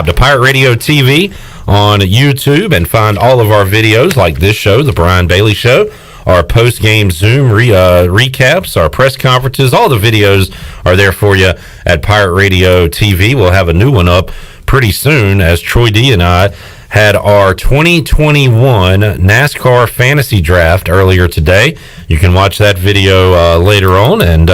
to Pirate Radio TV on YouTube and find all of our videos like this show, The Brian Bailey Show, our post-game Zoom recaps, our press conferences. All the videos are there for you at Pirate Radio TV. We'll have a new one up pretty soon, as Troy D and I had our 2021 NASCAR fantasy draft earlier today. You can watch that video later on and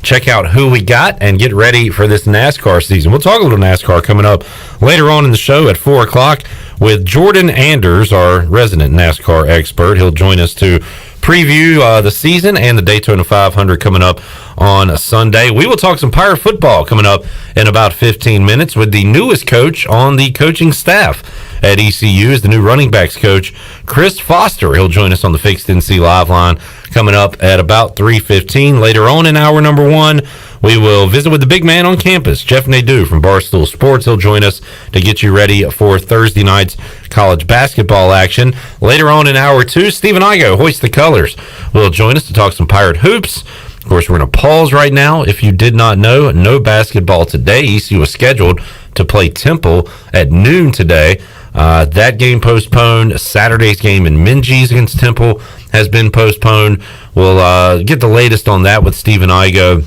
check out who we got and get ready for this NASCAR season. We'll talk a little NASCAR coming up later on in the show at 4 o'clock with Jordan Anders, our resident NASCAR expert. He'll join us to preview the season and the Daytona 500 coming up on Sunday. We will talk some Pirate football coming up in about 15 minutes with the newest coach on the coaching staff at ECU, is the new running backs coach, Chris Foster. He'll join us on the Fixed NC Live line coming up at about 3:15. Later on in hour number 1, we will visit with the big man on campus, Jeff Nadeau from Barstool Sports. He'll join us to get you ready for Thursday night's college basketball action. Later on in hour 2, Stephen Igoe, Hoist the Colors, will join us to talk some Pirate hoops. Of course, we're going to pause right now. If you did not know, no basketball today. ECU was scheduled to play Temple at noon today. That game postponed. Saturday's game in Minges against Temple has been postponed. We'll get the latest on that with Stephen Igoe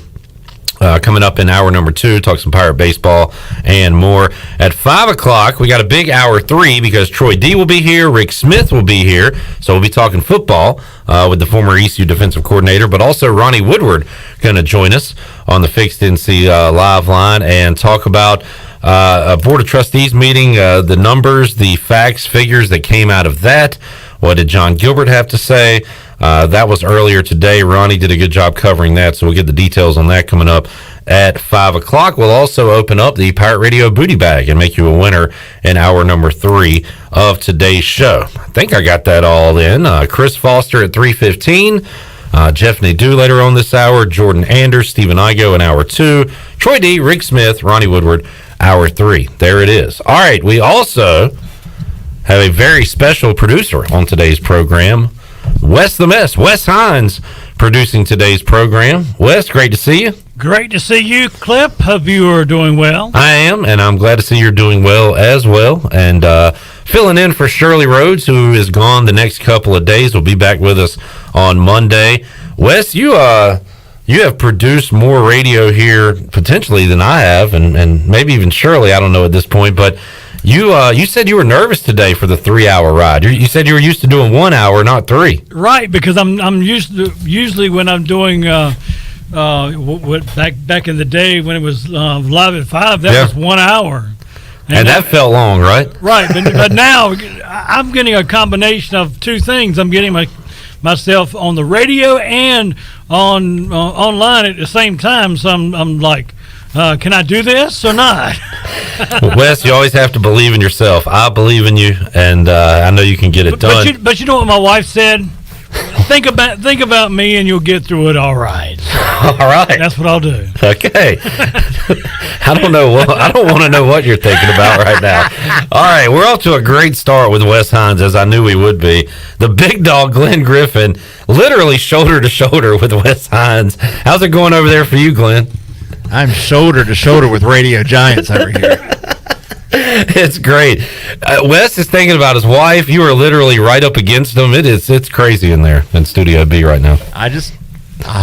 coming up in hour number 2. Talk some Pirate baseball and more. At 5 o'clock, we got a big hour 3 because Troy D will be here. Rick Smith will be here. So we'll be talking football with the former ECU defensive coordinator, but also Ronnie Woodward going to join us on the Fixed NC Live line and talk about a Board of Trustees meeting, the numbers, the facts, figures that came out of that. What did John Gilbert have to say? That was earlier today. Ronnie did a good job covering that, so we'll get the details on that coming up at 5 o'clock. We'll also open up the Pirate Radio Booty Bag and make you a winner in hour number 3 of today's show. I think I got that all in. Chris Foster at 3:15. Jeff Nadeau later on this hour. Jordan Anders, Stephen Igoe in hour 2. Troy D, Rick Smith, Ronnie Woodward, hour 3. There it is. All right, we also have a very special producer on today's program, Wes the Mess, Wes Hines, producing today's program. Wes, great to see you. Great to see you, Clip. Hope you are doing well. I am, and I'm glad to see you're doing well as well. And filling in for Shirley Rhodes, who is gone the next couple of days, will be back with us on Monday. Wes, you have produced more radio here potentially than I have, and maybe even Shirley, I don't know at this point, but you said you were nervous today for the 3-hour ride. You said you were used to doing 1 hour, not 3. Right, because I'm usually when I'm doing back in the day when it was live at 5, that was 1 hour. And that felt long, right? Right, but now I'm getting a combination of two things. I'm getting myself on the radio and on online at the same time. So I'm like, can I do this or not? Well, Wes, you always have to believe in yourself. I believe in you, and I know you can get it done. But you know what my wife said? Think about me, and you'll get through it all right. All right, that's what I'll do. Okay. I don't want to know what you're thinking about right now. All right, we're off to a great start with Wes Hines, as I knew we would be. The big dog, Glenn Griffin, literally shoulder to shoulder with Wes Hines. How's it going over there for you, Glenn? I'm shoulder to shoulder with radio giants over here. It's great. Wes is thinking about his wife. You are literally right up against him. It's crazy in there in Studio B right now. I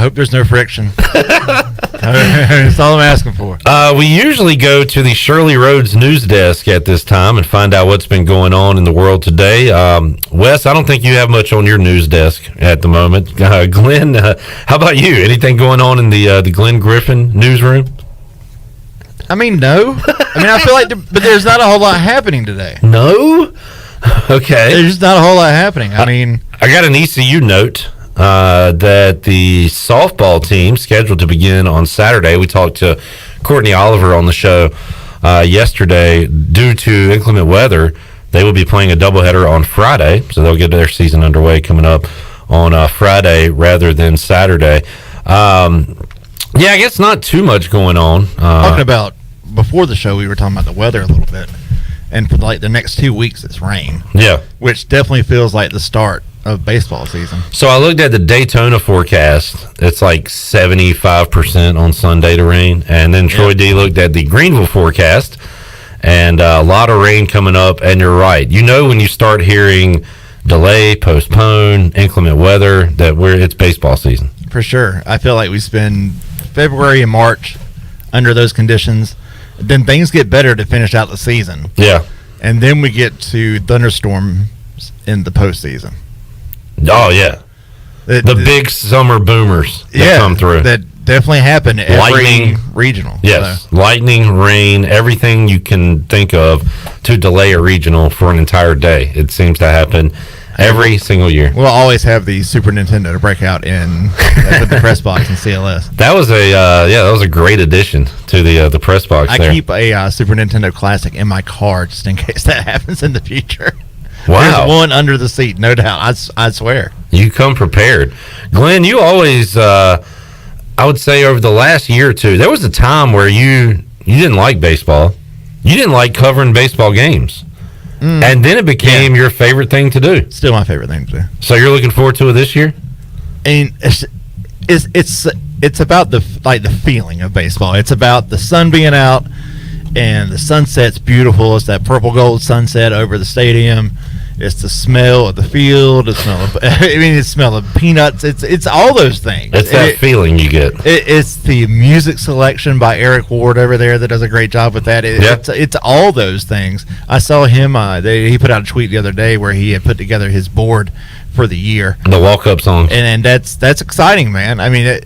hope there's no friction. That's all I'm asking for. We usually go to the Shirley Rhodes news desk at this time and find out what's been going on in the world today. Wes, I don't think you have much on your news desk at the moment. Glenn, how about you? Anything going on in the Glenn Griffin newsroom? I mean, no. I feel like but there's not a whole lot happening today. No? Okay. There's not a whole lot happening. I got an ECU note that the softball team scheduled to begin on Saturday. We talked to Courtney Oliver on the show yesterday. Due to inclement weather, they will be playing a doubleheader on Friday, so they'll get their season underway coming up on Friday rather than Saturday. Yeah, I guess not too much going on. Talking about before the show, we were talking about the weather a little bit, and for like the next 2 weeks, it's rain. Yeah, which definitely feels like the start of baseball season. So I looked at the Daytona forecast. It's like 75% on Sunday to rain, and then Troy D looked at the Greenville forecast, and a lot of rain coming up. And you're right. You know, when you start hearing delay, postpone, inclement weather, that it's baseball season. For sure. I feel like we spend February and March under those conditions. Then things get better to finish out the season. Yeah. And then we get to thunderstorms in the postseason. Oh, yeah. The big summer boomers that come through. That definitely happen every Lightning. regional. Yes. So. Lightning, rain, everything you can think of to delay a regional for an entire day. It seems to happen every single year. We'll always have the Super Nintendo to break out in with the press box and CLS. That was a great addition to the press box. I keep a Super Nintendo Classic in my car just in case that happens in the future. Wow. There's one under the seat, no doubt. I swear. You come prepared. Glenn, you always, I would say over the last year or two, there was a time where you didn't like baseball. You didn't like covering baseball games. And then it became your favorite thing to do. Still my favorite thing to do. So you're looking forward to it this year? And it's about the feeling of baseball. It's about the sun being out and the sunset's beautiful. It's that purple gold sunset over the stadium. It's the smell of the field. The smell of peanuts. It's all those things. It's that feeling you get. It's the music selection by Eric Ward over there that does a great job with that. It's all those things. I saw him. He put out a tweet the other day where he had put together his board for the year. The walk-up song. And that's exciting, man. I mean,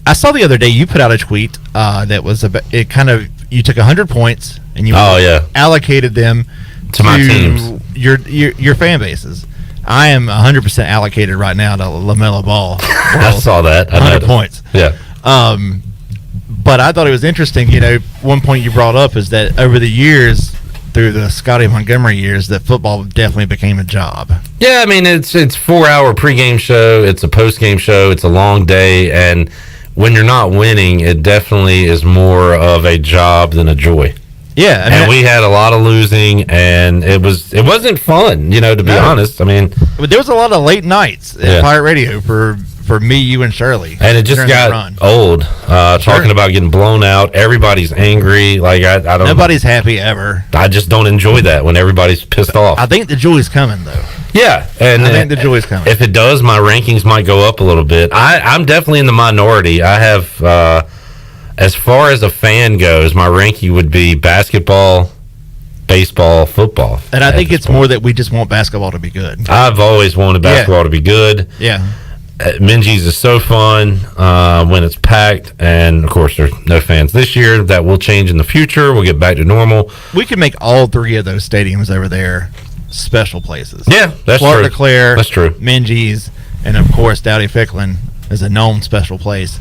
I saw the other day you put out a tweet that was about it. Kind of, you took 100 points and you allocated them to my teams, your fan bases. I am 100% allocated right now to LaMelo Ball. I saw that. 100 points. Yeah. But I thought it was interesting. You know, one point you brought up is that over the years, through the Scotty Montgomery years, that football definitely became a job. Yeah, I mean, it's 4-hour pregame show. It's a postgame show. It's a long day, and when you're not winning, it definitely is more of a job than a joy. Yeah, and we had a lot of losing, and it wasn't fun, to be honest. I mean, but there was a lot of late nights at Pirate Radio for me, you, and Shirley, and it just got old. Talking about getting blown out, everybody's angry. Like I don't. Nobody's happy ever. I just don't enjoy that when everybody's pissed off. I think the joy's coming though. Yeah, and I think the joy's coming. If it does, my rankings might go up a little bit. I'm definitely in the minority. I have. As far as a fan goes, my ranking would be basketball, baseball, football. And I think it's more that we just want basketball to be good. I've always wanted basketball to be good. Yeah. Minji's is so fun when it's packed. And, of course, there's no fans this year. That will change in the future. We'll get back to normal. We can make all three of those stadiums over there special places. Yeah, that's Clark true. LeClaire, that's true. Minji's, and, of course, Dowdy Ficklin is a known special place.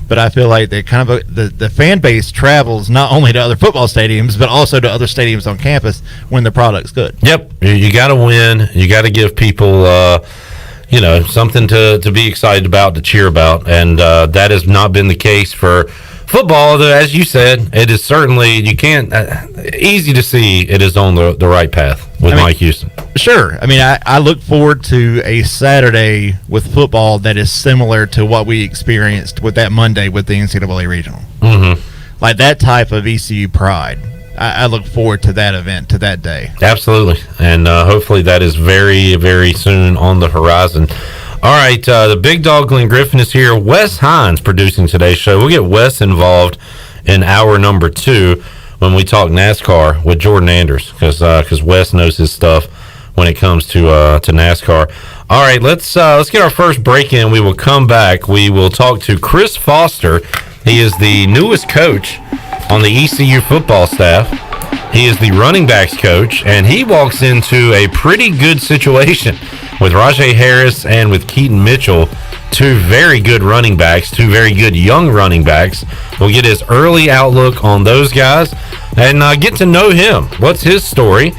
But I feel like they kind of the fan base travels not only to other football stadiums, but also to other stadiums on campus when the product's good. Yep, you got to win. You got to give people, something to be excited about, to cheer about, and that has not been the case for football. As you said, it is certainly easy to see it is on the right path with Mike Houston. Sure. I mean, I look forward to a Saturday with football that is similar to what we experienced with that Monday with the NCAA Regional. Mm-hmm. Like that type of ECU pride. I look forward to that event, to that day. Absolutely. And hopefully that is very, very soon on the horizon. All right, the big dog Glenn Griffin is here. Wes Hines producing today's show. We'll get Wes involved in hour number 2 when we talk NASCAR with Jordan Anders, because Wes knows his stuff when it comes to NASCAR. All right, let's get our first break in. We will come back. We will talk to Chris Foster. He is the newest coach on the ECU football staff. He is the running backs coach, and he walks into a pretty good situation with Raj Harris and with Keaton Mitchell, two very good running backs, two very good young running backs. We'll get his early outlook on those guys and get to know him. What's his story?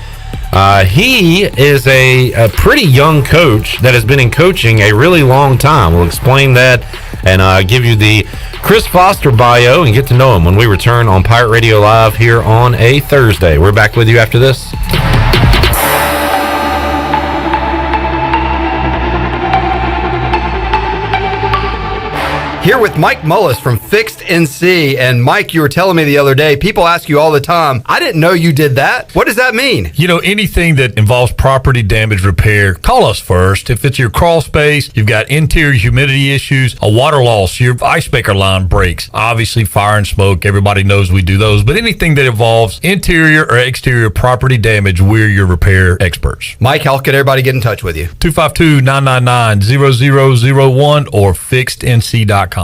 He is a pretty young coach that has been in coaching a really long time. We'll explain that and give you the Chris Foster bio and get to know him when we return on Pirate Radio Live here on a Thursday. We're back with you after this. Here with Mike Mullis from Fixed NC. And Mike, you were telling me the other day, people ask you all the time, I didn't know you did that. What does that mean? You know, anything that involves property damage repair, call us first. If it's your crawl space, you've got interior humidity issues, a water loss, your ice maker line breaks, obviously fire and smoke, everybody knows we do those, but anything that involves interior or exterior property damage, we're your repair experts. Mike, how can everybody get in touch with you? 252-999-0001 or fixednc.com.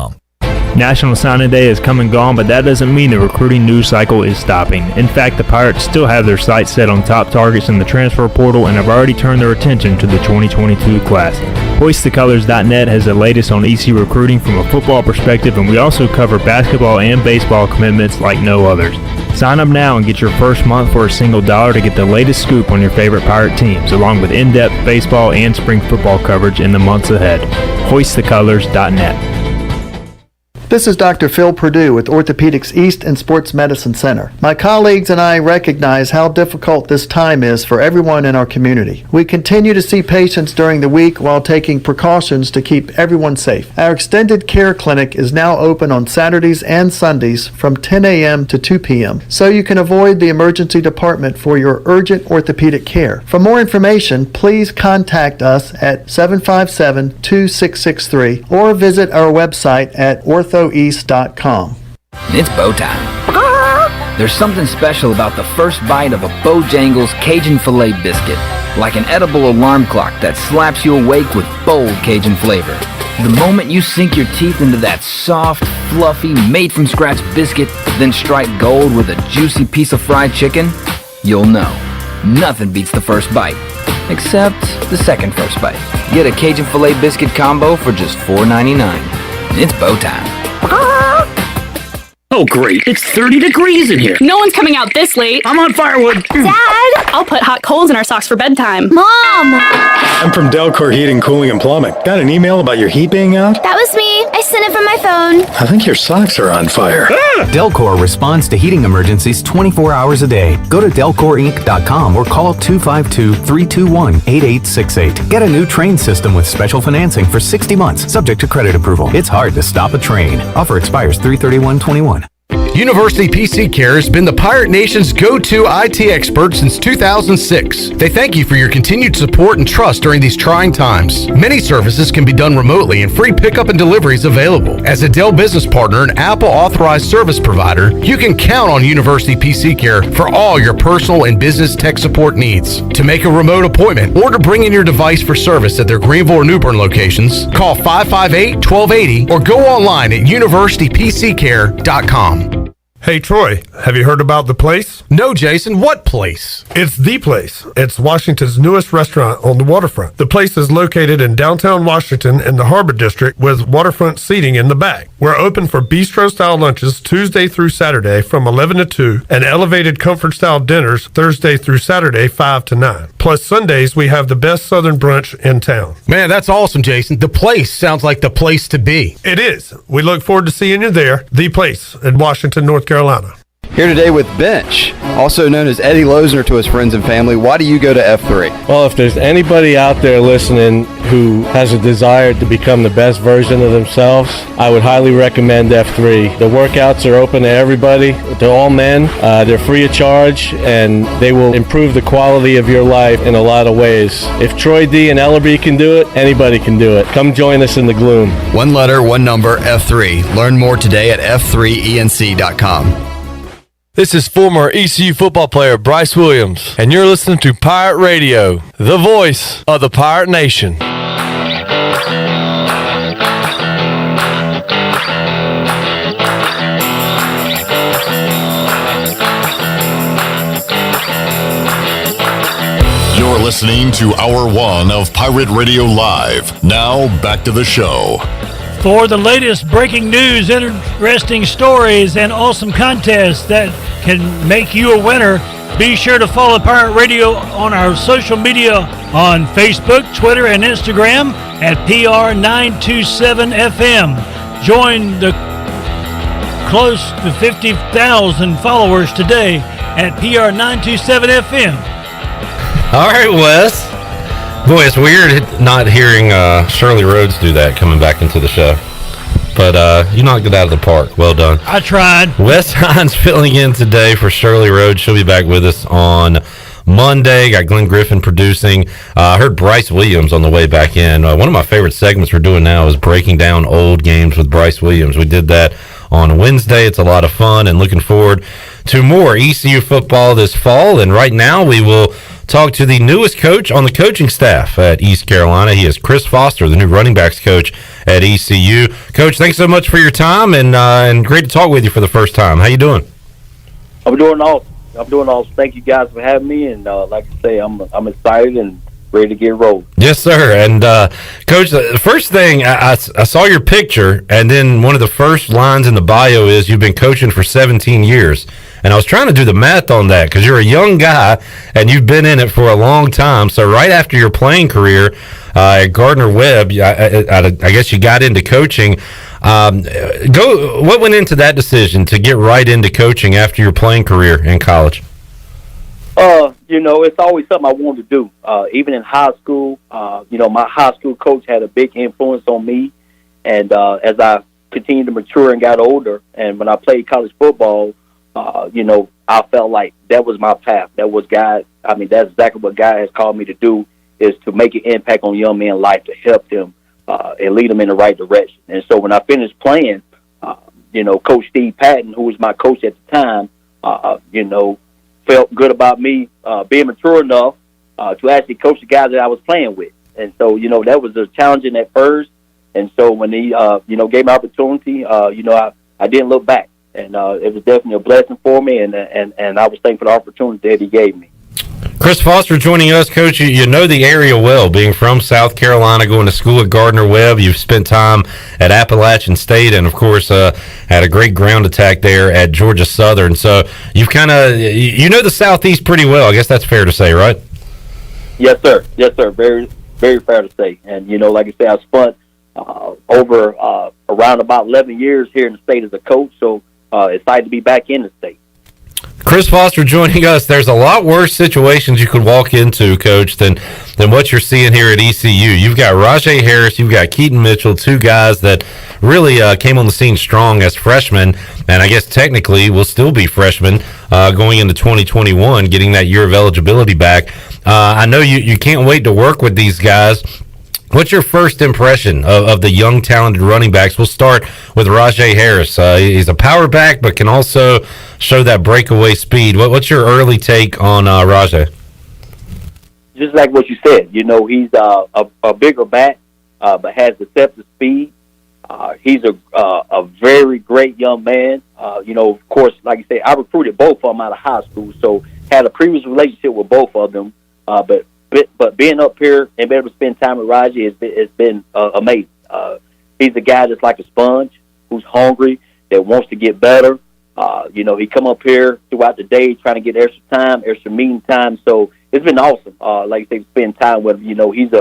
National Signing Day has come and gone, but that doesn't mean the recruiting news cycle is stopping. In fact, the Pirates still have their sights set on top targets in the transfer portal and have already turned their attention to the 2022 class. HoistTheColors.net has the latest on ECU recruiting from a football perspective, and we also cover basketball and baseball commitments like no others. Sign up now and get your first month for a single $1 to get the latest scoop on your favorite Pirate teams, along with in-depth baseball and spring football coverage in the months ahead. HoistTheColors.net. This is Dr. Phil Perdue with Orthopedics East and Sports Medicine Center. My colleagues and I recognize how difficult this time is for everyone in our community. We continue to see patients during the week while taking precautions to keep everyone safe. Our extended care clinic is now open on Saturdays and Sundays from 10 a.m. to 2 p.m. so you can avoid the emergency department for your urgent orthopedic care. For more information, please contact us at 757-2663 or visit our website at orthoeast.com. It's bow time. There's something special about the first bite of a Bojangles Cajun filet biscuit, like an edible alarm clock that slaps you awake with bold Cajun flavor. The moment you sink your teeth into that soft, fluffy, made-from-scratch biscuit, then strike gold with a juicy piece of fried chicken, you'll know. Nothing beats the first bite, except the second first bite. Get a Cajun filet biscuit combo for just $4.99. It's bow time. Oh, great. It's 30 degrees in here. No one's coming out this late. I'm on firewood. Dad! I'll put hot coals in our socks for bedtime. Mom! I'm from Delcor Heating, Cooling, and Plumbing. Got an email about your heat being out? That was me. I sent it from my phone. I think your socks are on fire. Delcor responds to heating emergencies 24 hours a day. Go to DelcorInc.com or call 252-321-8868. Get a new train system with special financing for 60 months, subject to credit approval. It's hard to stop a train. Offer expires 3/31/21. University PC Care has been the Pirate Nation's go-to IT expert since 2006. They thank you for your continued support and trust during these trying times. Many services can be done remotely and free pickup and delivery is available. As a Dell business partner and Apple authorized service provider, you can count on University PC Care for all your personal and business tech support needs. To make a remote appointment or to bring in your device for service at their Greenville or New Bern locations, call 558-1280 or go online at universitypccare.com. Hey, Troy, have you heard about The Place? No, Jason, what place? It's The Place. It's Washington's newest restaurant on the waterfront. The Place is located in downtown Washington in the Harbor District with waterfront seating in the back. We're open for bistro-style lunches Tuesday through Saturday from 11 to 2 and elevated comfort-style dinners Thursday through Saturday 5 to 9. Plus, Sundays, we have the best Southern brunch in town. Man, that's awesome, Jason. The Place sounds like the place to be. It is. We look forward to seeing you there. The Place in Washington, North Carolina. Here today with Bench, also known as Eddie Losner to his friends and family. Why do you go to F3? Well, if there's anybody out there listening who has a desire to become the best version of themselves, I would highly recommend F3. The workouts are open to everybody. They're all men. They're free of charge, and they will improve the quality of your life in a lot of ways. If Troy D and Ellerby can do it, anybody can do it. Come join us in the gloom. One letter, one number, F3. Learn more today at f3enc.com. This is former ECU football player Bryce Williams, and you're listening to Pirate Radio, the voice of the Pirate Nation. You're listening to Hour 1 of Pirate Radio Live. Now, back to the show. For the latest breaking news, interesting stories, and awesome contests that can make you a winner, be sure to follow Pirate Radio on our social media on Facebook, Twitter, and Instagram at PR927FM. Join the close to 50,000 followers today at PR927FM. All right, Wes. Boy, it's weird not hearing Shirley Rhodes do that coming back into the show. but you knocked it out of the park. Well done. I tried. Wes Hines filling in today for Shirley Rhodes. She'll be back with us on Monday. Got Glenn Griffin producing. I heard Bryce Williams on the way back in. One of my favorite segments we're doing now is breaking down old games with Bryce Williams. We did that on Wednesday. It's a lot of fun, and looking forward to more ECU football this fall. And right now we will talk to the newest coach on the coaching staff at East Carolina. He is Chris Foster, the new running backs coach at ECU. Coach, thanks so much for your time, and great to talk with you for the first time. How you doing? I'm doing awesome. Thank you guys for having me, and like I say, I'm excited and ready to get rolling. Yes, sir. And Coach, the first thing I saw your picture, and then one of the first lines in the bio is you've been coaching for 17 years. And I was trying to do the math on that because you're a young guy and you've been in it for a long time. So right after your playing career at Gardner-Webb, I guess you got into coaching. What went into that decision to get right into coaching after your playing career in college? It's always something I wanted to do. Even in high school, my high school coach had a big influence on me. And as I continued to mature and got older, and when I played college football, I felt like that was my path. That's exactly what God has called me to do, is to make an impact on young men's life, to help them and lead them in the right direction. And so when I finished playing, Coach Steve Patton, who was my coach at the time, felt good about me being mature enough to actually coach the guys that I was playing with. And so, that was challenging at first. And so when he, gave me opportunity, I didn't look back. And it was definitely a blessing for me, and I was thankful for the opportunity that he gave me. Chris Foster joining us, Coach. You know the area well, being from South Carolina, going to school at Gardner-Webb. You've spent time at Appalachian State, and of course had a great ground attack there at Georgia Southern. So you've you know the Southeast pretty well. I guess that's fair to say, right? Yes, sir. Very, very fair to say. And like I said, I spent over around about 11 years here in the state as a coach. So excited to be back in the state. Chris Foster joining us. There's a lot worse situations you could walk into, Coach, than what you're seeing here at ECU. You've got Raj Harris, you've got Keaton Mitchell, two guys that really came on the scene strong as freshmen, and I guess technically will still be freshmen going into 2021, getting that year of eligibility back. I know you can't wait to work with these guys. What's your first impression of the young, talented running backs? We'll start with Raj Harris. He's a power back, but can also show that breakaway speed. What's your early take on Raj? Just like what you said, he's a bigger back, but has deceptive speed. He's a very great young man. Of course, like you say, I recruited both of them out of high school, so had a previous relationship with both of them, But being up here and being able to spend time with Raji has been amazing. He's a guy that's like a sponge, who's hungry, that wants to get better. He come up here throughout the day trying to get extra time, extra meeting time. So it's been awesome. Like you say, spend time with him. He's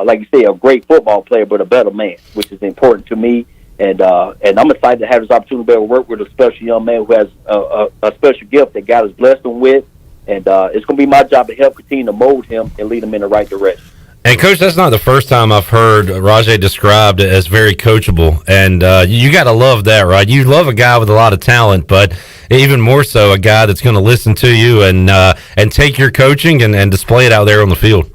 like you say, a great football player, but a better man, which is important to me. And I'm excited to have this opportunity to be able to work with a special young man who has a special gift that God has blessed him with. And it's going to be my job to help continue to mold him and lead him in the right direction. And, Coach, that's not the first time I've heard Rajay described as very coachable. And you got to love that, right? You love a guy with a lot of talent, but even more so a guy that's going to listen to you and take your coaching and display it out there on the field.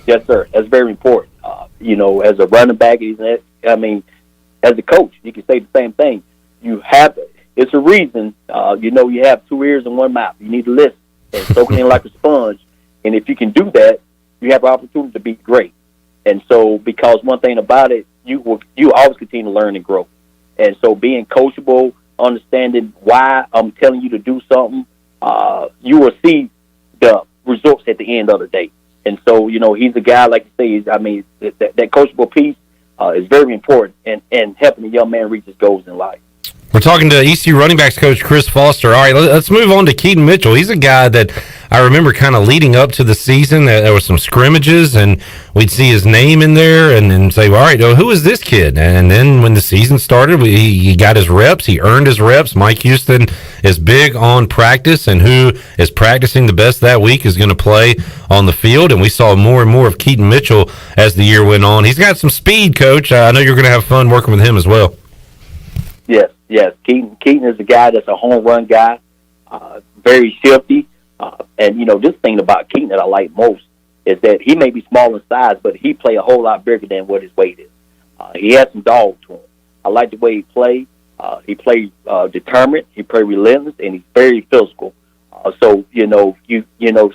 Yes, sir. That's very important. As a running back, as a coach, you can say the same thing. It's a reason, you have two ears and one mouth. You need to listen and soak it in like a sponge. And if you can do that, you have an opportunity to be great. And so, because one thing about it, you always continue to learn and grow. And so being coachable, understanding why I'm telling you to do something, you will see the results at the end of the day. And so, he's a guy, like you say, that coachable piece is very important in helping a young man reach his goals in life. We're talking to ECU running backs coach Chris Foster. All right, let's move on to Keaton Mitchell. He's a guy that I remember kind of leading up to the season. There were some scrimmages, and we'd see his name in there and then say, well, all right, who is this kid? And then when the season started, he got his reps. He earned his reps. Mike Houston is big on practice, and who is practicing the best that week is going to play on the field. And we saw more and more of Keaton Mitchell as the year went on. He's got some speed, Coach. I know you're going to have fun working with him as well. Yes. Keaton is a guy that's a home run guy, very shifty. And, this thing about Keaton that I like most is that he may be small in size, but he play a whole lot bigger than what his weight is. He has some dog to him. I like the way he plays. He plays determined. He plays relentless, and he's very physical. So,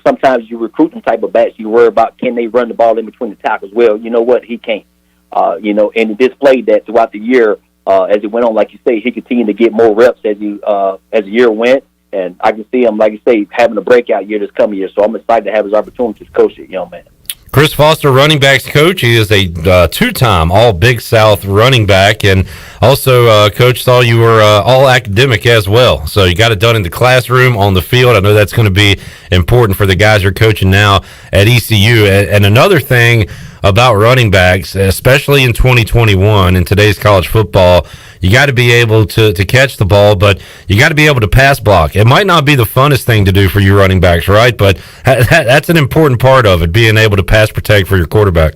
sometimes you recruit them type of backs. You worry about can they run the ball in between the tackles. Well, you know what? He can't. And he displayed that throughout the year as it went on. Like you say, he continued to get more reps as the year went. And I can see him, like you say, having a breakout year this coming year. So I'm excited to have his opportunity to coach that young man. Chris Foster, running backs coach. He is a two-time All-Big South running back, and also, Coach, saw you were all academic as well. So you got it done in the classroom, on the field. I know that's going to be important for the guys you're coaching now at ECU. And another thing about running backs, especially in 2021 in today's college football, you got to be able to catch the ball, but you got to be able to pass block. It might not be the funnest thing to do for you running backs, right? But that's an important part of it, being able to pass protect for your quarterback.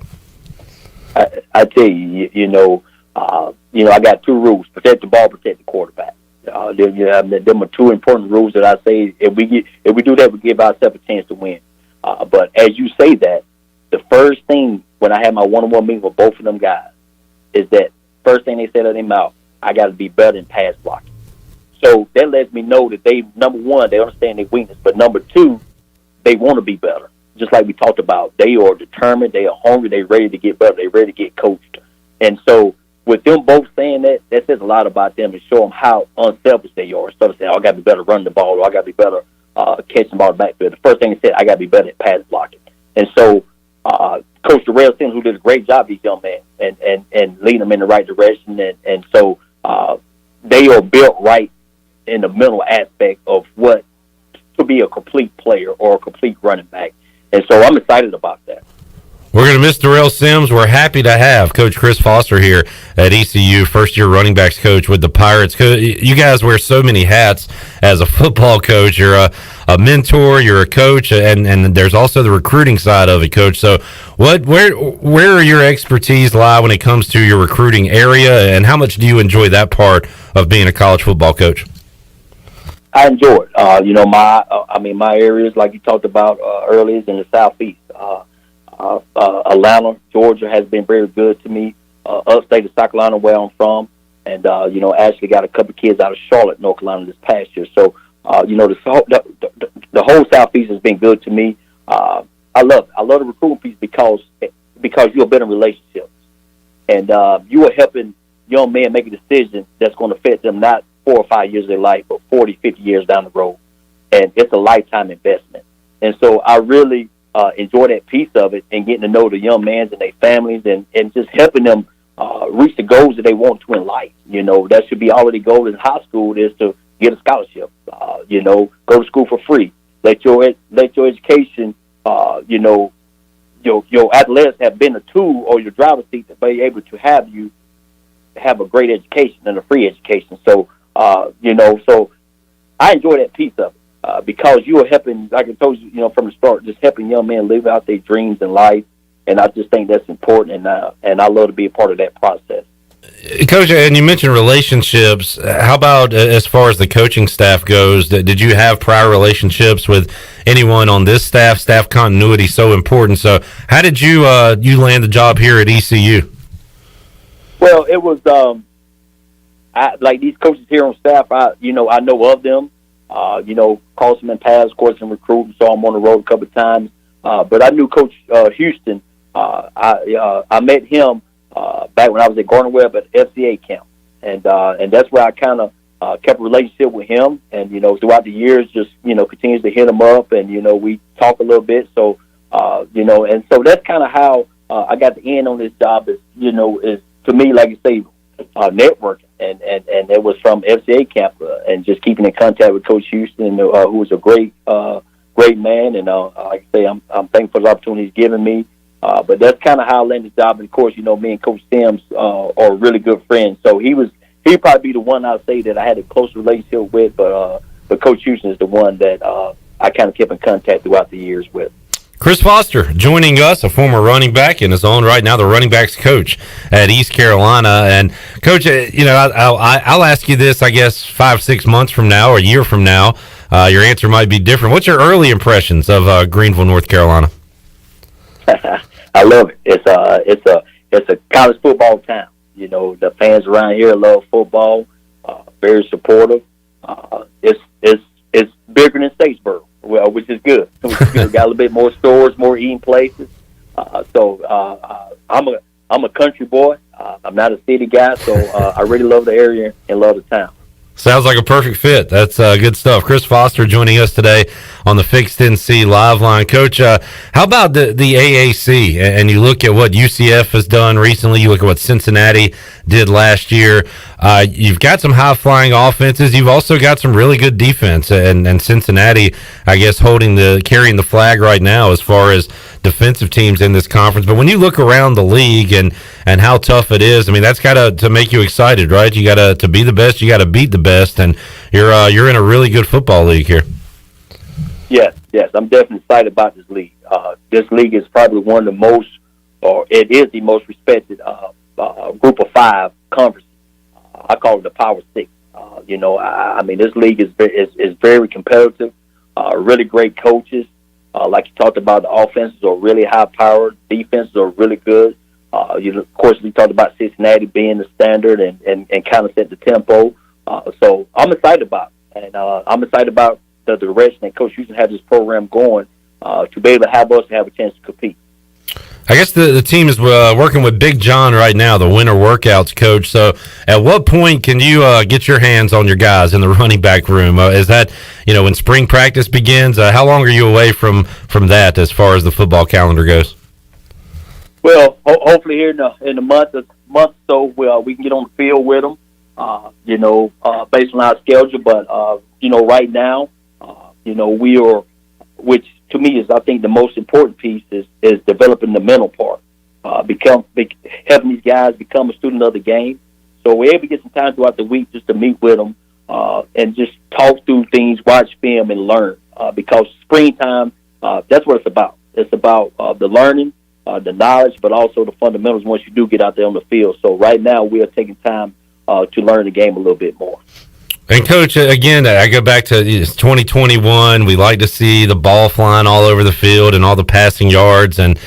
I tell you, I got two rules: protect the ball, protect the quarterback. Them are two important rules that I say if we do that, we give ourselves a chance to win. But as you say that, the first thing when I had my one-on-one meeting with both of them guys is that first thing they said out of their mouth, I got to be better in pass blocking. So that lets me know that they, number one, they understand their weakness, but number two, they want to be better. Just like we talked about, they are determined, they are hungry, they're ready to get better, they're ready to get coached. And so with them both saying that says a lot about them and show them how unselfish they are. Instead of saying, I got to be better running the ball, or I got to be better catching the ball in the backfield. The first thing they said, I got to be better at pass blocking. And so Coach Darrell Sims, who did a great job, these young men, and leading them in the right direction. And so they are built right in the mental aspect of what to be a complete player or a complete running back. And so I'm excited about that. We're going to miss Darrell Sims. We're happy to have Coach Chris Foster here at ECU, first-year running backs coach with the Pirates. You guys wear so many hats as a football coach. You're a mentor, you're a coach, and there's also the recruiting side of it, Coach. So where are your expertise lie when it comes to your recruiting area, and how much do you enjoy that part of being a college football coach? I enjoy it. My areas, like you talked about earlier, is in the Southeast. Atlanta, Georgia has been very good to me. Upstate of South Carolina, where I'm from, and actually got a couple of kids out of Charlotte, North Carolina this past year. So the whole Southeast has been good to me. I love the recruiting piece because you're building relationships, and you are helping young men make a decision that's going to fit them not 4 or 5 years of their life, but 40, 50 years down the road, and it's a lifetime investment. And so I really enjoy that piece of it and getting to know the young men and their families and just helping them reach the goals that they want to in life. That should be already goal in high school is to get a scholarship, go to school for free. Let your education, your athletics have been a tool or your driver's seat to be able to have you have a great education and a free education. So, so I enjoy that piece of it. Because you are helping, like I told you, from the start, just helping young men live out their dreams in life, and I just think that's important, and I love to be a part of that process. Coach, and you mentioned relationships. How about as far as the coaching staff goes? Did you have prior relationships with anyone on this staff? Staff continuity is so important. So, how did you land the job here at ECU? Well, it was like these coaches here on staff. I know of them. Crossed them in paths, of course, in recruiting, saw him on the road a couple of times. But I knew Coach Houston. I met him back when I was at Gardner Webb at FCA camp. And that's where I kind of kept a relationship with him. And, throughout the years, just, continues to hit him up. And, we talk a little bit. So, and so that's kind of how I got the end on this job is to me, like you say, networking. And it was from FCA camp and just keeping in contact with Coach Houston, who was a great man. And like I say, I'm thankful for the opportunity he's given me. But that's kind of how I landed the job. And of course, me and Coach Sims are really good friends. So he'd probably be the one I'd say that I had a close relationship with. But Coach Houston is the one that I kind of kept in contact throughout the years with. Chris Foster joining us, a former running back in his own right now, the running backs coach at East Carolina. And Coach, I'll ask you this, I guess, 5-6 months from now or a year from now. Your answer might be different. What's your early impressions of Greenville, North Carolina? I love it. It's a college football town. You know, the fans around here love football. Very supportive. It's bigger than Statesboro, well, which is good. Got a little bit more stores, more eating places. So I'm a country boy. I'm not a city guy, so I really love the area and love the town. Sounds like a perfect fit. That's good stuff. Chris Foster joining us today on the Fixed NC Live Line. Coach, how about the AAC? And you look at what UCF has done recently. You look at what Cincinnati did last year. You've got some high-flying offenses. You've also got some really good defense. And Cincinnati, I guess, carrying the flag right now as far as defensive teams in this conference. But when you look around the league and how tough it is, I mean, that's got to make you excited, right? You got to be the best. You got to beat the best, and you're in a really good football league here. Yes, I'm definitely excited about this league. This league is probably one of the most, or it is the most respected group of 5 conferences. I call it the Power 6. I mean, this league is very competitive. Really great coaches. Like you talked about, the offenses are really high-powered. Defenses are really good. Of course, we talked about Cincinnati being the standard and kind of set the tempo. So I'm excited about it. And I'm excited about the direction that Coach Houston had this program going to be able to have us have a chance to compete. I guess the team is working with Big John right now, the winter workouts coach. So at what point can you get your hands on your guys in the running back room? Is that, when spring practice begins? How long are you away from that as far as the football calendar goes? Well, hopefully here in a month or so, we can get on the field with them, based on our schedule. But, right now, we are, which to me is, I think, the most important piece is developing the mental part, helping these guys become a student of the game. So we're able to get some time throughout the week just to meet with them and just talk through things, watch film, and learn. Because springtime, that's what it's about. It's about the learning, the knowledge, but also the fundamentals once you do get out there on the field. So right now we are taking time to learn the game a little bit more. And, Coach, again, I go back to 2021. We like to see the ball flying all over the field and all the passing yards and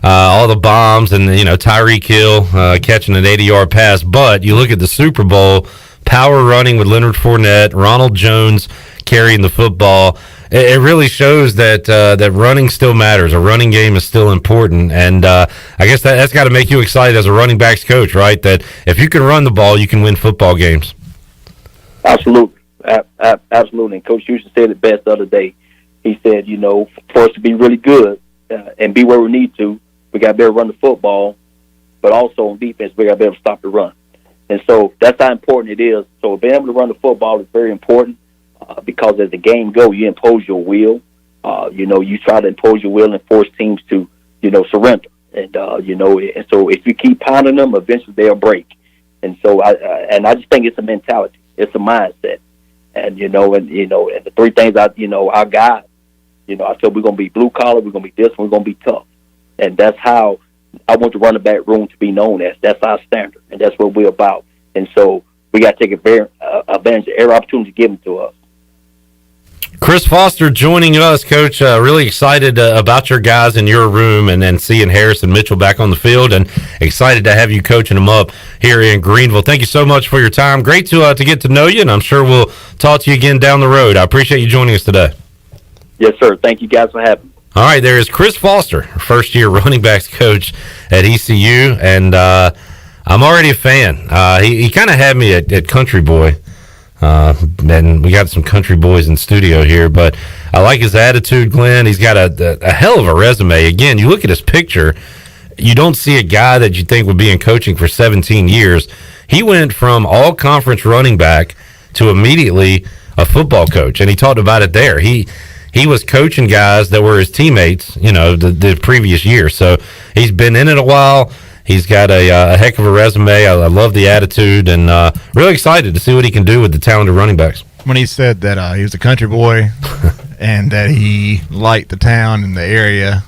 all the bombs and, Tyreek Hill catching an 80-yard pass. But you look at the Super Bowl, power running with Leonard Fournette, Ronald Jones carrying the football. It really shows that running still matters. A running game is still important. And I guess that's got to make you excited as a running backs coach, right? That if you can run the ball, you can win football games. Absolutely. Absolutely. And Coach Houston said it best the other day. He said, for us to be really good and be where we need to, we got to be able to run the football, but also on defense, we got to be able to stop the run. And so that's how important it is. So being able to run the football is very important because as the game goes, you impose your will. You try to impose your will and force teams to, surrender. And, and so if you keep pounding them, eventually they'll break. And so I just think it's a mentality. It's a mindset. And, and the 3 things our guys, I said we're going to be blue collar, we're going to be this, we're going to be tough. And that's how I want the running back room to be known as. That's our standard, and that's what we're about. And so we got to take advantage of every opportunity given to us. Chris Foster joining us, Coach. Really excited about your guys in your room and seeing Harris and Mitchell back on the field, and excited to have you coaching them up here in Greenville. Thank you so much for your time. Great to get to know you, and I'm sure we'll talk to you again down the road. I appreciate you joining us today. Yes, sir. Thank you guys for having me. All right, there is Chris Foster, first-year running backs coach at ECU, and I'm already a fan. He kind of had me at Country Boy. And we got some country boys in studio here, but I like his attitude, Glenn. He's got a hell of a resume. Again, you look at his picture, you don't see a guy that you think would be in coaching for 17 years. He went from all-conference running back to immediately a football coach, and he talked about it there. He was coaching guys that were his teammates, the previous year. So he's been in it a while. He's got a heck of a resume. I love the attitude, and really excited to see what he can do with the talented running backs. When he said that he was a country boy and that he liked the town and the area,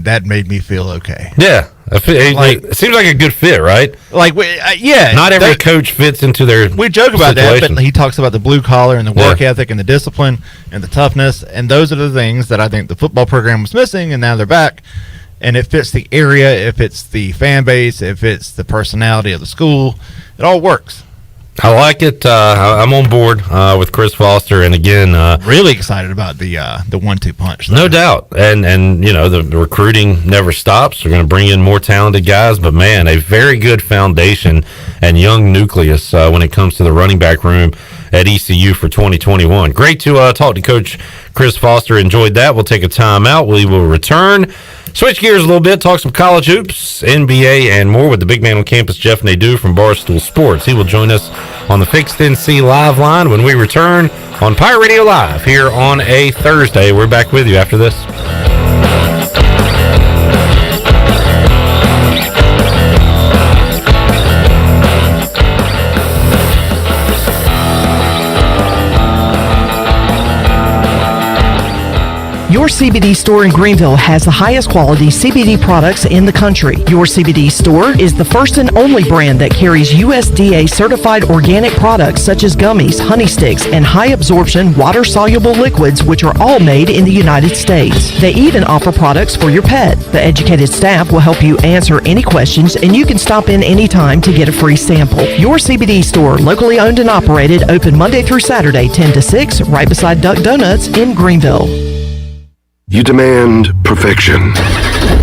that made me feel okay. Yeah. It seems like a good fit, right? Like, yeah. Not every coach fits into their We joke about situation. that, but he talks about the blue collar and the work ethic and the discipline and the toughness, and those are the things that I think the football program was missing, and now they're back. And it fits the area, if it's the fan base, if it's the personality of the school, it all works. I like it. I'm on board with Chris Foster, and again, really excited about the 1-2 punch. No doubt, and you know the recruiting never stops. We're going to bring in more talented guys, but man, a very good foundation and young nucleus when it comes to the running back room at ECU for 2021. Great to talk to Coach Chris Foster. Enjoyed that. We'll take a time out. We will return. Switch gears a little bit, talk some college hoops, NBA, and more with the big man on campus, Jeff Nadeau from Barstool Sports. He will join us on the Fixed NC Live line when we return on Pirate Radio Live here on a Thursday. We're back with you after this. Your CBD store in Greenville has the highest quality CBD products in the country. Your CBD store is the first and only brand that carries USDA certified organic products such as gummies, honey sticks, and high absorption water soluble liquids, which are all made in the United States. They even offer products for your pet. The educated staff will help you answer any questions, and you can stop in anytime to get a free sample. Your CBD store, locally owned and operated, open Monday through Saturday, 10 to 6, right beside Duck Donuts in Greenville. You demand perfection.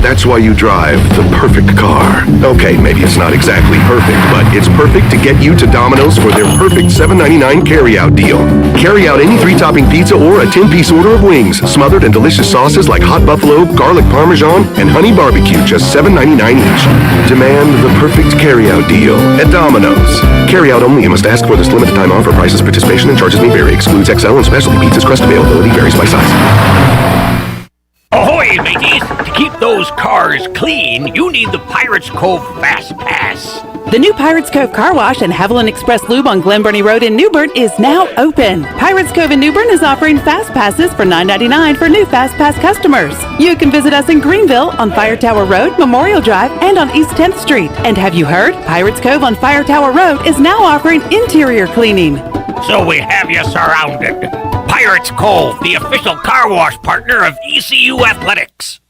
That's why you drive the perfect car. Okay, maybe it's not exactly perfect, but it's perfect to get you to Domino's for their perfect $7.99 carry-out deal. Carry out any 3-topping pizza or a 10-piece order of wings, smothered in delicious sauces like hot buffalo, garlic parmesan, and honey barbecue, just $7.99 each. Demand the perfect carry-out deal at Domino's. Carry-out only. You must ask for this limited time offer. Prices, participation, and charges may vary. Excludes XL and specialty pizzas. Crust availability varies by size. Ahoy, mateys! To keep those cars clean, you need the Pirates Cove Fast Pass. The new Pirates Cove Car Wash and Haviland Express Lube on Glen Burnie Road in New Bern is now open. Pirates Cove in New Bern is offering Fast Passes for $9.99 for new Fast Pass customers. You can visit us in Greenville on Fire Tower Road, Memorial Drive, and on East 10th Street. And have you heard? Pirates Cove on Fire Tower Road is now offering interior cleaning. So we have you surrounded. Pirates Cove, the official car wash partner of ECU Athletics.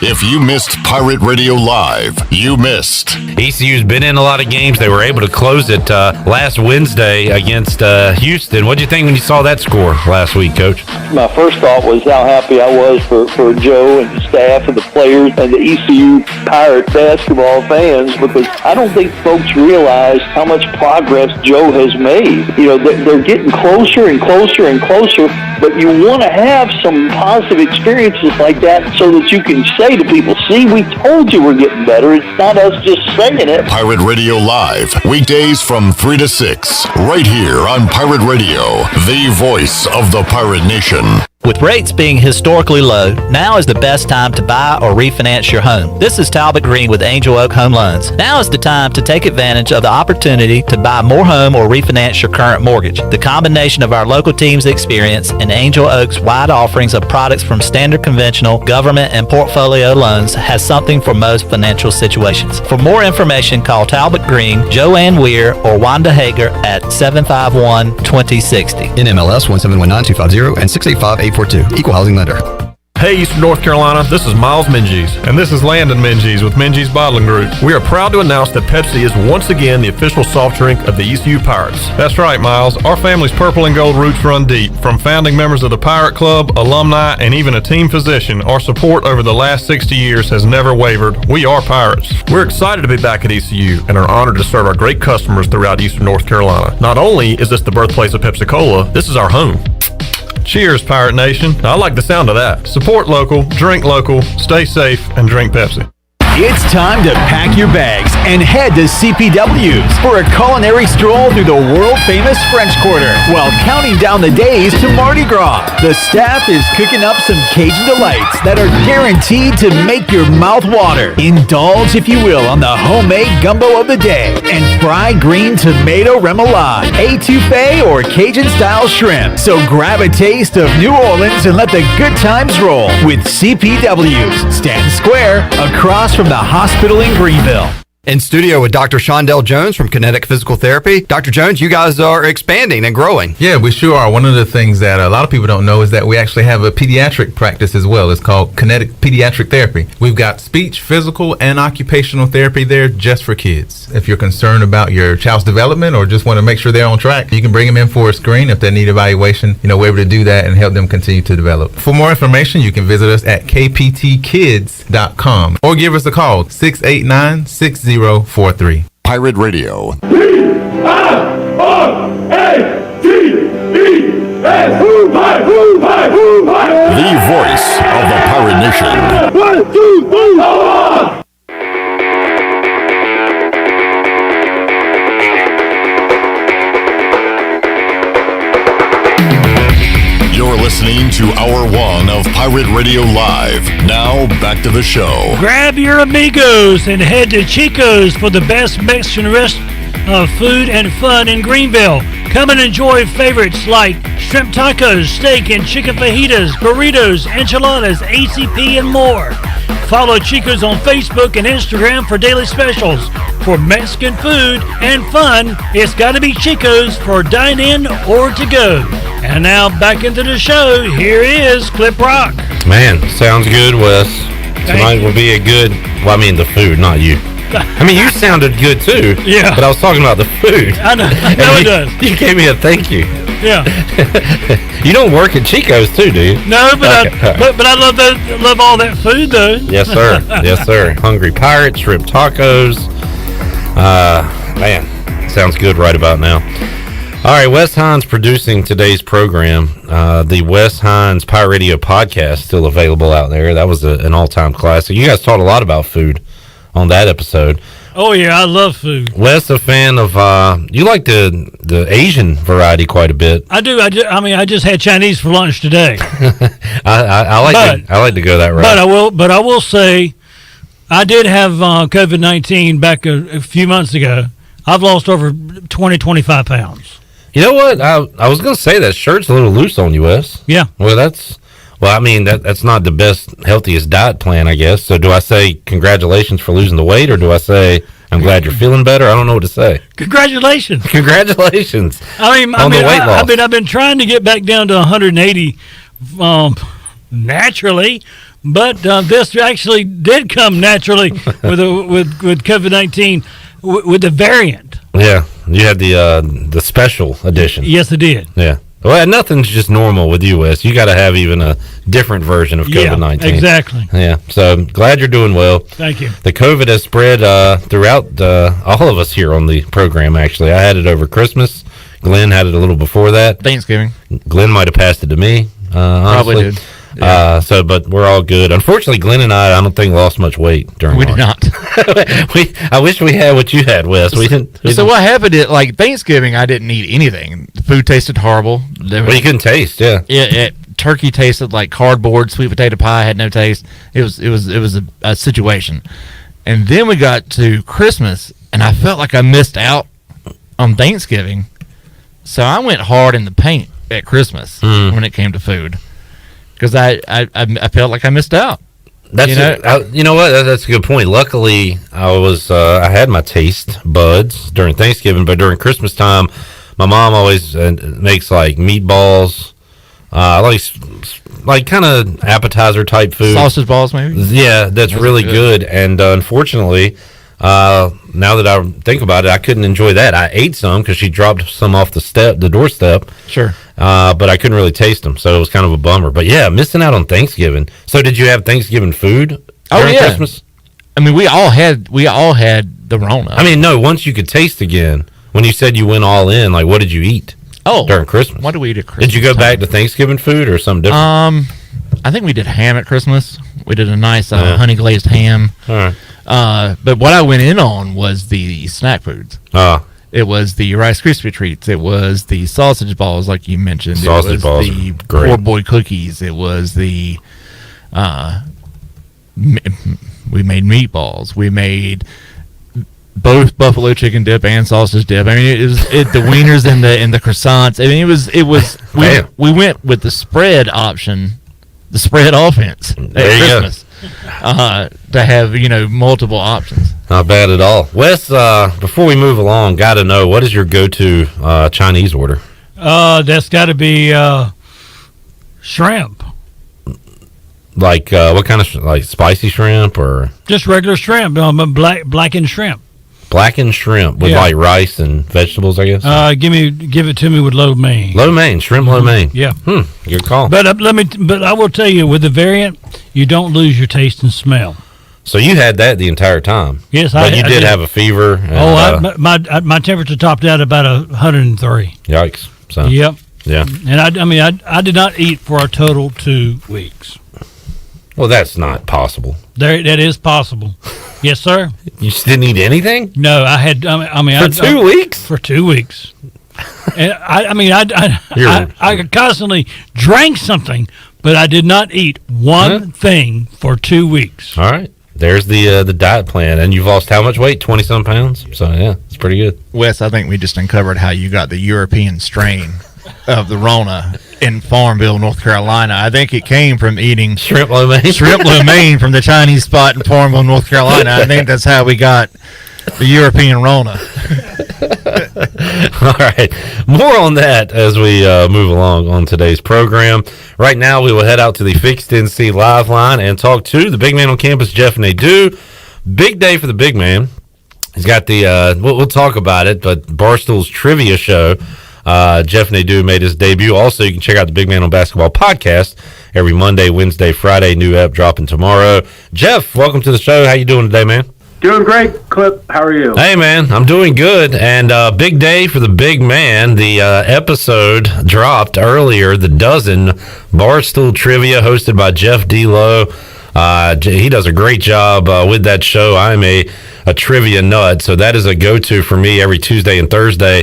If you missed Pirate Radio Live, you missed. ECU's been in a lot of games. They were able to close it last Wednesday against Houston. What did you think when you saw that score last week, Coach? My first thought was how happy I was for Joe and the staff and the players and the ECU Pirate basketball fans, because I don't think folks realize how much progress Joe has made. You know, they're getting closer and closer and closer, but you want to have some positive experiences like that so that you can say to people, see, we told you we're getting better. It's not us just saying it. Pirate Radio Live, weekdays from 3 to 6, right here on Pirate Radio, the voice of the Pirate Nation. With rates being historically low, now is the best time to buy or refinance your home. This is Talbot Green with Angel Oak Home Loans. Now is the time to take advantage of the opportunity to buy more home or refinance your current mortgage. The combination of our local team's experience and Angel Oak's wide offerings of products from standard conventional, government, and portfolio loans has something for most financial situations. For more information, call Talbot Green, Joanne Weir, or Wanda Hager at 751-2060. NMLS 1719250 and 685-842. Equal housing lender. Hey, Eastern North Carolina, this is Miles Minges, and this is Landon Minges with Minges Bottling Group. We are proud to announce that Pepsi is once again the official soft drink of the ECU Pirates. That's right, Miles. Our family's purple and gold roots run deep. From founding members of the Pirate Club, alumni, and even a team physician, our support over the last 60 years has never wavered. We are Pirates. We're excited to be back at ECU and are honored to serve our great customers throughout Eastern North Carolina. Not only is this the birthplace of Pepsi-Cola, this is our home. Cheers, Pirate Nation. I like the sound of that. Support local, drink local, stay safe, and drink Pepsi. It's time to pack your bags and head to CPW's for a culinary stroll through the world-famous French Quarter while counting down the days to Mardi Gras. The staff is cooking up some Cajun delights that are guaranteed to make your mouth water. Indulge, if you will, on the homemade gumbo of the day and fried green tomato remoulade, etouffee, or Cajun-style shrimp. So grab a taste of New Orleans and let the good times roll with CPW's, Stanton Square, across from the hospital in Greenville. In studio with Dr. Shondell Jones from Kinetic Physical Therapy. Dr. Jones, you guys are expanding and growing. Yeah, we sure are. One of the things that a lot of people don't know is that we actually have a pediatric practice as well. It's called Kinetic Pediatric Therapy. We've got speech, physical, and occupational therapy there just for kids. If you're concerned about your child's development or just want to make sure they're on track, you can bring them in for a screen. If they need evaluation, we're able to do that and help them continue to develop. For more information, you can visit us at kptkids.com or give us a call, 689-6043. Pirate Radio. The voice of the Pirate Nation. 1, 2, 3, power! You're listening to Hour 1 of Pirate Radio Live. Now, back to the show. Grab your amigos and head to Chico's for the best Mexican restaurant of food and fun in Greenville. Come and enjoy favorites like shrimp tacos, steak and chicken fajitas, burritos, enchiladas, ACP, and more. Follow Chico's on Facebook and Instagram for daily specials. For Mexican food and fun, it's got to be Chico's for dine-in or to go. And now back into the show. Here is Clip Rock. Man, sounds good, Wes. Tonight will be a good, the food, not you. You sounded good too. Yeah. But I was talking about the food. I know it does. You gave me a thank you. Yeah. You don't work at Chico's too, do you? No, but I love all that food though. Yes, sir. Yes, sir. Hungry Pirate, shrimp tacos. Man, sounds good right about now. All right, Wes Hines producing today's program. The Wes Hines Pirate Radio podcast still available out there. That was an all-time classic. You guys taught a lot about food on that episode. Oh yeah, I love food. Wes, a fan of you like the Asian variety quite a bit. I do. I just had Chinese for lunch today. I like to go that route. But I will say, I did have COVID-19 back a few months ago. I've lost over 25 pounds. You know what? I was going to say that shirt's a little loose on you, Wes. Yeah. Well, that's not the best, healthiest diet plan, I guess. So do I say congratulations for losing the weight, or do I say I'm glad you're feeling better? I don't know what to say. Congratulations. Congratulations. On the weight loss. I've been trying to get back down to 180 naturally, but this actually did come naturally with COVID-19 with the variant. Yeah, you had the special edition. Yes, I did. Yeah. Well, nothing's just normal with you, Wes. You got to have even a different version of COVID-19. Yeah, exactly. Yeah. So glad you're doing well. Thank you. The COVID has spread throughout all of us here on the program, actually. I had it over Christmas. Glenn had it a little before that. Thanksgiving. Glenn might have passed it to me, honestly. Probably did. Yeah. But we're all good. Unfortunately, Glenn and I don't think lost much weight during We did not. I wish we had what you had, Wes. We didn't. So what happened at Thanksgiving? I didn't eat anything. The food tasted horrible. Well, you couldn't taste, yeah. Yeah, turkey tasted like cardboard. Sweet potato pie had no taste. It was a situation. And then we got to Christmas, and I felt like I missed out on Thanksgiving. So I went hard in the paint at Christmas when it came to food. Because I felt like I missed out. You know what? That's a good point. Luckily, I had my taste buds during Thanksgiving, but during Christmas time, my mom always makes like meatballs, like kind of appetizer type food, sausage balls maybe. Yeah, that's really good. And unfortunately, now that I think about it, I couldn't enjoy that. I ate some because she dropped some off the doorstep. Sure. But I couldn't really taste them, so it was kind of a bummer. But yeah, missing out on Thanksgiving. So did you have Thanksgiving food during Christmas? I mean, we all had the Rona. I mean, no, once you could taste again, when you said you went all in, like what did you eat during Christmas? What did we eat at Christmas? Did you go back to Thanksgiving food or something different? I think we did ham at Christmas. We did a nice honey glazed ham. All right. But what I went in on was the snack foods. It was the Rice Krispie treats. It was the sausage balls, like you mentioned. Sausage it was balls the are great. poor boy cookies. It was the we made meatballs. We made both buffalo chicken dip and sausage dip. I mean, the wieners and the croissants. I mean, it was we went with the spread option, the spread offense at Christmas. To have multiple options. Not bad at all. Wes, before we move along, got to know, what is your go-to Chinese order? That's got to be shrimp. Like what kind of like spicy shrimp or just regular shrimp? Blackened shrimp. Blackened shrimp with like rice and vegetables, I guess. Give it to me with lo mein. Lo mein, shrimp lo mein. Yeah. Good call. But I will tell you, with the variant, you don't lose your taste and smell. So you had that the entire time. Yes, but you did have a fever. And, my temperature topped out about 103. Yikes! So yep. Yeah. And I did not eat for a total 2 weeks. Well, that's not possible. That is possible. Yes, sir. You just didn't eat anything? No, I had. For 2 weeks. For 2 weeks. And I constantly drank something, but I did not eat one thing for 2 weeks. All right. There's the diet plan, and you've lost how much weight? 20-some pounds. So yeah, it's pretty good. Wes, I think we just uncovered how you got the European strain of the Rona in Farmville, North Carolina. I think it came from eating shrimp lo mein. Shrimp lo mein from the Chinese spot in Farmville, North Carolina. I think that's how we got the European Rona. All right. More on that as we move along on today's program. Right now, we will head out to the Fixed NC Live line and talk to the big man on campus, Jeff Nadeau. Big day for the big man. He's got the, we'll talk about it, but Barstool's trivia show. Jeff Nadeau made his debut. Also, you can check out the Big Man on Basketball podcast every Monday, Wednesday, Friday. New ep dropping tomorrow. Jeff, welcome to the show. How you doing today, man? Doing great, Clip. How are you? Hey, man. I'm doing good. And big day for the big man. The episode dropped earlier, The Dozen, Barstool Trivia, hosted by Jeff D. Lowe. He does a great job with that show. I'm a trivia nut, so that is a go-to for me every Tuesday and Thursday.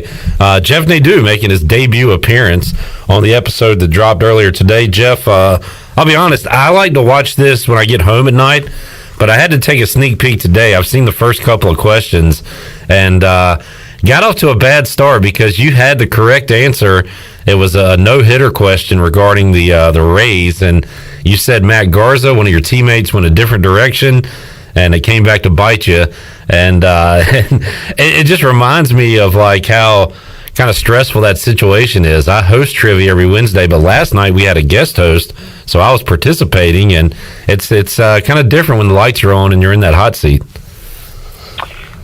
Jeff Nadeau making his debut appearance on the episode that dropped earlier today. Jeff, I'll be honest, I like to watch this when I get home at night, but I had to take a sneak peek today. I've seen the first couple of questions and got off to a bad start because you had the correct answer. It was a no-hitter question regarding the Rays, and you said Matt Garza, one of your teammates, went a different direction, and it came back to bite you. And it just reminds me of like how kind of stressful that situation is. I host trivia every Wednesday, but last night we had a guest host, so I was participating, and it's kind of different when the lights are on and you're in that hot seat.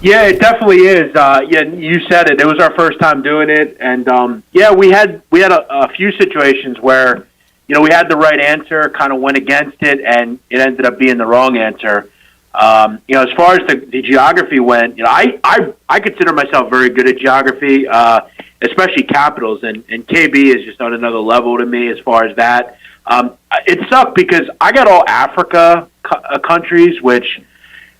Yeah, it definitely is. Yeah, you said it. It was our first time doing it, and yeah, we had a few situations where we had the right answer, kind of went against it, and it ended up being the wrong answer. As far as the geography went, I consider myself very good at geography, especially capitals, and KB is just on another level to me as far as that. It sucked because I got all Africa countries, which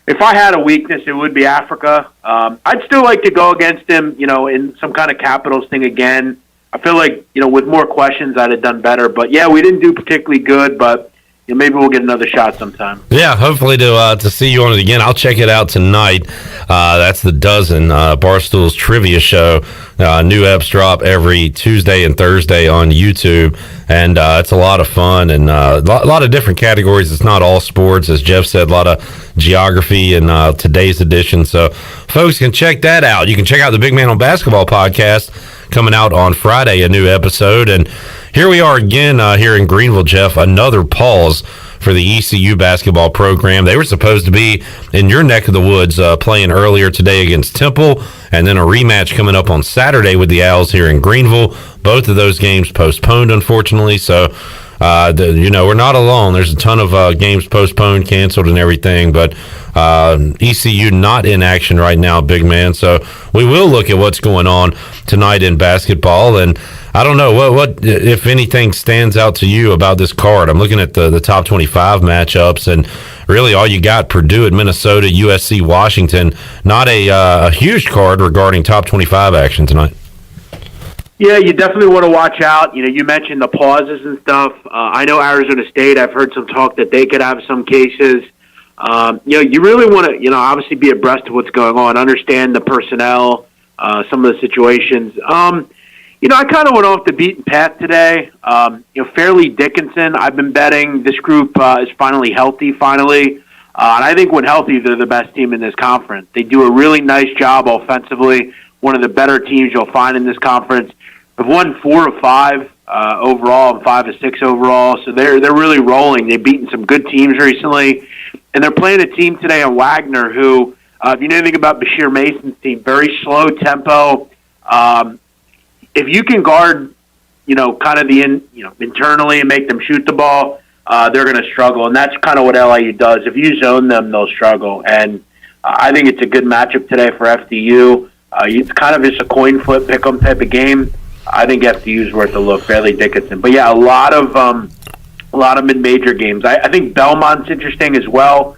if I had a weakness, it would be Africa. I'd still like to go against him, in some kind of capitals thing again. I feel like, with more questions, I'd have done better. But, yeah, we didn't do particularly good, but maybe we'll get another shot sometime. Yeah, hopefully to see you on it again. I'll check it out tonight. That's The Dozen, Barstool's trivia show. New eps drop every Tuesday and Thursday on YouTube, and it's a lot of fun and a lot of different categories. It's not all sports, as Jeff said, a lot of geography in today's edition. So folks can check that out. You can check out the Big Man on Basketball podcast coming out on Friday, a new episode. And here we are again here in Greenville, Jeff, another pause for the ECU basketball program. They were supposed to be in your neck of the woods playing earlier today against Temple, and then a rematch coming up on Saturday with the Owls here in Greenville. Both of those games postponed, unfortunately. So, we're not alone. There's a ton of games postponed, canceled, and everything, but ECU not in action right now, big man. So we will look at what's going on tonight in basketball. And I don't know what if anything stands out to you about this card. I'm looking at the top 25 matchups, and really all you got Purdue at Minnesota, USC, Washington. Not a huge card regarding top 25 action tonight. Yeah, you definitely want to watch out. You know, you mentioned the pauses and stuff. I know Arizona State, I've heard some talk that they could have some cases. You really want to, obviously be abreast of what's going on, understand the personnel, some of the situations. I kind of went off the beaten path today. Fairleigh Dickinson, I've been betting this group is finally healthy, and I think when healthy, they're the best team in this conference. They do a really nice job offensively, one of the better teams you'll find in this conference. They've won 4 of 5 overall and 5 of 6 overall, so they're really rolling. They've beaten some good teams recently, and they're playing a team today on Wagner who, if you know anything about Bashir Mason's team, very slow tempo. If you can guard, kind of internally and make them shoot the ball, they're going to struggle, and that's kind of what LIU does. If you zone them, they'll struggle, and I think it's a good matchup today for FDU. It's kind of just a coin flip, pick 'em type of game. I think FDU is worth a look, Fairleigh Dickinson. But yeah, a lot of mid-major games. I think Belmont's interesting as well.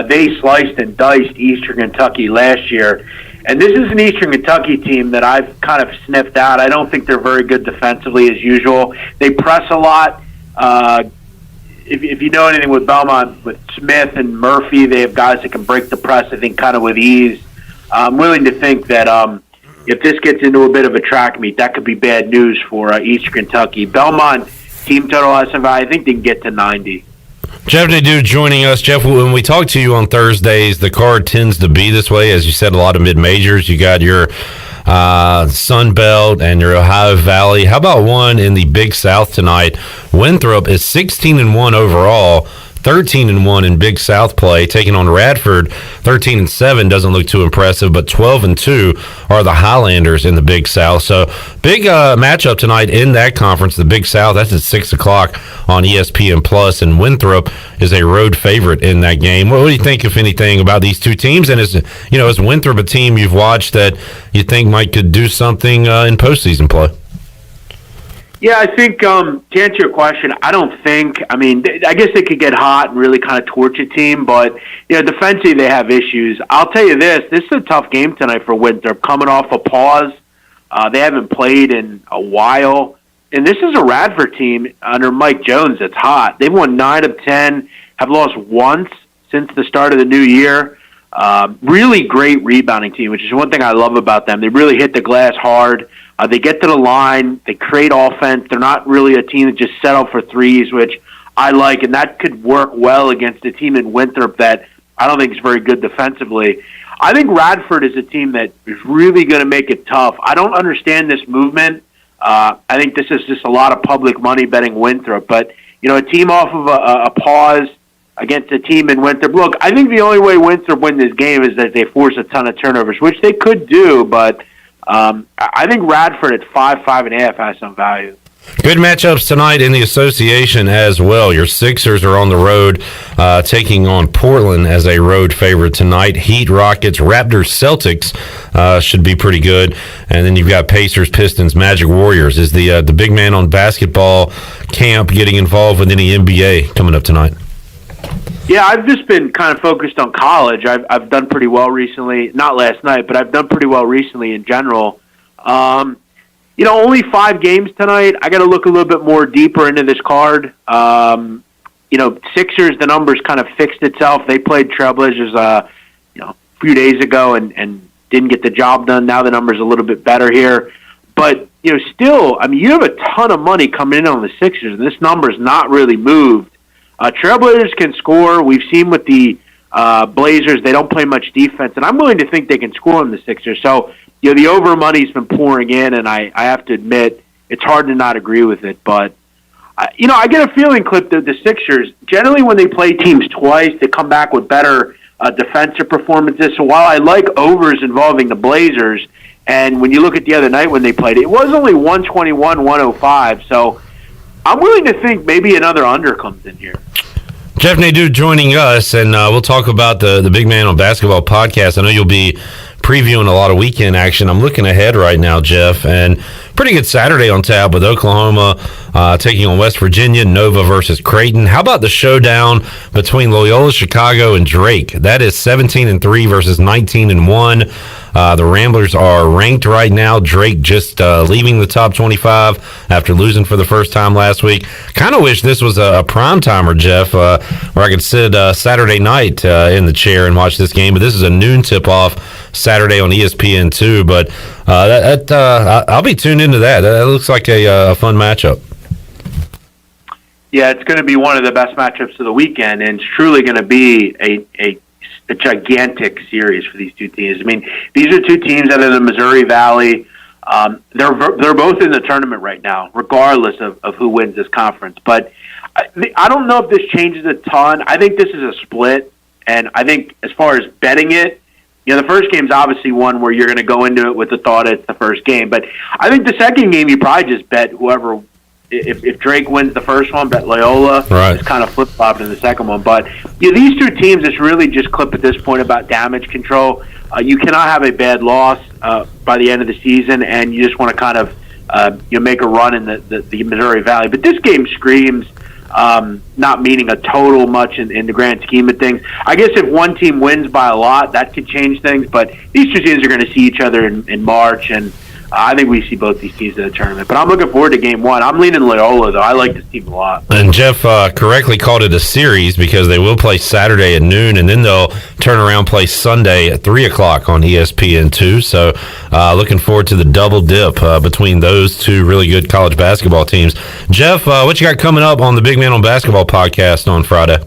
They sliced and diced Eastern Kentucky last year. And this is an Eastern Kentucky team that I've kind of sniffed out. I don't think they're very good defensively as usual. They press a lot. If you know anything with Belmont, with Smith and Murphy, they have guys that can break the press, I think, kind of with ease. I'm willing to think that if this gets into a bit of a track meet, that could be bad news for Eastern Kentucky. Belmont, team total SFI, I think they can get to 90. Jeff Nadeau joining us. Jeff, when we talk to you on Thursdays, the card tends to be this way. As you said, a lot of mid-majors. You got your Sun Belt and your Ohio Valley. How about one in the Big South tonight? Winthrop is 16-1 overall, 13-1 in Big South play, taking on Radford. 13-7 doesn't look too impressive, but 12-2 are the Highlanders in the Big South. So big matchup tonight in that conference, the Big South. That's at 6:00 on ESPN Plus, and Winthrop is a road favorite in that game. What do you think, if anything, about these two teams? And is Winthrop a team you've watched that you think could do something in postseason play? Yeah, I think to answer your question, I guess they could get hot and really kind of torch a team, but defensively they have issues. I'll tell you this is a tough game tonight for Winthrop, coming off a pause. They haven't played in a while, and this is a Radford team under Mike Jones that's hot. They've won 9 of 10, have lost once since the start of the new year. Really great rebounding team, which is one thing I love about them. They really hit the glass hard. They get to the line. They create offense. They're not really a team that just settle for threes, which I like, and that could work well against a team in Winthrop that I don't think is very good defensively. I think Radford is a team that is really going to make it tough. I don't understand this movement. I think this is just a lot of public money betting Winthrop, but a team off of a pause against a team in Winthrop. Look, I think the only way Winthrop win this game is that they force a ton of turnovers, which they could do, but I think Radford at 5.5 has some value. Good matchups tonight in the association as well. Your Sixers are on the road, taking on Portland as a road favorite tonight. Heat, Rockets, Raptors, Celtics should be pretty good. And then you've got Pacers, Pistons, Magic, Warriors. Is the big man on basketball camp getting involved with any NBA coming up tonight? Yeah, I've just been kind of focused on college. I've done pretty well recently. Not last night, but I've done pretty well recently in general. Only 5 games tonight. I got to look a little bit more deeper into this card. Sixers, the numbers kind of fixed itself. They played Trailblazers, a few days ago and didn't get the job done. Now the number's a little bit better here. But, still, you have a ton of money coming in on the Sixers, and this number's not really moved. Trailblazers can score. We've seen with the Blazers, they don't play much defense, and I'm willing to think they can score on the Sixers. So, the over money's been pouring in, and I have to admit, it's hard to not agree with it. But, I get a feeling, Clip, that the Sixers, generally when they play teams twice, they come back with better defensive performances. So while I like overs involving the Blazers, and when you look at the other night when they played, it was only 121-105, so I'm willing to think maybe another under comes in here. Jeff Nadeau joining us, and we'll talk about the Big Man on Basketball podcast. I know you'll be previewing a lot of weekend action. I'm looking ahead right now, Jeff, and pretty good Saturday on tap with Oklahoma taking on West Virginia, Nova versus Creighton. How about the showdown between Loyola Chicago and Drake? That is 17-3 versus 19-1. The Ramblers are ranked right now. Drake just leaving the top 25 after losing for the first time last week. Kind of wish this was a prime timer, Jeff, where I could sit Saturday night in the chair and watch this game. But this is a noon tip-off Saturday on ESPN2. But I'll be tuned into that. That looks like a fun matchup. Yeah, it's going to be one of the best matchups of the weekend, and it's truly going to be a gigantic series for these two teams. I mean, these are two teams out of the Missouri Valley. They're both in the tournament right now, regardless of who wins this conference. But I don't know if this changes a ton. I think this is a split, and I think as far as betting it, the first game is obviously one where you're going to go into it with the thought it's the first game. But I think the second game you probably just bet whoever. If Drake wins the first one, bet Loyola. Right. It's kind of flip-flopped in the second one. But these two teams, it's really just clip at this point about damage control. You cannot have a bad loss by the end of the season, and you just want to kind of make a run in the Missouri Valley. But this game screams not meaning a total much in the grand scheme of things. I guess if one team wins by a lot, that could change things. But these two teams are going to see each other in March, and I think we see both these teams in the tournament. But I'm looking forward to game one. I'm leaning Loyola, though. I like this team a lot. And Jeff correctly called it a series because they will play Saturday at noon, and then they'll turn around play Sunday at 3 o'clock on ESPN2. So looking forward to the double dip between those two really good college basketball teams. Jeff, what you got coming up on the Big Man on Basketball podcast on Friday?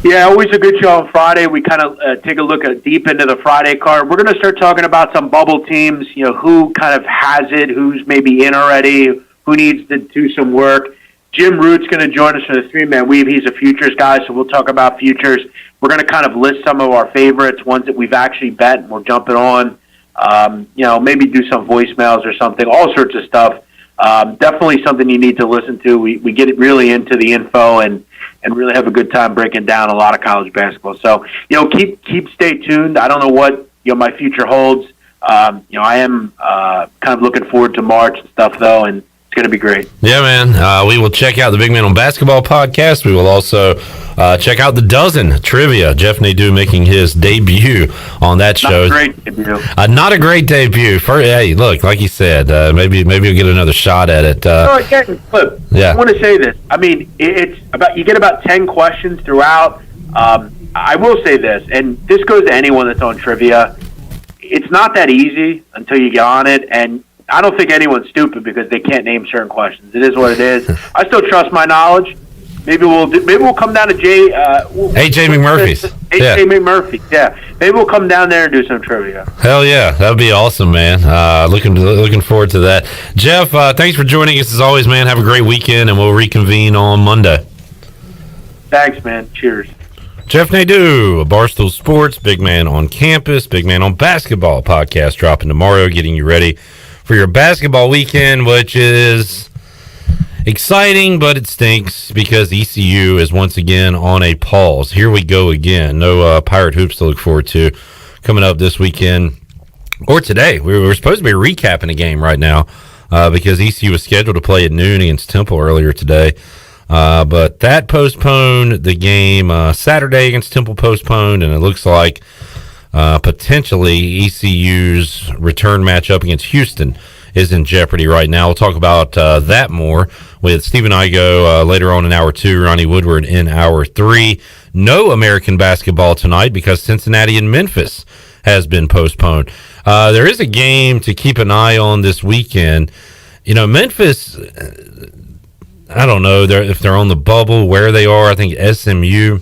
Yeah, always a good show on Friday. We kind of take a look deep into the Friday card. We're going to start talking about some bubble teams, who kind of has it, who's maybe in already, who needs to do some work. Jim Root's going to join us for the three-man weave. He's a futures guy, so we'll talk about futures. We're going to kind of list some of our favorites, ones that we've actually bet and we're jumping on. Maybe do some voicemails or something, all sorts of stuff. Definitely something you need to listen to. We get really into the info and really have a good time breaking down a lot of college basketball. So, keep stay tuned. I don't know what, my future holds. I am kind of looking forward to March and stuff, though, and it's going to be great. Yeah, man. We will check out the Big Man on Basketball podcast. We will also check out the Dozen Trivia. Jeff Nadeau making his debut on that show. Not a great debut. Not a great debut. Hey, look, like you said, maybe you'll get another shot at it. Flip. Yeah. I want to say this. I mean, it's about you get about 10 questions throughout. I will say this, and this goes to anyone that's on trivia. It's not that easy until you get on it, and I don't think anyone's stupid because they can't name certain questions. It is what it is. I still trust my knowledge. Maybe we'll come down to AJ McMurphy's. AJ McMurphy. Yeah. Maybe we'll come down there and do some trivia. Hell yeah, that would be awesome, man. Looking forward to that. Jeff, thanks for joining us as always, man. Have a great weekend, and we'll reconvene on Monday. Thanks, man. Cheers. Jeff Nadeau, Barstool Sports, Big Man on Campus, Big Man on Basketball podcast dropping tomorrow, getting you ready for your basketball weekend, which is exciting, but it stinks because ECU is once again on a pause. Here we go again. No Pirate Hoops to look forward to coming up this weekend or today. We're supposed to be recapping a game right now because ECU was scheduled to play at noon against Temple earlier today. But that postponed the game. Saturday against Temple postponed, and it looks like potentially ECU's return matchup against Houston is in jeopardy right now. We'll talk about that more with Stephen Igoe later on in Hour 2, Ronnie Woodward in Hour 3. No American basketball tonight because Cincinnati and Memphis has been postponed. There is a game to keep an eye on this weekend. Memphis, I don't know if they're on the bubble, where they are. I think SMU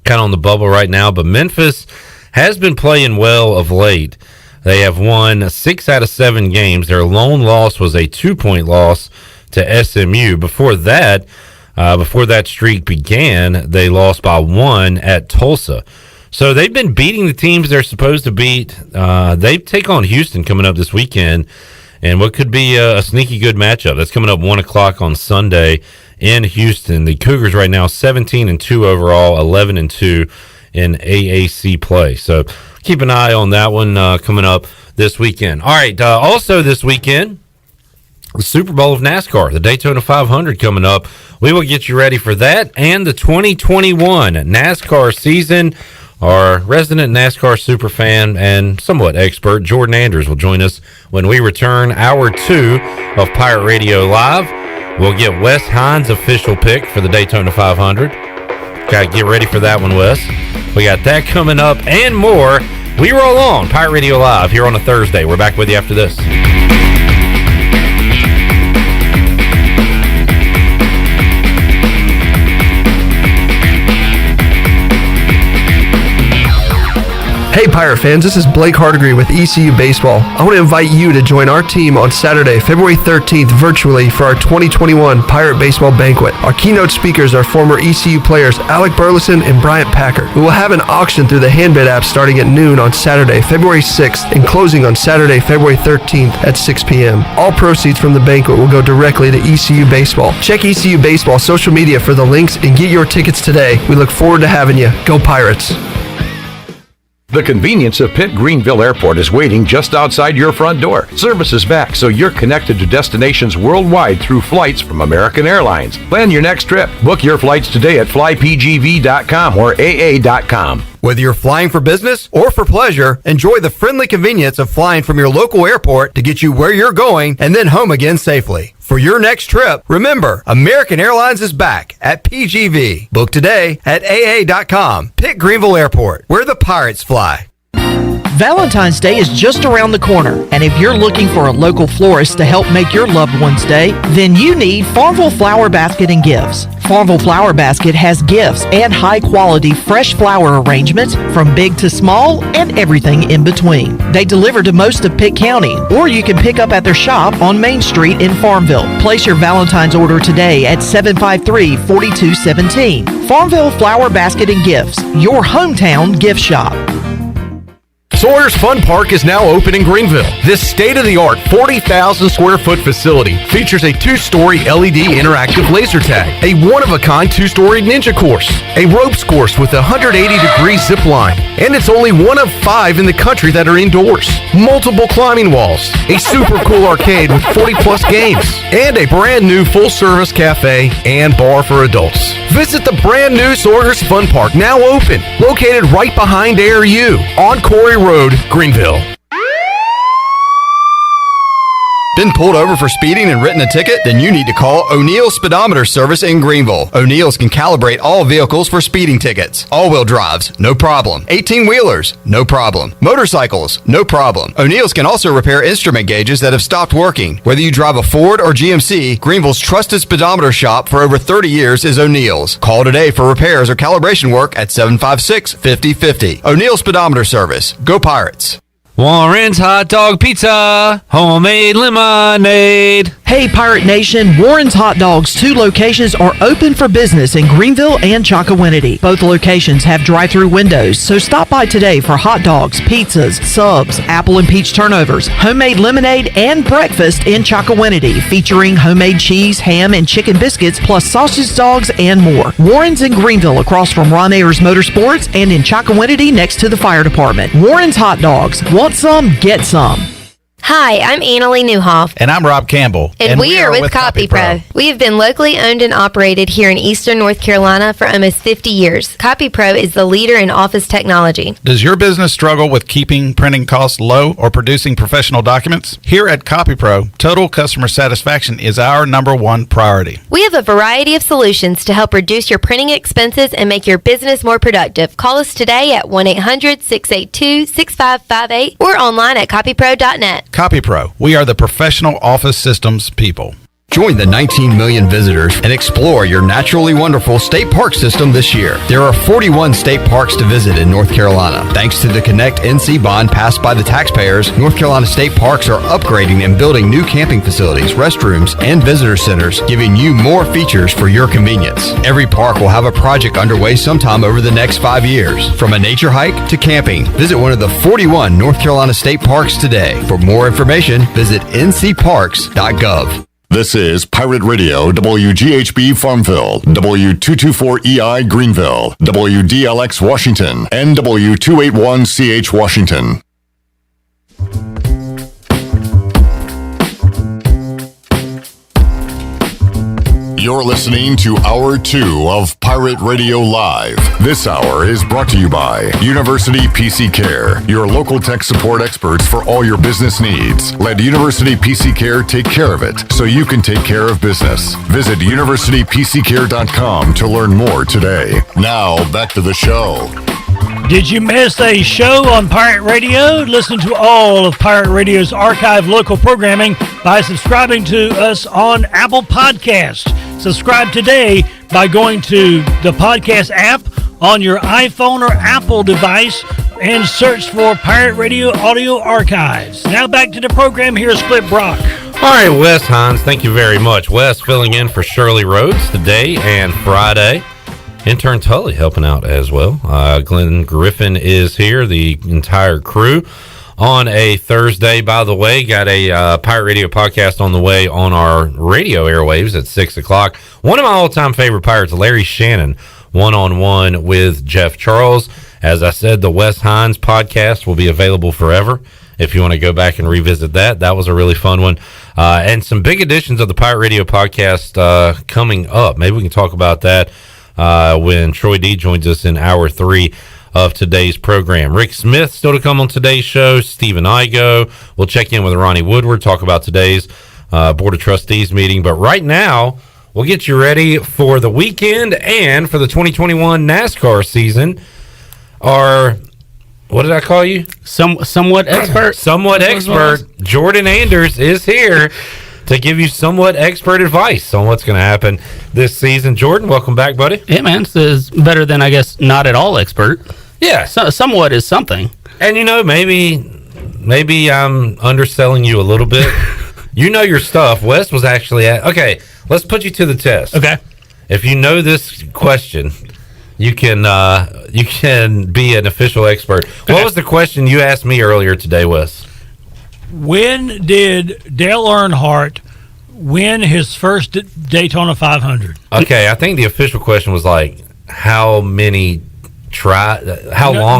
kind of on the bubble right now, but Memphis has been playing well of late. They have won 6 out of 7 games. Their lone loss was a 2-point loss to SMU. Before that streak began, they lost by 1 at Tulsa. So they've been beating the teams they're supposed to beat. They take on Houston coming up this weekend, and what could be a sneaky good matchup. That's coming up 1 o'clock on Sunday in Houston. The Cougars right now 17-2 overall, 11-2 in AAC play. So keep an eye on that one coming up this weekend. All right, also this weekend, the Super Bowl of NASCAR, the Daytona 500 coming up. We will get you ready for that and the 2021 NASCAR season. Our resident NASCAR superfan and somewhat expert, Jordan Anders, will join us when we return hour 2 of Pirate Radio Live. We'll get Wes Hines' official pick for the Daytona 500. Got to get ready for that one, Wes. We got that coming up and more. We roll on Pirate Radio Live here on a Thursday. We're back with you after this. Hey Pirate fans, this is Blake Hardigree with ECU Baseball. I want to invite you to join our team on Saturday, February 13th virtually for our 2021 Pirate Baseball Banquet. Our keynote speakers are former ECU players Alec Burleson and Bryant Packard. We will have an auction through the Handbid app starting at noon on Saturday, February 6th and closing on Saturday, February 13th at 6 p.m. All proceeds from the banquet will go directly to ECU Baseball. Check ECU Baseball social media for the links and get your tickets today. We look forward to having you. Go Pirates! The convenience of Pitt Greenville Airport is waiting just outside your front door. Service is back, so you're connected to destinations worldwide through flights from American Airlines. Plan your next trip. Book your flights today at flypgv.com or aa.com. Whether you're flying for business or for pleasure, enjoy the friendly convenience of flying from your local airport to get you where you're going and then home again safely. For your next trip, remember, American Airlines is back at PGV. Book today at aa.com. Pitt Greenville Airport, where the Pirates fly. Valentine's Day is just around the corner, and if you're looking for a local florist to help make your loved one's day, then you need Farmville Flower Basket and Gifts. Farmville Flower Basket has gifts and high-quality fresh flower arrangements from big to small and everything in between. They deliver to most of Pitt County, or you can pick up at their shop on Main Street in Farmville. Place your Valentine's order today at 753-4217. Farmville Flower Basket and Gifts, your hometown gift shop. Sawyer's Fun Park is now open in Greenville. This state-of-the-art 40,000 square foot facility features a 2-story LED interactive laser tag, a one-of-a-kind 2-story ninja course, a ropes course with a 180-degree zip line, and it's only one of 5 in the country that are indoors. Multiple climbing walls, a super cool arcade with 40-plus games, and a brand-new full-service cafe and bar for adults. Visit the brand-new Sawyer's Fun Park, now open, located right behind ARU on Corey Road, Greenville. Been pulled over for speeding and written a ticket? Then you need to call O'Neill's Speedometer Service in Greenville. O'Neill's can calibrate all vehicles for speeding tickets. All-wheel drives, no problem. 18-wheelers, no problem. Motorcycles, no problem. O'Neill's can also repair instrument gauges that have stopped working. Whether you drive a Ford or GMC, Greenville's trusted speedometer shop for over 30 years is O'Neill's. Call today for repairs or calibration work at 756-5050. O'Neill's Speedometer Service. Go Pirates! Warren's Hot Dog Pizza, homemade lemonade. Hey Pirate Nation, Warren's Hot Dogs 2 locations are open for business in Greenville and Chocowinity. Both locations have drive-through windows, so stop by today for hot dogs, pizzas, subs, apple and peach turnovers, homemade lemonade, and breakfast in Chocowinity, featuring homemade cheese, ham, and chicken biscuits, plus sausage dogs and more. Warren's in Greenville across from Ron Ayers Motorsports and in Chocowinity next to the fire department. Warren's Hot Dogs. Want some? Get some. Hi, I'm Annalie Newhoff. And I'm Rob Campbell. And we are with CopyPro. We have been locally owned and operated here in Eastern North Carolina for almost 50 years. CopyPro is the leader in office technology. Does your business struggle with keeping printing costs low or producing professional documents? Here at CopyPro, total customer satisfaction is our #1 priority. We have a variety of solutions to help reduce your printing expenses and make your business more productive. Call us today at 1-800-682-6558 or online at copypro.net. CopyPro, we are the professional office systems people. Join the 19 million visitors and explore your naturally wonderful state park system this year. There are 41 state parks to visit in North Carolina. Thanks to the Connect NC bond passed by the taxpayers, North Carolina state parks are upgrading and building new camping facilities, restrooms, and visitor centers, giving you more features for your convenience. Every park will have a project underway sometime over the next 5 years. From a nature hike to camping, visit one of the 41 North Carolina state parks today. For more information, visit ncparks.gov. This is Pirate Radio, WGHB Farmville, W224EI Greenville, WDLX Washington, and W281CH Washington. You're listening to Hour 2 of Pirate Radio Live. This hour is brought to you by University PC Care, your local tech support experts for all your business needs. Let University PC Care take care of it so you can take care of business. Visit universitypccare.com to learn more today. Now, back to the show. Did you miss a show on Pirate Radio? Listen to all of Pirate Radio's archived local programming by subscribing to us on Apple Podcasts. Subscribe today by going to the podcast app on your iPhone or Apple device and search for Pirate Radio Audio Archives. Now back to the program. Here's Clip Brock. All right, Wes Hines, thank you very much. Wes filling in for Shirley Rhodes today and Friday. Intern Tully helping out as well. Glenn Griffin is here, the entire crew. On a Thursday, by the way, got a Pirate Radio podcast on the way on our radio airwaves at 6 o'clock. One of my all-time favorite Pirates, Larry Shannon, one-on-one with Jeff Charles. As I said, the Wes Hines podcast will be available forever if you want to go back and revisit that. That was a really fun one. And some big editions of the Pirate Radio podcast coming up. Maybe we can talk about that when Troy D joins us in hour 3 of today's program. Rick Smith still to come on today's show. Stephen Igoe. We'll check in with Ronnie Woodward, talk about today's Board of Trustees meeting. But right now, we'll get you ready for the weekend and for the 2021 NASCAR season. Our, what did I call you? Somewhat expert. Somewhat expert. Jordan Anders is here to give you somewhat expert advice on what's going to happen this season. Jordan, welcome back, buddy. Yeah, man, this is better than, I guess, not at all expert. Yeah. Somewhat is something. And, you know, maybe I'm underselling you a little bit. You know your stuff. Wes was actually okay, let's put you to the test. Okay. If you know this question, you can be an official expert. Okay. What was the question you asked me earlier today, Wes? When did Dale Earnhardt win his first Daytona 500? Okay, I think the official question was like, how long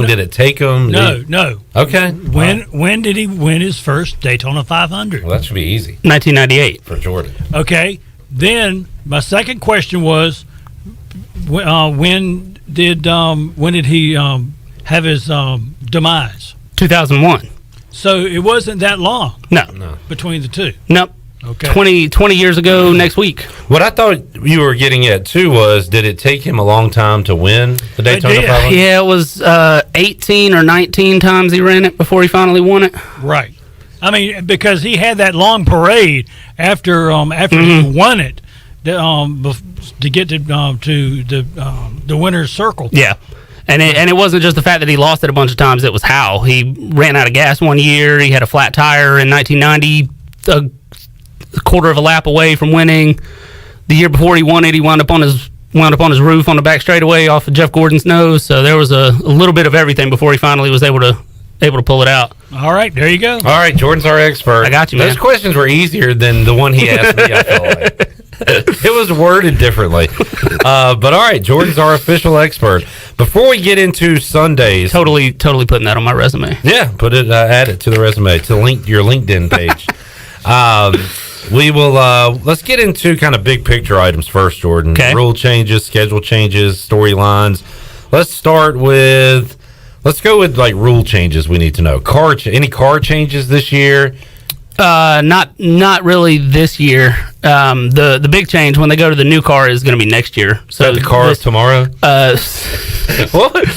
did it take him? No. Okay. When did he win his first Daytona 500? Well, that should be easy. 1998 for Jordan. Okay. Then my second question was, when did he have his demise? 2001. So it wasn't that long. No. Between the two. Nope. Okay. 20 years ago next week. What I thought you were getting at too was, did it take him a long time to win the Daytona 500? Yeah, it was 18 or 19 times he ran it before he finally won it. Right. I mean, because he had that long parade after he won it to get to the winner's circle. Yeah. And it wasn't just the fact that he lost it a bunch of times, it was how. He ran out of gas one year, he had a flat tire in 1990, a quarter of a lap away from winning. The year before he won it, he wound up on his roof on the back straightaway off of Jeff Gordon's nose. So there was a little bit of everything before he finally was able to pull it out. All right, there you go. All right, Jordan's our expert. I got you, man. Those questions were easier than the one he asked me, I feel like. It was worded differently. But all right, Jordan's our official expert. Before we get into Sundays, totally putting that on my resume. Yeah, put it, add it to the resume, to your LinkedIn page. We will let's get into kind of big picture items first, Jordan. Okay. Rule changes, schedule changes, storylines. Let's go with like rule changes we need to know. Any car changes this year? Not really this year. The big change when they go to the new car is going to be next year. So the car is tomorrow? What?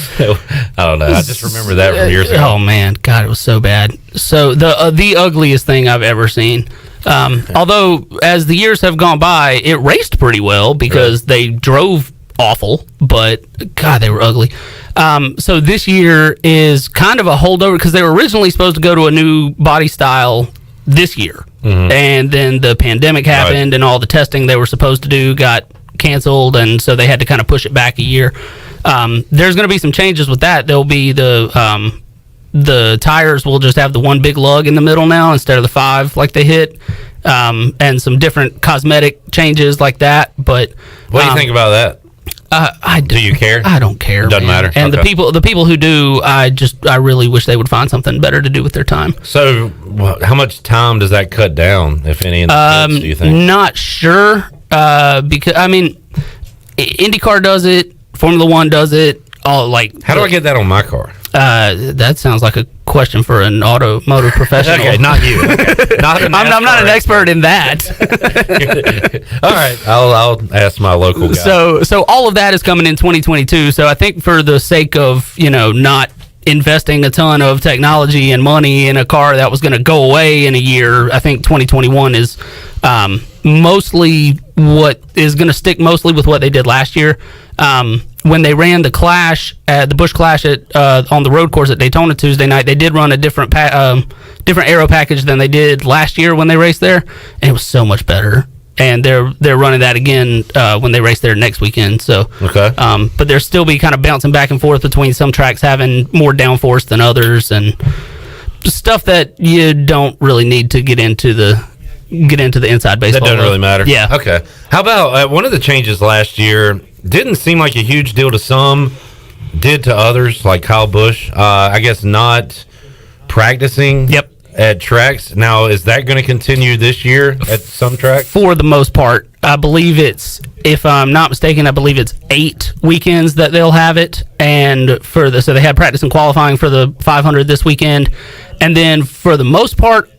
I don't know. I just remember that from years ago. Oh man, God, it was so bad. So the ugliest thing I've ever seen. Although as the years have gone by, it raced pretty well because they drove awful, but God, they were ugly. So this year is kind of a holdover because they were originally supposed to go to a new body style this year, and then the pandemic happened, and all the testing they were supposed to do got canceled, and so they had to kind of push it back a year. There's going to be some changes with that. There'll be the tires will just have the one big lug in the middle now instead of the 5 like they hit, and some different cosmetic changes like that. But what do you think about that? Do you care? I don't care. It doesn't matter. And the people who do, I really wish they would find something better to do with their time. So, how much time does that cut down, if any, in the pits, do you think? Not sure, because I mean, IndyCar does it, Formula One does it. All like, how do I get that on my car? That sounds like a question for an automotive professional. Okay, not you. Okay. I'm not an expert in that. All right, I'll ask my local guy. So all of that is coming in 2022. So I think for the sake of not investing a ton of technology and money in a car that was going to go away in a year, I think 2021 is mostly what is going to stick mostly with what they did last year. When they ran the Clash, the Busch Clash on the road course at Daytona Tuesday night, they did run a different aero package than they did last year when they raced there, and it was so much better. And they're running that again when they race there next weekend. So, okay. But they'll still be kind of bouncing back and forth between some tracks having more downforce than others, and stuff that you don't really need to get into the inside baseball. That doesn't really matter. Yeah. Okay. How about one of the changes last year? Didn't seem like a huge deal to some, did to others, like Kyle Busch. I guess not practicing. Yep. At tracks. Now, is that going to continue this year at some tracks? For the most part, I believe it's, if I'm not mistaken, I believe it's 8 weekends that they'll have it, and so they had practice and qualifying for the 500 this weekend, and then for the most part,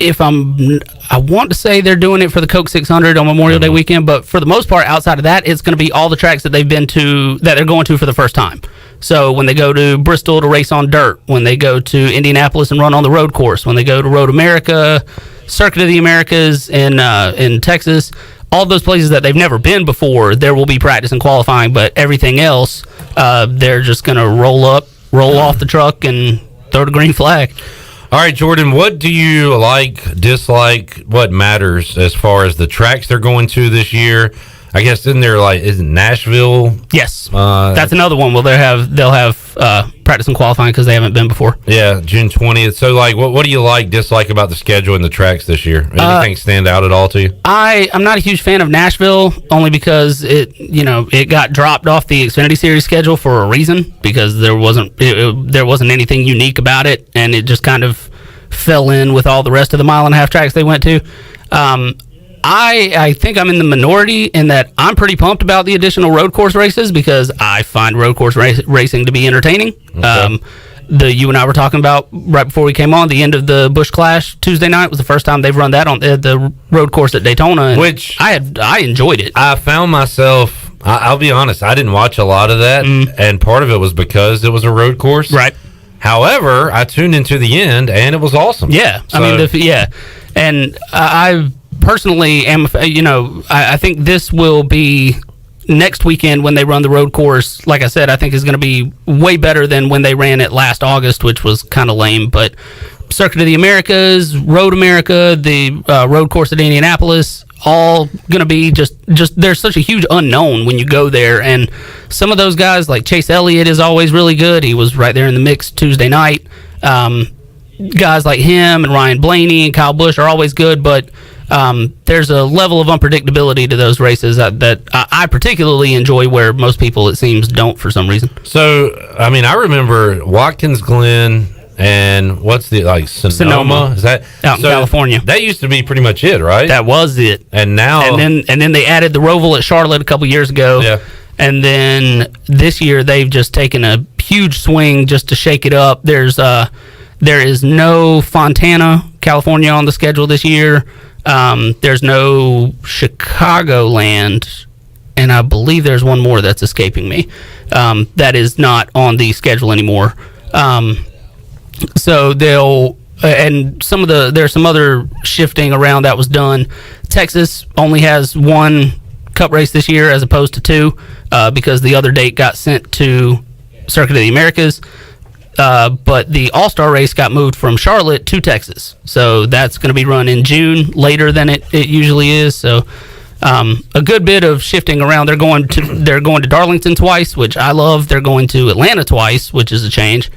I want to say they're doing it for the Coke 600 on Memorial Day weekend, but for the most part, outside of that, it's going to be all the tracks that they've been to, that they're going to for the first time. So when they go to Bristol to race on dirt, when they go to Indianapolis and run on the road course, when they go to Road America, Circuit of the Americas in Texas, all those places that they've never been before, there will be practice and qualifying, but everything else, they're just going to roll off the truck and throw the green flag. All right, Jordan, what do you like, dislike, what matters as far as the tracks they're going to this year? I guess isn't it Nashville? Yes, that's another one. Well, they'll have practice and qualifying because they haven't been before. Yeah, June 20th. So, what do you like, dislike about the schedule and the tracks this year? Anything stand out at all to you? I'm not a huge fan of Nashville, only because it got dropped off the Xfinity Series schedule for a reason, because there wasn't anything unique about it, and it just kind of fell in with all the rest of the mile-and-a-half tracks they went to. I think I'm in the minority in that I'm pretty pumped about the additional road course races, because I find road course racing to be entertaining. Okay. You and I were talking about right before we came on, the end of the Busch Clash Tuesday night was the first time they've run that on the road course at Daytona, which I enjoyed it. I found myself, I'll be honest, I didn't watch a lot of that, and part of it was because it was a road course. Right. However, I tuned into the end, and it was awesome. Yeah, So, and I personally am, I think this will be next weekend when they run the road course. Like I said, I think is going to be way better than when they ran it last August, which was kind of lame. But Circuit of the Americas, Road America, the road course at Indianapolis, all going to be just there's such a huge unknown when you go there. And some of those guys, like Chase Elliott, is always really good. He was right there in the mix Tuesday night. Guys like him and Ryan Blaney and Kyle Busch are always good, but there's a level of unpredictability to those races that I particularly enjoy, where most people, it seems, don't for some reason. So, I mean, I remember Watkins Glen and what's the, Sonoma? Is that out in California? That used to be pretty much it, right? That was it. And now... And then they added the Roval at Charlotte a couple years ago. Yeah. And then this year they've just taken a huge swing just to shake it up. There is no Fontana, California on the schedule this year. There's no Chicagoland, and I believe there's one more that's escaping me. That is not on the schedule anymore. So they'll, and there's some other shifting around that was done. Texas only has one Cup race this year as opposed to 2, because the other date got sent to Circuit of the Americas. But the All-Star race got moved from Charlotte to Texas. So that's going to be run in June, later than it usually is. So a good bit of shifting around. They're going to Darlington twice, which I love. They're going to Atlanta twice, which is a change.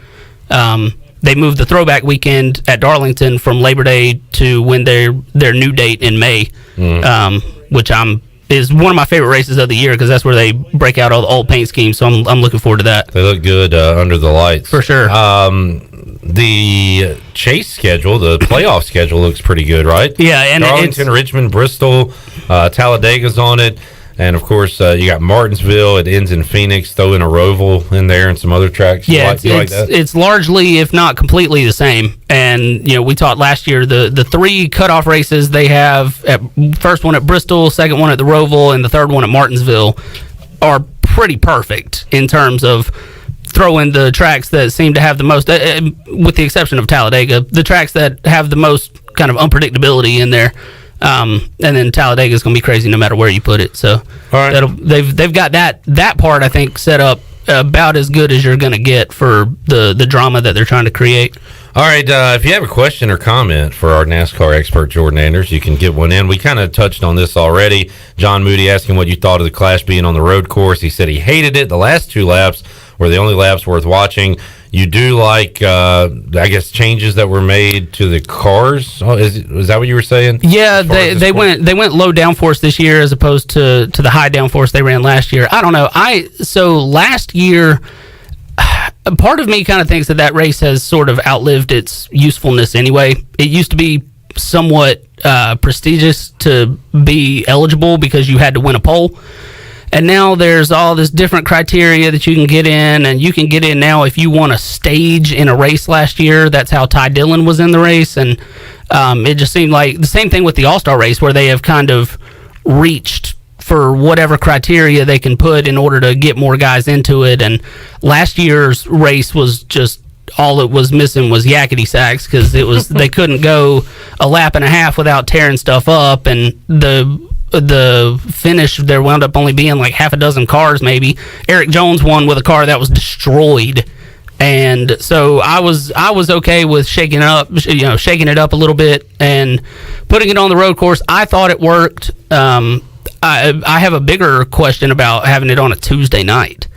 they moved the throwback weekend at Darlington from Labor Day to when their new date in May, which is one of my favorite races of the year because that's where they break out all the old paint schemes. So I'm looking forward to that. They look good under the lights for sure. The chase schedule, the playoff schedule, looks pretty good, right? Yeah, and Darlington, Richmond, Bristol, Talladega's on it. And, of course, you got Martinsville. It ends in Phoenix. Throw in a Roval in there and some other tracks. Yeah, you like that? It's largely, if not completely, the same. And, we talked last year, the 3 cutoff races they have, first one at Bristol, second one at the Roval, and the third one at Martinsville are pretty perfect in terms of throwing the tracks that seem to have the most, with the exception of Talladega, the tracks that have the most kind of unpredictability in there. And then Talladega is going to be crazy no matter where you put it. So they've got that part, I think, set up about as good as you're going to get for the drama that they're trying to create. All right, if you have a question or comment for our NASCAR expert, Jordan Anders, you can get one in. We kind of touched on this already. John Moody asking what you thought of the Clash being on the road course. He said he hated it. The last 2 laps were the only laps worth watching. You do like, I guess, changes that were made to the cars. Oh, is that what you were saying? Yeah, they went low downforce this year as opposed to the high downforce they ran last year. I don't know. So last year, part of me kind of thinks that race has sort of outlived its usefulness anyway. It used to be somewhat prestigious to be eligible because you had to win a pole. And now there's all this different criteria that you can get in, and you can get in now if you won a stage in a race last year. That's how Ty Dillon was in the race, and it just seemed like the same thing with the All-Star race, where they have kind of reached for whatever criteria they can put in order to get more guys into it. And last year's race was just all it was missing was yakety sacks because it was they couldn't go a lap and a half without tearing stuff up, and the finish there wound up only being like half a dozen cars maybe. Eric Jones won with a car that was destroyed, and so I was okay with shaking it up a little bit and putting it on the road course. I thought it worked. I have a bigger question about having it on a Tuesday night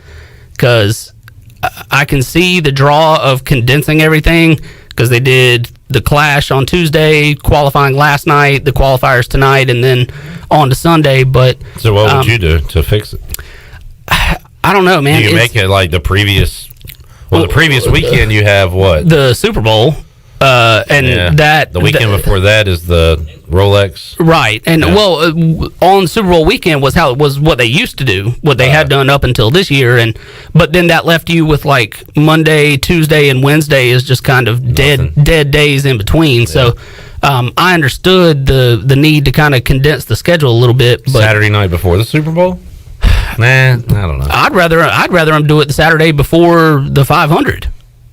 because I can see the draw of condensing everything because they did the Clash on Tuesday, qualifying last night, the qualifiers tonight, and then on to Sunday. But so what would you do to fix it? I don't know, man. Do you make it like the previous the previous weekend you have what? The Super Bowl. The weekend before that is the Rolex, right? And on Super Bowl weekend was what they used to do, what they had done up until this year, but then that left you with like Monday, Tuesday, and Wednesday is just kind of dead days in between. Yeah. So I understood the need to kind of condense the schedule a little bit. But Saturday night before the Super Bowl. Nah, I don't know. I'd rather them do it the Saturday before the 500.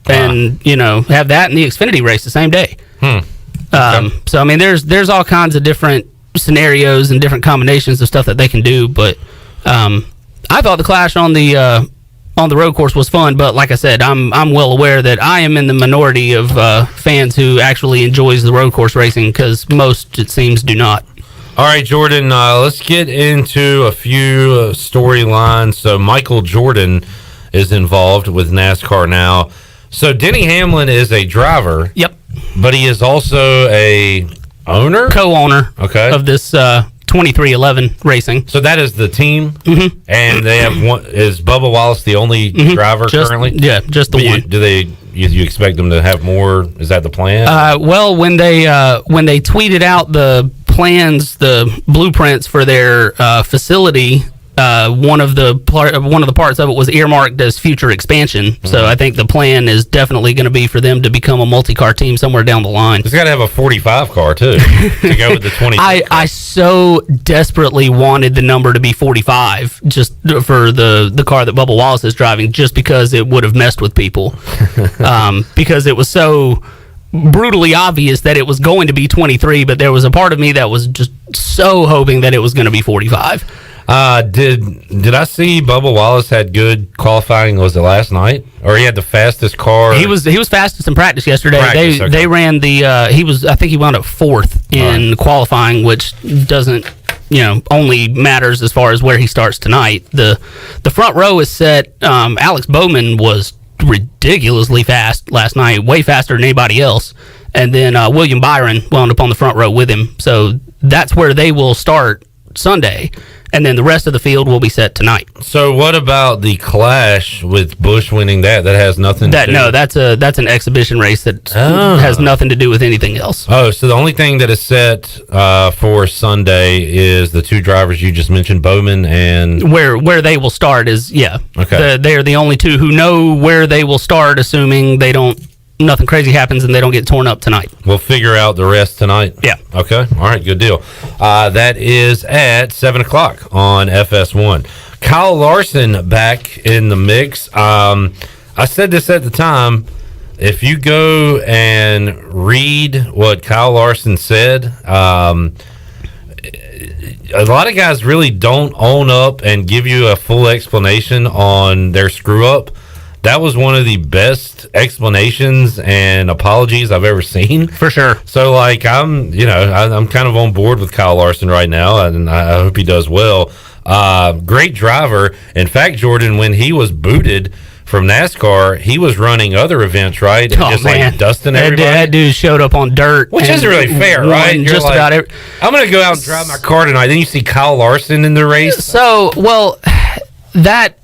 And have that in the Xfinity race the same day. Okay. So I mean, there's all kinds of different scenarios and different combinations of stuff that they can do. But I thought the Clash on the road course was fun. But like I said, I'm well aware that I am in the minority of fans who actually enjoys the road course racing because most, it seems, do not. All right, Jordan. Let's get into a few storylines. So Michael Jordan is involved with NASCAR now. So Denny Hamlin is a driver. Yep. But he is also a co-owner of this 2311 Racing. So that is the team? Mm-hmm. And they have one. Is Bubba Wallace the only driver currently? Yeah, just the one. Do you expect them to have more? Is that the plan? Well, when they tweeted out the plans, the blueprints for their facility, one of the parts of it was earmarked as future expansion. Mm-hmm. So I think the plan is definitely going to be for them to become a multi-car team somewhere down the line. It's got to have a 45 car too to go with the 20. I so desperately wanted the number to be 45 just for the car that Bubba Wallace is driving, just because it would have messed with people, because it was so brutally obvious that it was going to be 23, but there was a part of me that was just so hoping that it was going to be 45. Did I see Bubba Wallace had good qualifying? Was it last night, or he had the fastest car? He was fastest in practice yesterday. They ran the I think he wound up fourth in qualifying, which doesn't only matters as far as where he starts tonight. The front row is set. Alex Bowman was ridiculously fast last night, way faster than anybody else. And then William Byron wound up on the front row with him. So that's where they will start Sunday. And then the rest of the field will be set tonight. So what about the clash with Busch winning that? That has nothing to do. No, that's an exhibition race that has nothing to do with anything else. Oh, so the only thing that is set for Sunday is the two drivers you just mentioned, Bowman and... Where they will start is, Okay. They're the only two who know where they will start, assuming nothing crazy happens and they don't get torn up tonight. We'll figure out the rest tonight? Yeah. Okay. All right. Good deal. That is at 7 o'clock on FS1. Kyle Larson back in the mix. I said this at the time. If you go and read what Kyle Larson said, a lot of guys really don't own up and give you a full explanation on their screw up. That was one of the best explanations and apologies I've ever seen. For sure. So, like, I'm kind of on board with Kyle Larson right now, and I hope he does well. Great driver. In fact, Jordan, when he was booted from NASCAR, he was running other events, right? And like dusting everybody. That dude showed up on dirt. Which isn't really fair, right? You're Just like, about every... I'm going to go out and drive my car tonight. Then you see Kyle Larson in the race. So, well, that...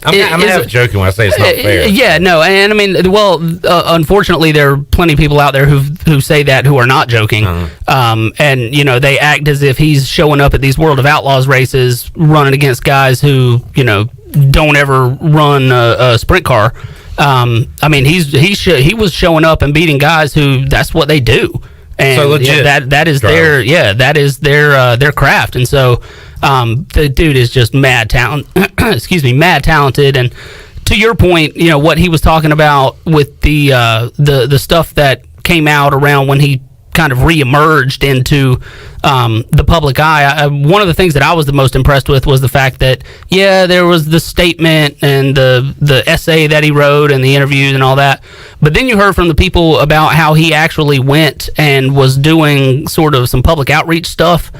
I'm half joking when I say it's not fair. Yeah, no, and I mean, unfortunately, there are plenty of people out there who say that who are not joking, and they act as if he's showing up at these World of Outlaws races, running against guys who don't ever run a sprint car. I mean, he was showing up and beating guys who that's what they do, and so legit that is their craft, and so. The dude is just mad talented, and to your point, what he was talking about with the stuff that came out around when he kind of reemerged into the public eye. One of the things that I was the most impressed with was the fact that there was the statement and the essay that he wrote and the interviews and all that, but then you heard from the people about how he actually went and was doing sort of some public outreach stuff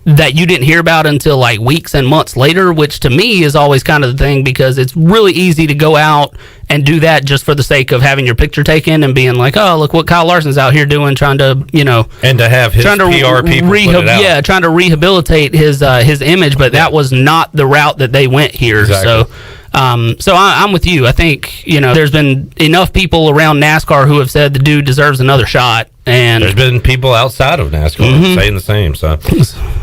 that you didn't hear about until like weeks and months later, which to me is always kind of the thing, because it's really easy to go out and do that just for the sake of having your picture taken and being like, oh, look what Kyle Larson's out here doing, trying to, and to have his PR people put it out. Trying to rehabilitate his image, but that was not the route that they went here. Exactly. So I'm with you. I think, there's been enough people around NASCAR who have said the dude deserves another shot. And there's been people outside of NASCAR saying the same. So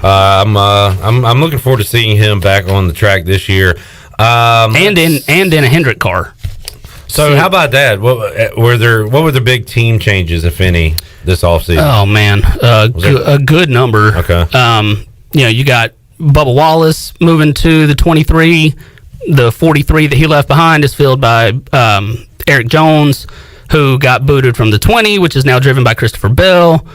I'm looking forward to seeing him back on the track this year. And in a Hendrick car. So how about that? What were the big team changes, if any, this offseason? Oh man, a good number. Okay. You got Bubba Wallace moving to the 23. The 43 that he left behind is filled by Eric Jones, who got booted from the 20, which is now driven by Christopher Bell.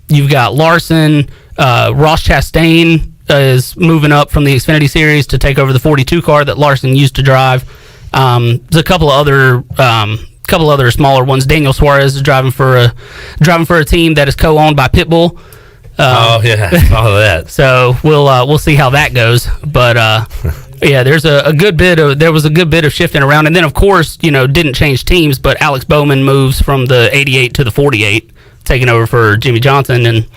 You've got Larson. Ross Chastain is moving up from the Xfinity Series to take over the 42 car that Larson used to drive. There's a couple of other smaller ones. Daniel Suarez is driving for a team that is co-owned by Pitbull. I saw that. So we'll see how that goes, but. There's a good bit of shifting around, and then of course didn't change teams, but Alex Bowman moves from the 88 to the 48, taking over for Jimmy Johnson, and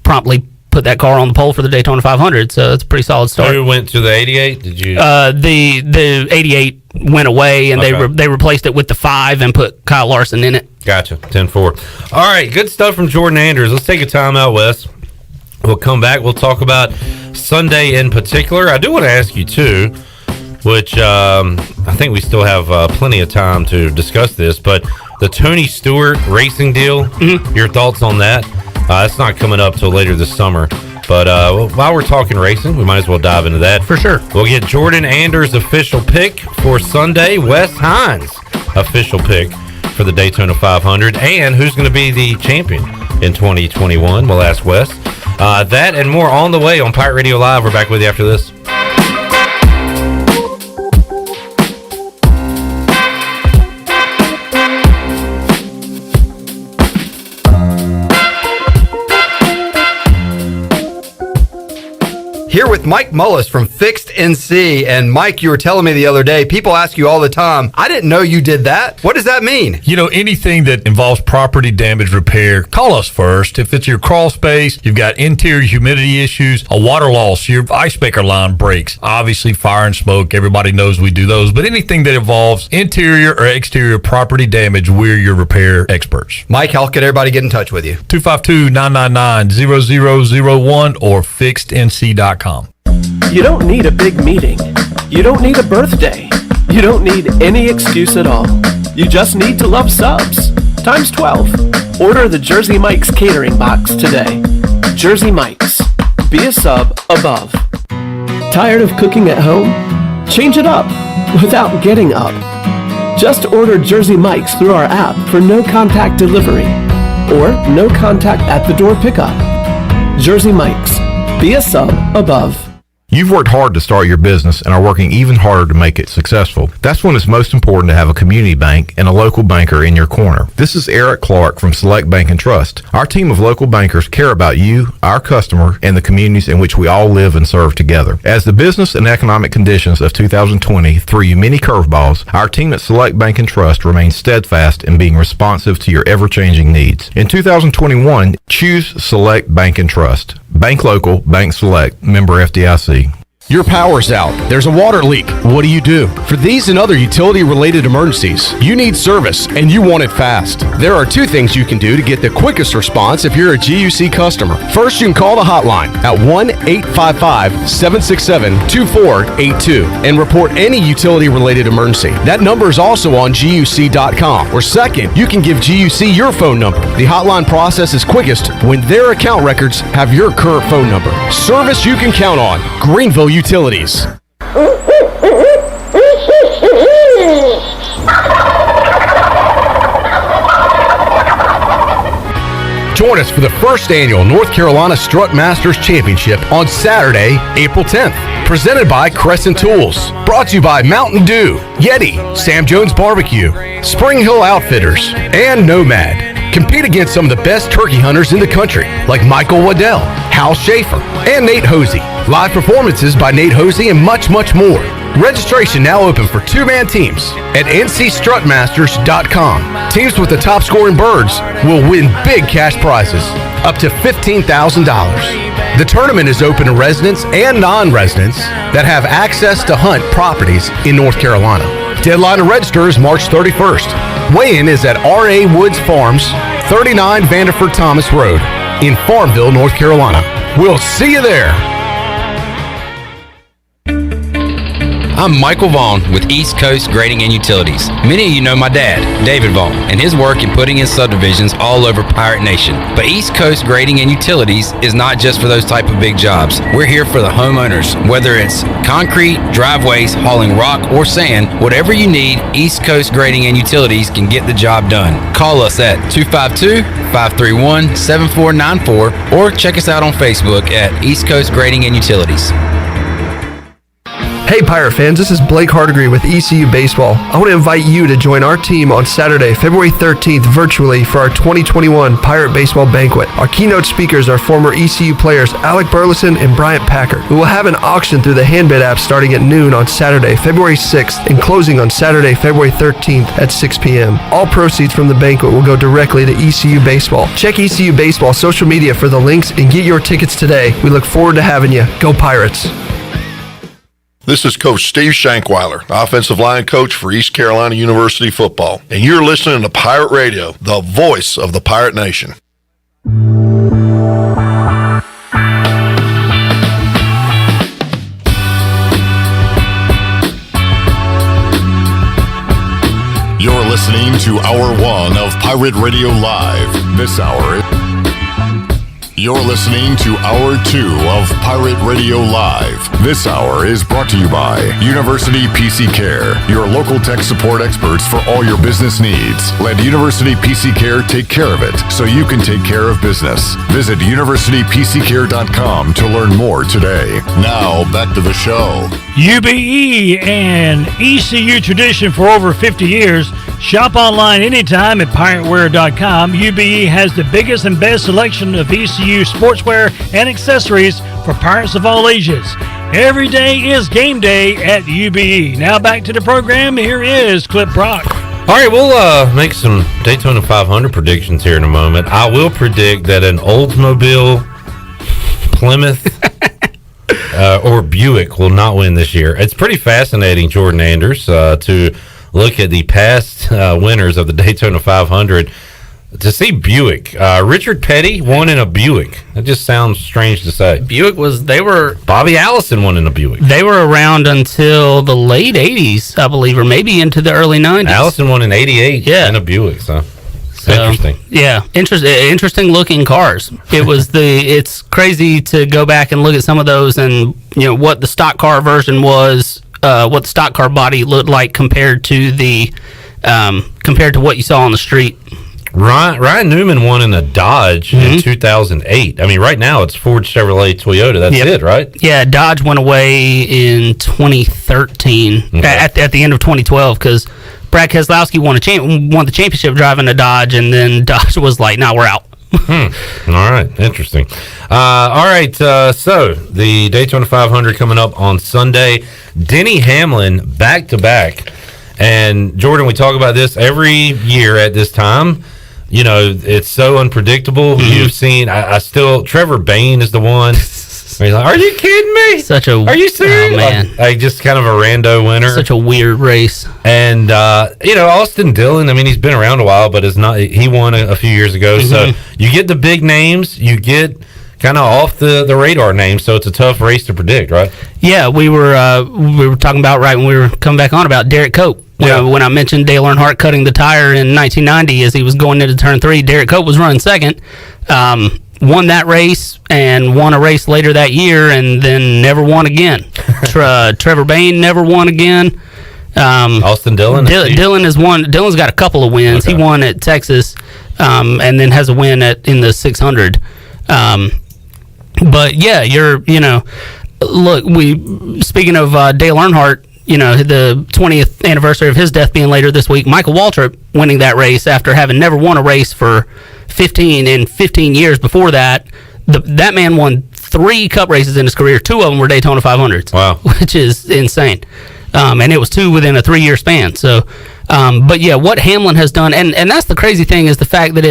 promptly put that car on the pole for the Daytona 500. So it's a pretty solid start. Who went to the 88? Did you? The 88 went away, and they replaced it with the 5 and put Kyle Larson in it. Gotcha. 10-4. All right, good stuff from Jordan Anders. Let's take a timeout, Wes. We'll come back. We'll talk about Sunday in particular. I do want to ask you, too, which I think we still have plenty of time to discuss this, but the Tony Stewart racing deal, your thoughts on that? It's not coming up till later this summer. But while we're talking racing, we might as well dive into that. For sure. We'll get Jordan Anders' official pick for Sunday, Wes Hines' official pick for the Daytona 500, and who's going to be the champion in 2021. We'll ask Wes. That and more on the way on Pirate Radio Live. We're back with you after this. Here with with Mike Mullis from Fixed NC. And Mike, you were telling me the other day, people ask you all the time, I didn't know you did that. What does that mean? You know, anything that involves property damage repair, call us first. If it's your crawl space, you've got interior humidity issues, a water loss, your ice maker line breaks, obviously fire and smoke, everybody knows we do those, but anything that involves interior or exterior property damage, we're your repair experts. Mike, how can everybody get in touch with you? 252-999-0001 or fixednc.com. You don't need a big meeting. You don't need a birthday. You don't need any excuse at all. You just need to love subs. Times 12. Order the Jersey Mike's catering box today. Jersey Mike's. Be a sub above. Tired of cooking at home? Change it up without getting up. Just order Jersey Mike's through our app for no contact delivery or no contact at the door pickup. Jersey Mike's. Be a sub above. You've worked hard to start your business and are working even harder to make it successful. That's when it's most important to have a community bank and a local banker in your corner. This is Eric Clark from Select Bank and Trust. Our team of local bankers care about you, our customer, and the communities in which we all live and serve together. As the business and economic conditions of 2020 threw you many curveballs, our team at Select Bank and Trust remains steadfast in being responsive to your ever-changing needs. In 2021, choose Select Bank and Trust. Bank local, bank select, member FDIC. Your power's out. There's a water leak. What do? For these and other utility-related emergencies, you need service, and you want it fast. There are two things you can do to get the quickest response if you're a GUC customer. First, you can call the hotline at 1-855-767-2482 and report any utility-related emergency. That number is also on GUC.com. Or second, you can give GUC your phone number. The hotline process is quickest when their account records have your current phone number. Service you can count on. Greenville Utilities. Join us for the first annual North Carolina Strut Masters Championship on Saturday, April 10th. Presented by Crescent Tools. Brought to you by Mountain Dew, Yeti, Sam Jones Barbecue, Spring Hill Outfitters, and Nomad. Compete against some of the best turkey hunters in the country, like Michael Waddell, Hal Schaefer, and Nate Hosey. Live performances by Nate Hosey and much, much more. Registration now open for two-man teams at ncstrutmasters.com. Teams with the top scoring birds will win big cash prizes, up to $15,000. The tournament is open to residents and non-residents that have access to hunt properties in North Carolina. Deadline to register is March 31st. Weigh-in is at R.A. Woods Farms, 39 Vanderford Thomas Road in Farmville, North Carolina. We'll see you there. I'm Michael Vaughn with East Coast Grading and Utilities. Many of you know my dad, David Vaughn, and his work in putting in subdivisions all over Pirate Nation. But East Coast Grading and Utilities is not just for those type of big jobs. We're here for the homeowners. Whether it's concrete, driveways, hauling rock, or sand, whatever you need, East Coast Grading and Utilities can get the job done. Call us at 252-531-7494 or check us out on Facebook at East Coast Grading and Utilities. Hey Pirate fans, this is Blake Hardigree with ECU Baseball. I want to invite you to join our team on Saturday, February 13th virtually for our 2021 Pirate Baseball Banquet. Our keynote speakers are former ECU players Alec Burleson and Bryant Packard. We will have an auction through the Handbid app starting at noon on Saturday, February 6th and closing on Saturday, February 13th at 6 p.m. All proceeds from the banquet will go directly to ECU Baseball. Check ECU Baseball social media for the links and get your tickets today. We look forward to having you. Go Pirates! This is Coach Steve Shankweiler, offensive line coach for East Carolina University football, and you're listening to Pirate Radio, the voice of the Pirate Nation. You're listening to Hour 1 of Pirate Radio Live. This hour, you're listening to Hour 2 of Pirate Radio Live. This hour is brought to you by University PC Care, your local tech support experts for all your business needs. Let University PC Care take care of it so you can take care of business. Visit universitypccare.com to learn more today. Now, back to the show. UBE and ECU tradition for over 50 years. Shop online anytime at pirateware.com. UBE has the biggest and best selection of ECU sportswear and accessories for pirates of all ages. Every day is game day at UBE. Now back to the program. Here is Clip Brock. All right, we'll make some Daytona 500 predictions here in a moment. I will predict that an Oldsmobile, Plymouth, or Buick will not win this year. It's pretty fascinating, Jordan Anders, to look at the past winners of the Daytona 500. To see Buick, Richard Petty won in a Buick. That just sounds strange to say. Buick Bobby Allison won in a Buick. They were around until the late 80s, I believe, or maybe into the early 90s. Allison won in 88 in a Buick, so interesting. Yeah, interesting looking cars. It's crazy to go back and look at some of those and what the stock car version was, what the stock car body looked like compared to what you saw on the street. Ryan Newman won in a Dodge in 2008. I mean, right now it's Ford, Chevrolet, Toyota. That's it, right? Yeah, Dodge went away in 2013 at the end of 2012 because Brad Keselowski won the championship driving a Dodge, and then Dodge was like, "No, we're out." All right, interesting. All right, so the Daytona 500 coming up on Sunday. Denny Hamlin back-to-back. And, Jordan, we talk about this every year at this time. It's so unpredictable. You've seen, Trevor Bayne is the one. He's like, are you kidding me? Are you serious? Oh, man. Like just kind of a rando winner. Such a weird race. And, Austin Dillon, I mean, he's been around a while, but he won a few years ago. So you get the big names, you get kind of off the radar names, so it's a tough race to predict, right? Yeah, we were talking about right when we were coming back on about Derek Cope. When I mentioned Dale Earnhardt cutting the tire in 1990 as he was going into turn 3, Derek Cope was running second, won that race and won a race later that year and then never won again. Trevor Bayne never won again. Austin Dillon? Dillon's got a couple of wins. Okay. He won at Texas and then has a win in the 600. But yeah, speaking of Dale Earnhardt, the 20th anniversary of his death being later this week, Michael Waltrip winning that race after having never won a race for 15 years before that. That man won 3 Cup races in his career. 2 of them were Daytona 500s. Wow. Which is insane. And it was 2 within a 3-year span. So, but yeah, what Hamlin has done, and that's the crazy thing, is the fact that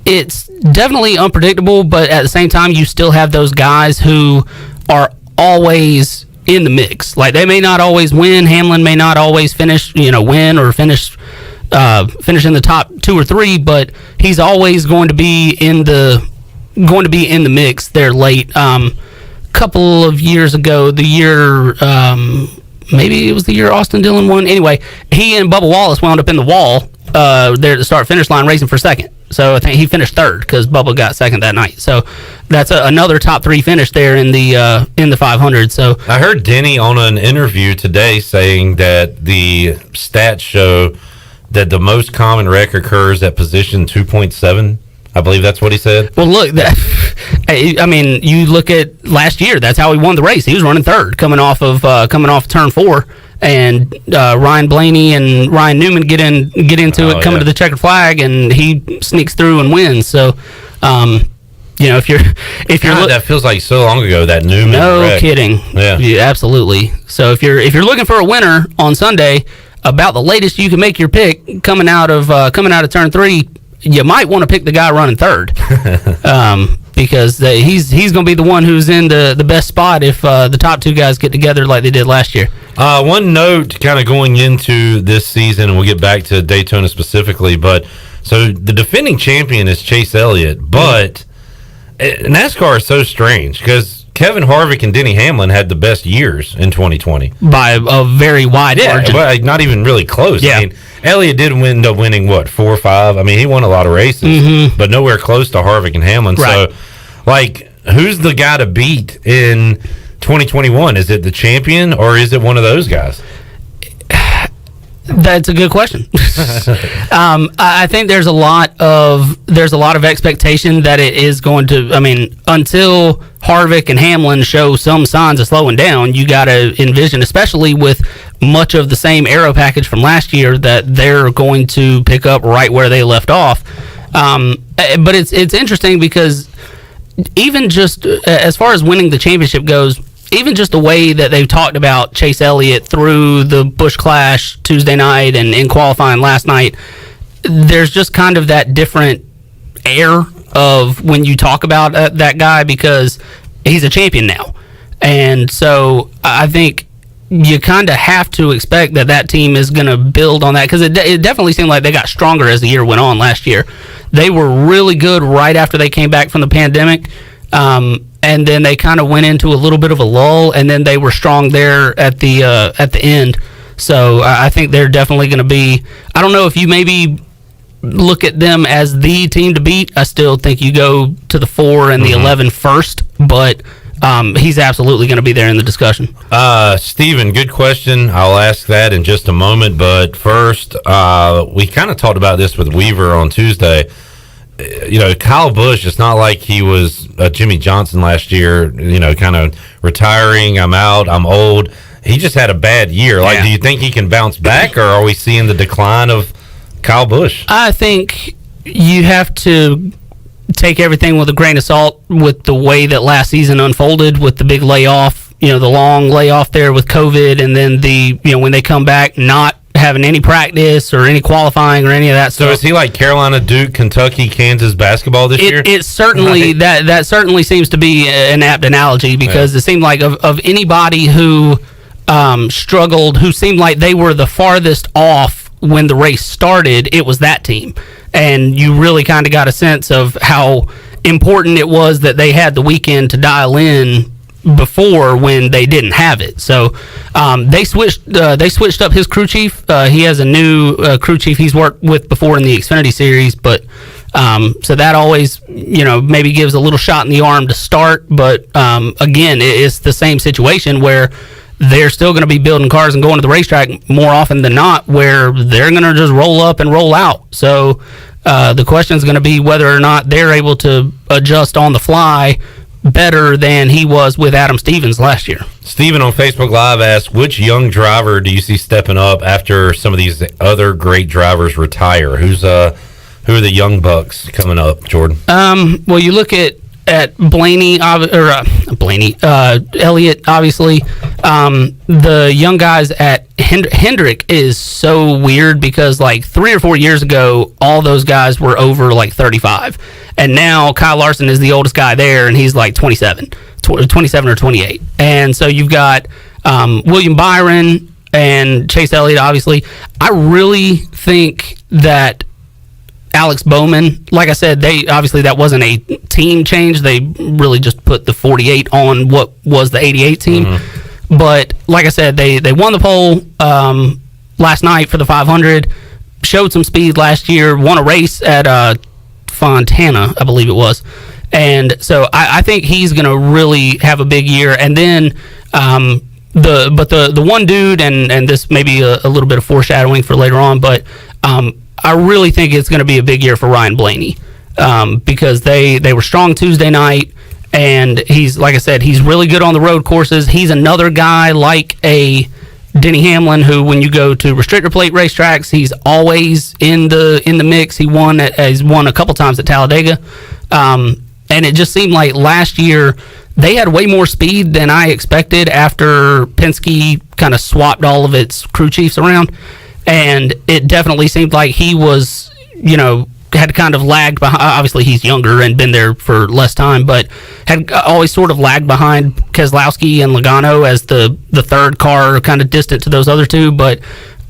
it's definitely unpredictable, but at the same time, you still have those guys who are always in the mix. Like, they may not always win. Hamlin may not always win or finish in the top 2 or 3, but he's always going to be in the mix there late. Couple of years ago, the year maybe it was the year Austin Dillon won. Anyway, he and Bubba Wallace wound up in the wall there at the start-finish line racing for second. So I think he finished third because Bubba got second that night. So that's another top 3 finish there in the 500. So I heard Denny on an interview today saying that the stats show that the most common wreck occurs at position 2.7. I believe that's what he said. Well, look, I mean, you look at last year. That's how he won the race. He was running third, coming off turn 4, and Ryan Blaney and Ryan Newman get into it, coming to the checkered flag, and he sneaks through and wins. So, if you're that feels like so long ago, that Newman. No wreck. Kidding. Yeah, absolutely. So if you're looking for a winner on Sunday, about the latest you can make your pick coming out of turn 3. You might want to pick the guy running third because he's going to be the one who's in the best spot if the top 2 guys get together like they did last year. One note kind of going into this season, and we'll get back to Daytona specifically, but so the defending champion is Chase Elliott, but NASCAR is so strange because Kevin Harvick and Denny Hamlin had the best years in 2020 by a very wide margin. But not even really close. Yeah. I mean, Elliott did end up winning 4 or 5. I mean, he won a lot of races, but nowhere close to Harvick and Hamlin. Right. So, like, who's the guy to beat in 2021? Is it the champion or is it one of those guys? That's a good question. I think there's a lot of expectation that it is going to. I mean, until Harvick and Hamlin show some signs of slowing down, you got to envision, especially with much of the same aero package from last year, that they're going to pick up right where they left off. But it's interesting because even just as far as winning the championship goes, even just the way that they've talked about Chase Elliott through the Busch Clash Tuesday night and in qualifying last night, there's just kind of that different air of when you talk about that guy, because he's a champion now. And so I think you kind of have to expect that team is going to build on that, because it definitely seemed like they got stronger as the year went on last year. They were really good right after they came back from the pandemic. And then they kind of went into a little bit of a lull, and then they were strong there at the end. So I think they're definitely going to be, I don't know if you maybe look at them as the team to beat. I still think you go to the 4 and the 11 first, but he's absolutely going to be there in the discussion. Steven, good question. I'll ask that in just a moment, but first, we kind of talked about this with Weaver on Tuesday. Kyle Busch, it's not like he was Jimmy Johnson last year, kind of retiring, I'm out, I'm old. He just had a bad year. Like, do you think he can bounce back, or are we seeing the decline of Kyle Busch? I think you have to take everything with a grain of salt with the way that last season unfolded, with the big layoff, the long layoff there with COVID, and then when they come back, not having any practice or any qualifying or any of that stuff. So is he like Carolina, Duke, Kentucky, Kansas basketball this year? It certainly that certainly seems to be an apt analogy, because it seemed like of anybody who struggled, who seemed like they were the farthest off when the race started, it was that team. And you really kind of got a sense of how important it was that they had the weekend to dial in before, when they didn't have it. So they switched up his crew chief. He has a new crew chief he's worked with before in the Xfinity series, but so that always maybe gives a little shot in the arm to start. But again, it's the same situation where they're still going to be building cars and going to the racetrack more often than not, where they're going to just roll up and roll out. So the question is going to be whether or not they're able to adjust on the fly better than he was with Adam Stevens last year. Steven on Facebook Live asked, which young driver do you see stepping up after some of these other great drivers retire? Who are the young bucks coming up, Jordan? Well, you look at Elliott, obviously. The young guys at Hendrick is so weird, because like 3 or 4 years ago, all those guys were over like 35. And now Kyle Larson is the oldest guy there, and he's like 27 or 28. And so you've got William Byron and Chase Elliott, obviously. I really think that Alex Bowman, like I said, that wasn't a team change. They really just put the 48 on what was the 88 team. Mm-hmm. But like I said, they won the pole last night for the 500, showed some speed last year, won a race at Fontana, I believe it was. And so I think he's going to really have a big year. And then the one dude, and this may be a little bit of foreshadowing for later on, but I really think it's going to be a big year for Ryan Blaney, because they were strong Tuesday night, and he's, like I said, he's really good on the road courses. He's another guy like a Denny Hamlin, who when you go to restrictor plate racetracks, he's always in the mix. He's won a couple times at Talladega, and it just seemed like last year they had way more speed than I expected after Penske kind of swapped all of its crew chiefs around. And it definitely seemed like he was, had kind of lagged behind. Obviously, he's younger and been there for less time, but had always sort of lagged behind Keselowski and Logano as the third car, kind of distant to those other two. But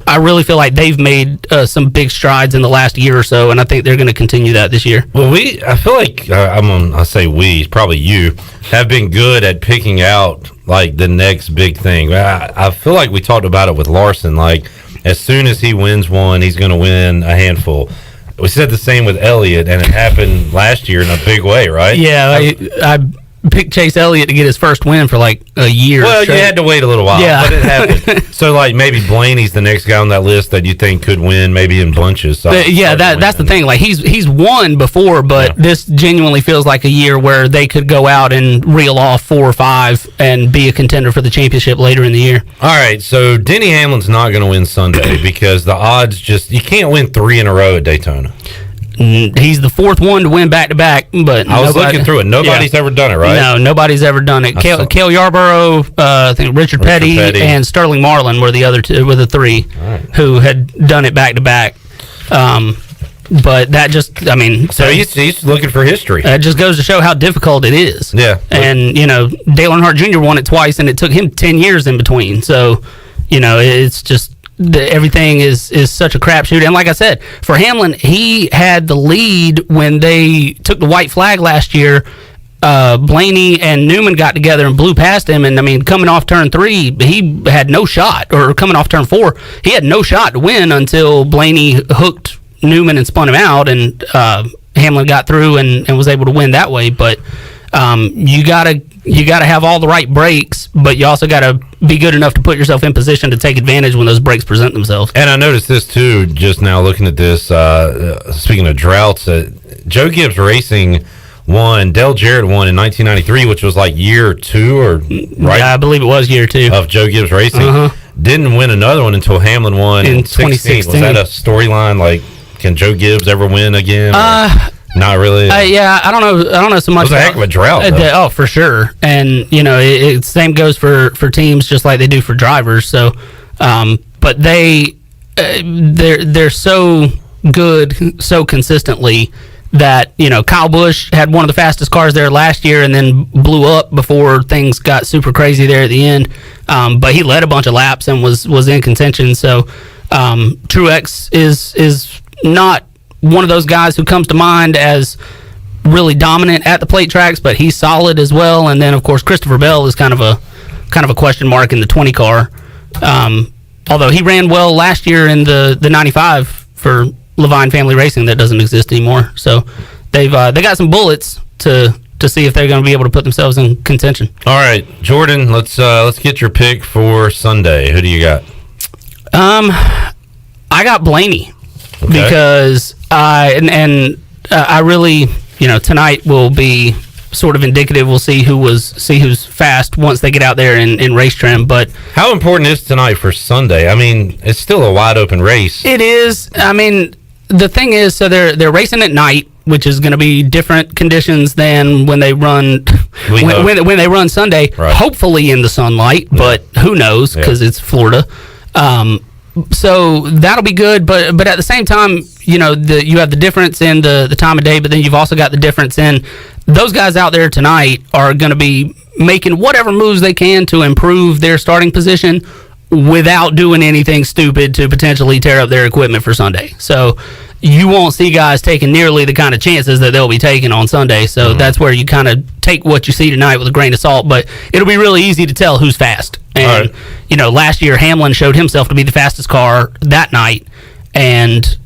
I really feel like they've made some big strides in the last year or so, and I think they're going to continue that this year. Well, I feel like, I'll say we, probably you, have been good at picking out, like, the next big thing. I feel like we talked about it with Larson, like, as soon as he wins one, he's going to win a handful. We said the same with Elliott, and it happened last year in a big way, right? Yeah, I picked Chase Elliott to get his first win for like a year. Well, you had to wait a little while, but it happened. So, like, maybe Blaney's the next guy on that list that you think could win, maybe in bunches. So that's the thing. Like, he's won before, but this genuinely feels like a year where they could go out and reel off 4 or 5 and be a contender for the championship later in the year. All right, so Denny Hamlin's not going to win Sunday because the odds you can't win 3 in a row at Daytona. He's the fourth one to win back-to-back, but I was looking through it. Nobody's ever done it, right? No, nobody's ever done it. Cale Yarborough, I think Richard Petty, and Sterling Marlin were the other two, were the three who had done it back-to-back. But that just, I mean... So he's looking for history. It just goes to show how difficult it is. Yeah. And, Dale Earnhardt Jr. won it twice, and it took him 10 years in between. So, it's just... everything is such a crapshoot. And like I said, for Hamlin, he had the lead when they took the white flag last year. Blaney and Newman got together and blew past him. And, I mean, coming off turn 3, he had no shot. Or coming off turn 4, he had no shot to win until Blaney hooked Newman and spun him out, and Hamlin got through and was able to win that way. But you gotta have all the right breaks, but you also gotta be good enough to put yourself in position to take advantage when those breaks present themselves. And I noticed this too, just now looking at this. Speaking of droughts, Joe Gibbs Racing won. Dale Jarrett won in 1993, which was like year 2, or right? Yeah, I believe it was year 2 of Joe Gibbs Racing. Didn't win another one until Hamlin won in 2016. Was that a storyline? Like, can Joe Gibbs ever win again? Not really. Yeah, I don't know so much. It was a heck of a drought. Oh, for sure. And it same goes for teams, just like they do for drivers. So, but they're so good so consistently that Kyle Busch had one of the fastest cars there last year, and then blew up before things got super crazy there at the end. But he led a bunch of laps and was in contention. So, Truex is not one of those guys who comes to mind as really dominant at the plate tracks, but he's solid as well. And then, of course, Christopher Bell is kind of a question mark in the 20 car. Although he ran well last year in the 95 for Levine Family Racing, that doesn't exist anymore. So they got some bullets to see if they're going to be able to put themselves in contention. All right, Jordan, let's get your pick for Sunday. Who do you got? I got Blaney. Okay. Because I really, tonight will be sort of indicative. We'll see who's fast once they get out there in race trim. But how important is tonight for Sunday? I mean, it's still a wide open race. It is. I mean, the thing is, so they're racing at night, which is going to be different conditions than when they run when they run Sunday. Right. Hopefully in the sunlight, but who knows, because it's Florida. So that'll be good, but at the same time, you have the difference in the time of day, but then you've also got the difference in those guys out there tonight are going to be making whatever moves they can to improve their starting position without doing anything stupid to potentially tear up their equipment for Sunday. So you won't see guys taking nearly the kind of chances that they'll be taking on Sunday. So that's where you kind of take what you see tonight with a grain of salt, but it'll be really easy to tell who's fast. And, last year Hamlin showed himself to be the fastest car that night, and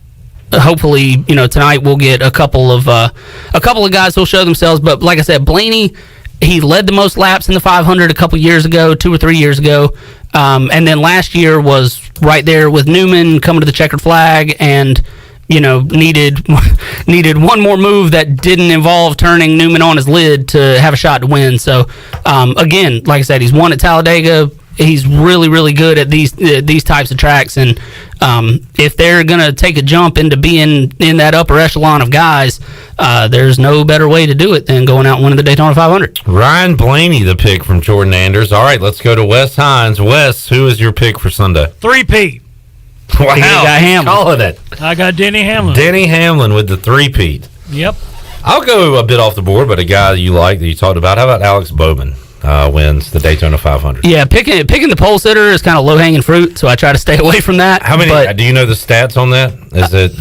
hopefully, tonight we'll get a couple of guys who'll show themselves. But like I said, Blaney, he led the most laps in the 500 a couple years ago, 2 or 3 years ago. And then last year was right there with Newman coming to the checkered flag, and needed one more move that didn't involve turning Newman on his lid to have a shot to win. So again, like I said, he's won at Talladega. He's really, really good at these types of tracks, and if they're gonna take a jump into being in that upper echelon of guys, there's no better way to do it than going out and winning the Daytona 500. Ryan Blaney, the pick from Jordan Anders. All right, let's go to Wes Hines. Wes, who is your pick for Sunday? 3-peat. Wow, got Hamlin. Calling it. I got Denny Hamlin. Denny Hamlin with the 3-peat. Yep. I'll go a bit off the board, but a guy that you like that you talked about. How about Alex Bowman wins the Daytona 500? Yeah, picking the pole sitter is kind of low hanging fruit, so I try to stay away from that. How many? Do you know the stats on that? Is it?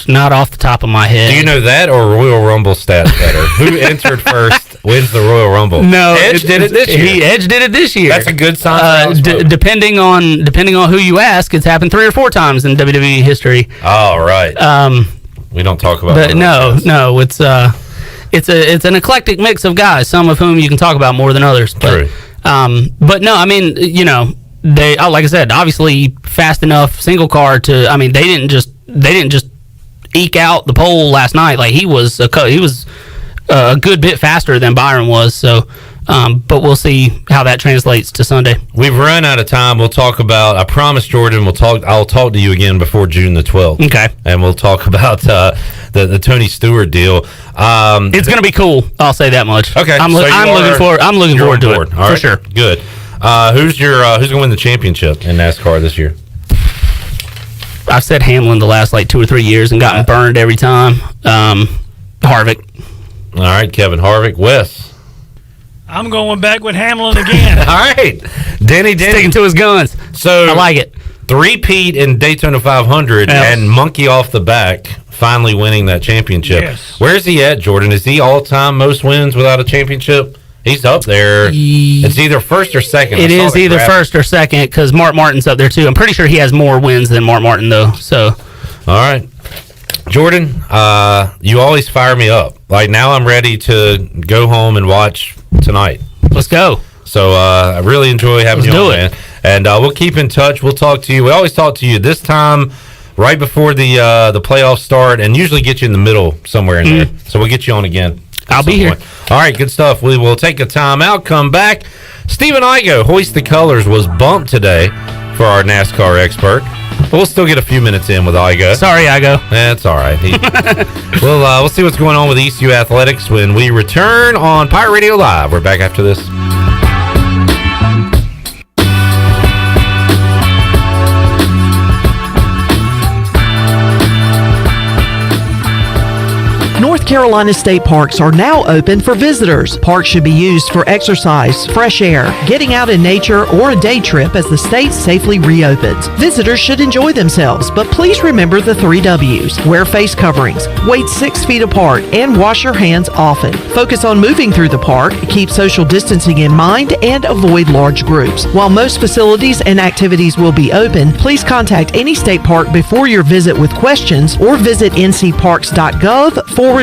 Not off the top of my head. Do you know that or Royal Rumble stats better? Who entered first wins the Royal Rumble? No, Edge did it this year. Edge did it this year. That's a good sign. Depending on who you ask, it's happened 3 or 4 times in WWE history. Oh, right. We don't talk about that. No, it's an eclectic mix of guys, some of whom you can talk about more than others. But, True. But no, I mean, they, like I said, obviously fast enough single car to. I mean, they didn't just eke out the pole last night. Like he was a good bit faster than Byron was. So But we'll see how that translates to Sunday. We've run out of time. We'll talk about. I promise, Jordan. I'll talk to you again before June the 12th. Okay. And we'll talk about the Tony Stewart deal. It's going to be cool. I'll say that much. Okay. I'm looking forward to it. All for right. sure. Good. Who's going to win the championship in NASCAR this year? I've said Hamlin the last 2 or 3 years and gotten burned every time. Harvick. All right, Kevin Harvick. Wes. I'm going back with Hamlin again. All right. Denny. Sticking to his guns. So I like it. Three-peat in Daytona 500 and monkey off the back, finally winning that championship. Yes. Where's he at, Jordan? Is he all-time most wins without a championship? He's up there. It's either first or second. It is either first or second because Mark Martin's up there too. I'm pretty sure he has more wins than Mark Martin though. So, all right, Jordan, you always fire me up. Like now, I'm ready to go home and watch tonight. Let's go. So I really enjoy having you on, man. And we'll keep in touch. We'll talk to you. We always talk to you this time right before the playoffs start, and usually get you in the middle somewhere in there. So we'll get you on again. I'll be here. All right, good stuff. We will take a time out, come back. Stephen Igoe, Hoist the Colors, was bumped today for our NASCAR expert. But we'll still get a few minutes in with Igoe. Sorry, Igoe. That's all right. We'll see what's going on with ECU Athletics when we return on Pirate Radio Live. We're back after this. North Carolina state parks are now open for visitors. Parks should be used for exercise, fresh air, getting out in nature, or a day trip as the state safely reopens. Visitors should enjoy themselves, but please remember the 3 W's. Wear face coverings, wait 6 feet apart, and wash your hands often. Focus on moving through the park, keep social distancing in mind, and avoid large groups. While most facilities and activities will be open, please contact any state park before your visit with questions or visit ncparks.gov/open.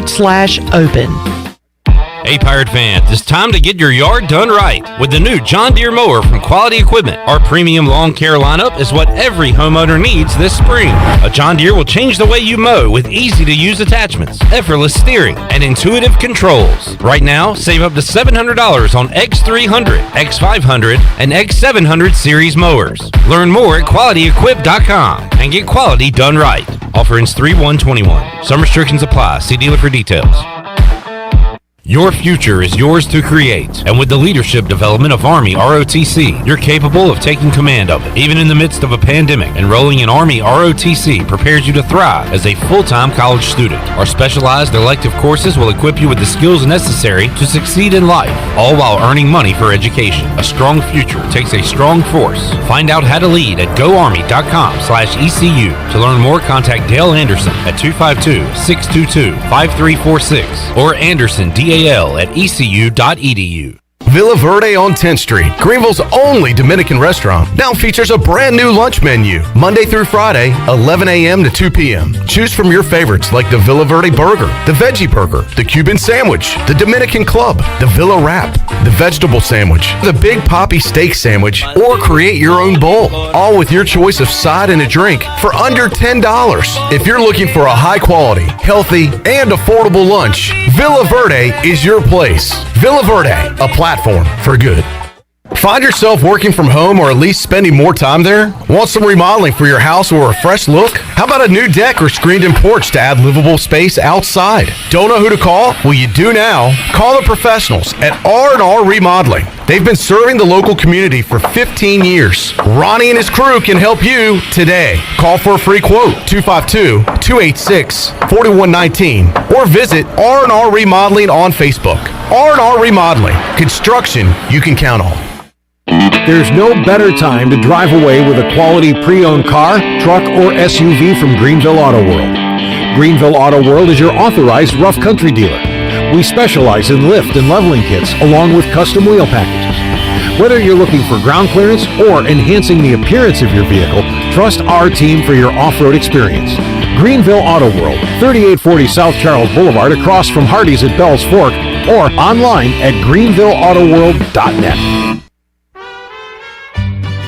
Hey Pirate fans, it's time to get your yard done right with the new John Deere mower from Quality Equipment. Our premium lawn care lineup is what every homeowner needs this spring. A John Deere will change the way you mow with easy-to-use attachments, effortless steering, and intuitive controls. Right now, save up to $700 on X300, X500, and X700 series mowers. Learn more at QualityEquip.com and get quality done right. Offer ends 3/1/21. Some restrictions apply. See dealer for details. Your future is yours to create, and with the leadership development of Army ROTC, you're capable of taking command of it. Even in the midst of a pandemic, enrolling in Army ROTC prepares you to thrive as a full-time college student. Our specialized elective courses will equip you with the skills necessary to succeed in life, all while earning money for education. A strong future takes a strong force. Find out how to lead at goarmy.com/ECU. To learn more, contact Dale Anderson at 252-622-5346 or Anderson at ECU.edu. Villa Verde on 10th Street, Greenville's only Dominican restaurant, now features a brand new lunch menu, Monday through Friday, 11 a.m. to 2 p.m. Choose from your favorites like the Villa Verde Burger, the Veggie Burger, the Cuban Sandwich, the Dominican Club, the Villa Wrap, the Vegetable Sandwich, the Big Poppy Steak Sandwich, or create your own bowl, all with your choice of side and a drink for under $10. If you're looking for a high-quality, healthy, and affordable lunch, Villa Verde is your place. Villa Verde, a platform for good. Find yourself working from home or at least spending more time there? Want some remodeling for your house or a fresh look? How about a new deck or screened-in porch to add livable space outside? Don't know who to call? Well, you do now. Call the professionals at R&R Remodeling. They've been serving the local community for 15 years. Ronnie and his crew can help you today. Call for a free quote, 252-286-4119, or visit R&R Remodeling on Facebook. R&R Remodeling, construction you can count on. There's no better time to drive away with a quality pre-owned car, truck, or SUV from Greenville Auto World. Greenville Auto World is your authorized rough country dealer. We specialize in lift and leveling kits along with custom wheel packages. Whether you're looking for ground clearance or enhancing the appearance of your vehicle, trust our team for your off-road experience. Greenville Auto World, 3840 South Charles Boulevard across from Hardee's at Bell's Fork, or online at greenvilleautoworld.net.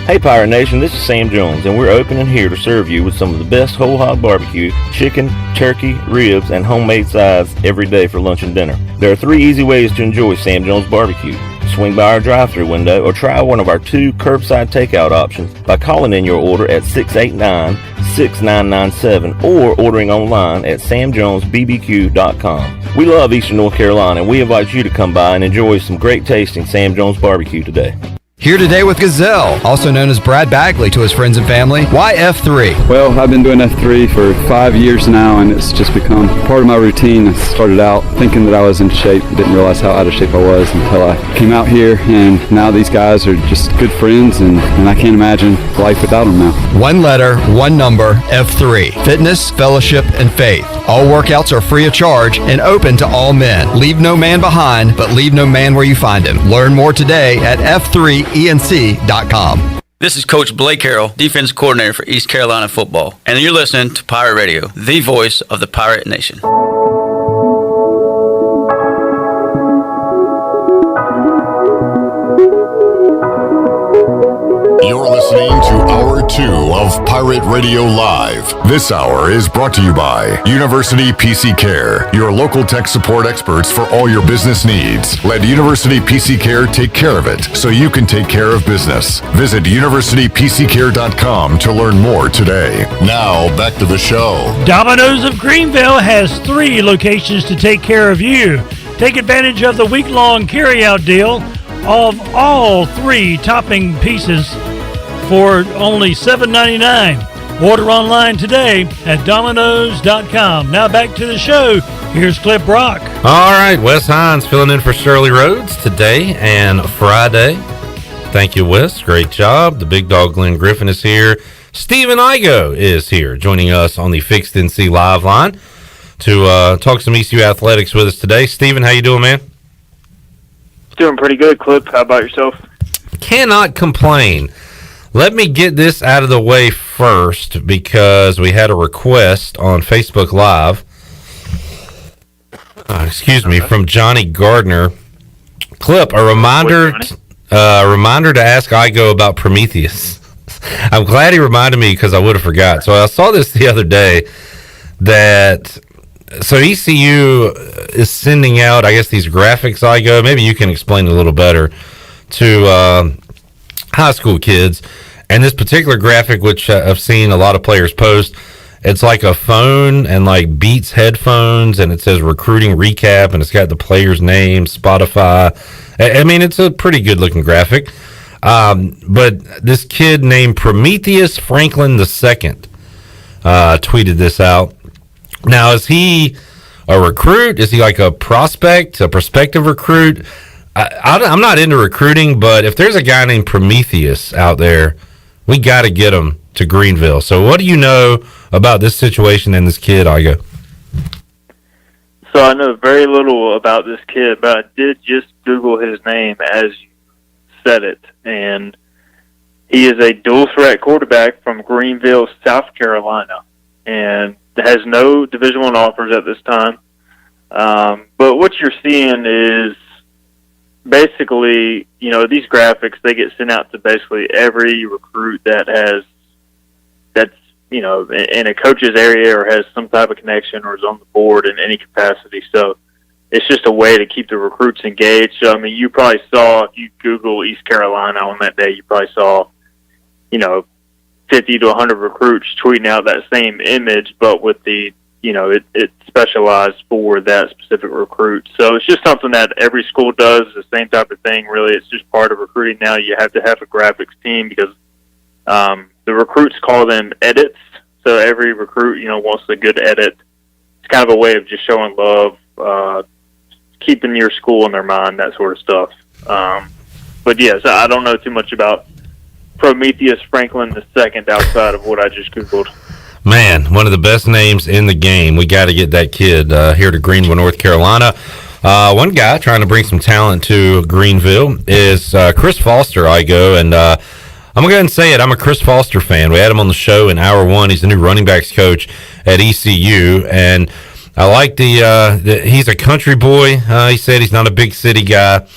Hey Pirate Nation, this is Sam Jones, and we're open and here to serve you with some of the best whole hog barbecue, chicken, turkey, ribs, and homemade sides every day for lunch and dinner. There are 3 easy ways to enjoy Sam Jones barbecue. Swing by our drive-thru window or try one of our 2 curbside takeout options by calling in your order at 689-6997 or ordering online at samjonesbbq.com. We love Eastern North Carolina, and we invite you to come by and enjoy some great tasting Sam Jones barbecue today. Here today with Gazelle, also known as Brad Bagley to his friends and family. Why F3? Well, I've been doing F3 for 5 years now, and it's just become part of my routine. I started out thinking that I was in shape, didn't realize how out of shape I was until I came out here, and now these guys are just good friends, and I can't imagine life without them now. One letter, one number, F3. Fitness, fellowship, and faith. All workouts are free of charge and open to all men. Leave no man behind, but leave no man where you find him. Learn more today at F3ENC.com. This is Coach Blake Carroll, Defense Coordinator for East Carolina Football, and you're listening to Pirate Radio, the voice of the Pirate Nation. You're listening to Hour 2 of Pirate Radio Live. This hour is brought to you by University PC Care, your local tech support experts for all your business needs. Let University PC Care take care of it so you can take care of business. Visit universitypccare.com to learn more today. Now, back to the show. Domino's of Greenville has 3 locations to take care of you. Take advantage of the week-long carryout deal of all 3 topping pieces for only $7.99. Order online today at Domino's.com. Now back to the show. Here's Clip Brock. All right, Wes Hines filling in for Shirley Rhodes today and Friday. Thank you, Wes. Great job. The big dog Glenn Griffin is here. Stephen Igoe is here, joining us on the Fixed NC Live line to talk some ECU athletics with us today. Stephen, how you doing, man? Doing pretty good, Clip. How about yourself? Cannot complain. Let me get this out of the way first because we had a request on Facebook Live. From Johnny Gardner. Clip, a reminder to ask Igoe about Prometheus. I'm glad he reminded me because I would have forgot. So I saw this the other day so ECU is sending out, I guess, these graphics, Igoe. Maybe you can explain it a little better to high school kids. And this particular graphic, which I've seen a lot of players post, it's like a phone and like Beats headphones, and it says recruiting recap, and it's got the player's name, Spotify. I mean, it's a pretty good looking graphic. But this kid named Prometheus Franklin II tweeted this out. Now, is he a recruit? Is he like a prospective recruit? I'm not into recruiting, but if there's a guy named Prometheus out there, we got to get him to Greenville. So what do you know about this situation and this kid, Igoe? So I know very little about this kid, but I did just Google his name as you said it. And he is a dual threat quarterback from Greenville, South Carolina, and has no Division I offers at this time. But what you're seeing is basically, these graphics, they get sent out to basically every recruit that's in a coach's area or has some type of connection or is on the board in any capacity. So it's just a way to keep the recruits engaged. So, I mean, you probably saw, if you Google East Carolina on that day, you probably saw, 50 to 100 recruits tweeting out that same image, but with the, it's specialized for that specific recruit. So it's just something that every school does, the same type of thing, really. It's just part of recruiting now. You have to have a graphics team because the recruits call them edits. So every recruit, wants a good edit. It's kind of a way of just showing love, keeping your school in their mind, that sort of stuff. But yes, I don't know too much about Prometheus Franklin II outside of what I just Googled. Man, one of the best names in the game. We got to get that kid here to Greenville, North Carolina. One guy trying to bring some talent to Greenville is Chris Foster, Igoe, and I'm going to go ahead and say it. I'm a Chris Foster fan. We had him on the show in Hour 1. He's the new running backs coach at ECU, and I like he's a country boy. He said he's not a big city guy.